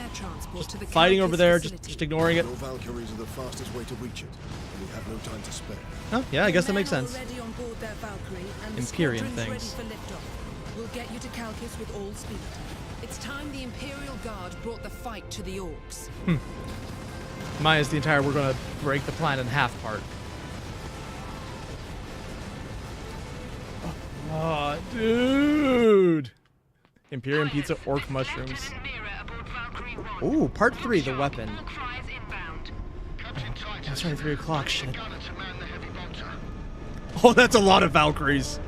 Just fighting over there, just ignoring it. Your Valkyries are the fastest way to reach it, and we have no time to spare. Oh, yeah, I guess that makes sense. Already on board their Valkyrie, and the Imperium squadron's things. ready for liftoff. We'll get you to Calcis with all speed. It's time the Imperial Guard brought the fight to the orcs. Mine is the entire we're gonna break the planet in half part. Oh, dude! Imperium pizza, orc mushrooms. Ooh, part 3, the weapon. That's right, 3 o'clock, shit. Oh, that's a lot of Valkyries.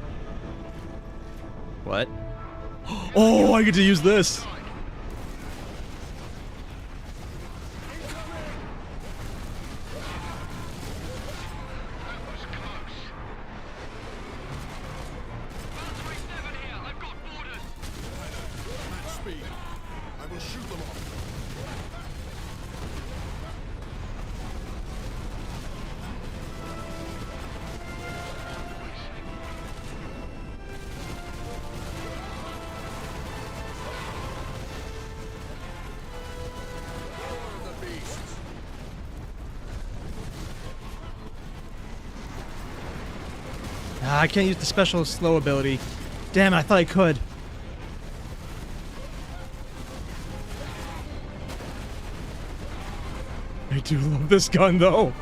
What? Oh, I get to use this. I will shoot them off. Ah, I can't use the special slow ability. Damn it, I thought I could. I do love this gun, though.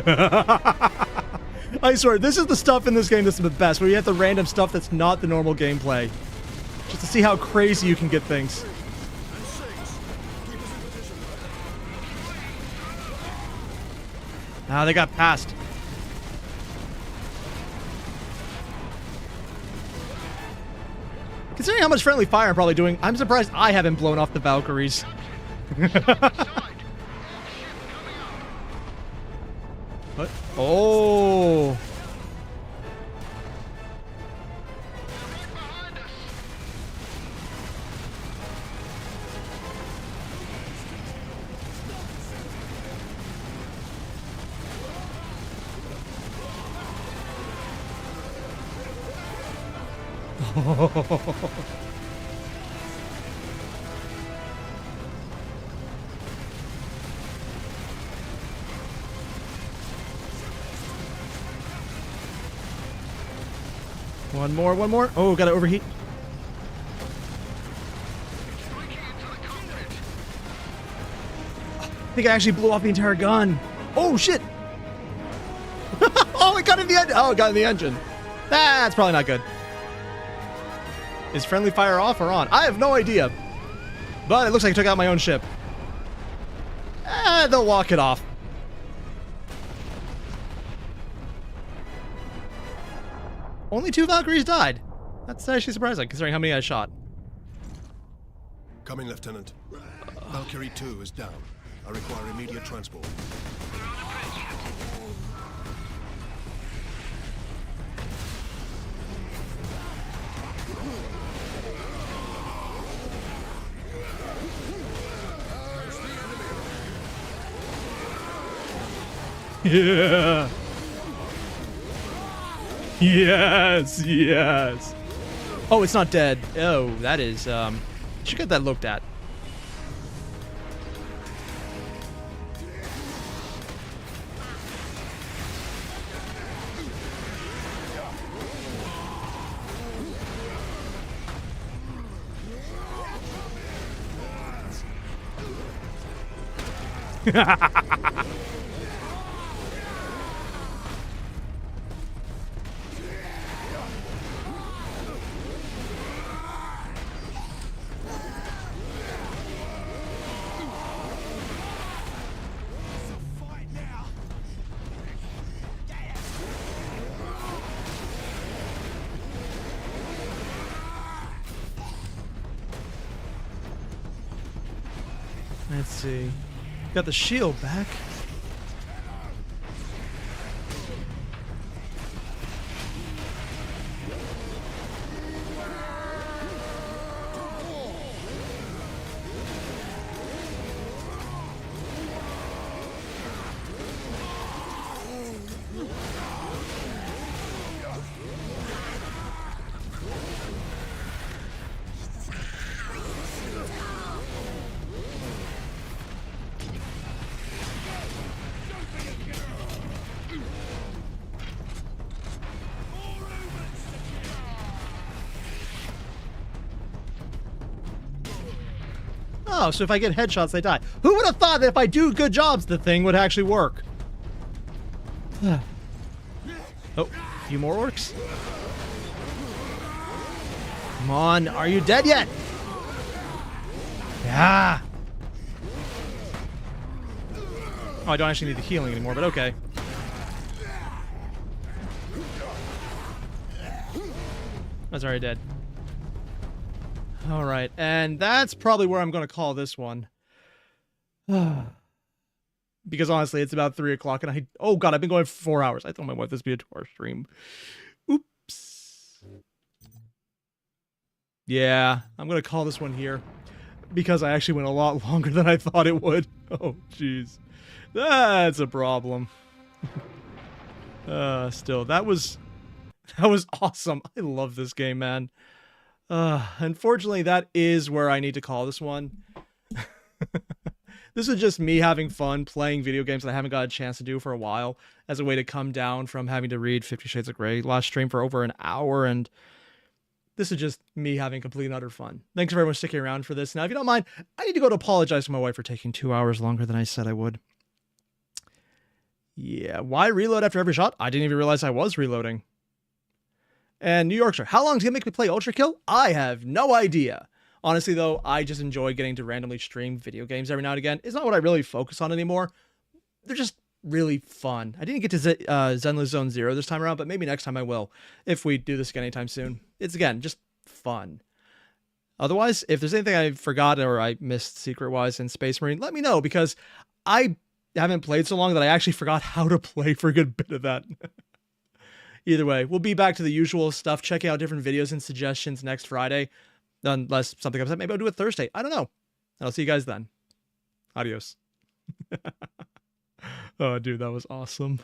I swear, this is the stuff in this game that's the best, where you have the random stuff that's not the normal gameplay. Just to see how crazy you can get things. Ah, they got past. Considering how much friendly fire I'm probably doing, I'm surprised I haven't blown off the Valkyries. What? Oh! One more. Oh, gotta overheat. I think I actually blew off the entire gun. Oh, shit. Oh, it got in the engine. Oh, it got in the engine. That's probably not good. Is friendly fire off or on? I have no idea. But it looks like I took out my own ship. They'll walk it off. Only 2 Valkyries died. That's actually surprising, considering how many I shot. Come in, Lieutenant. Valkyrie 2 is down. I require immediate transport. Yeah. Yes. Oh, it's not dead. Oh, that is, should get that looked at. Let's see. Got the shield back. Oh, so if I get headshots, they die. Who would have thought that if I do good jobs, the thing would actually work? Oh, a few more orcs. Come on, are you dead yet? Yeah. Oh, I don't actually need the healing anymore, but okay. That's already dead. All right, and that's probably where I'm going to call this one. Because honestly, it's about 3 o'clock, and oh god, I've been going for 4 hours. I told my wife this would be a 2-hour stream. Oops. Yeah, I'm going to call this one here. Because I actually went a lot longer than I thought it would. Oh, jeez. That's a problem. Still, that was awesome. I love this game, man. Unfortunately, that is where I need to call this one. This is just me having fun playing video games that I haven't got a chance to do for a while, as a way to come down from having to read 50 Shades of Grey last stream for over an hour, and this is just me having complete and utter fun. Thanks for everyone sticking around for this. Now, if you don't mind, I need to go to apologize to my wife for taking 2 hours longer than I said I would. Yeah, why reload after every shot? I didn't even realize I was reloading. And New Yorkshire, how long is it going to make me play Ultra Kill? I have no idea. Honestly, though, I just enjoy getting to randomly stream video games every now and again. It's not what I really focus on anymore. They're just really fun. I didn't get to Zenless Zone Zero this time around, but maybe next time I will, if we do this again anytime soon. It's, again, just fun. Otherwise, if there's anything I forgot or I missed secret-wise in Space Marine, let me know, because I haven't played so long that I actually forgot how to play for a good bit of that. Either way, we'll be back to the usual stuff, checking out different videos and suggestions next Friday. Unless something comes up, maybe I'll do it Thursday. I don't know. And I'll see you guys then. Adios. Oh, dude, that was awesome.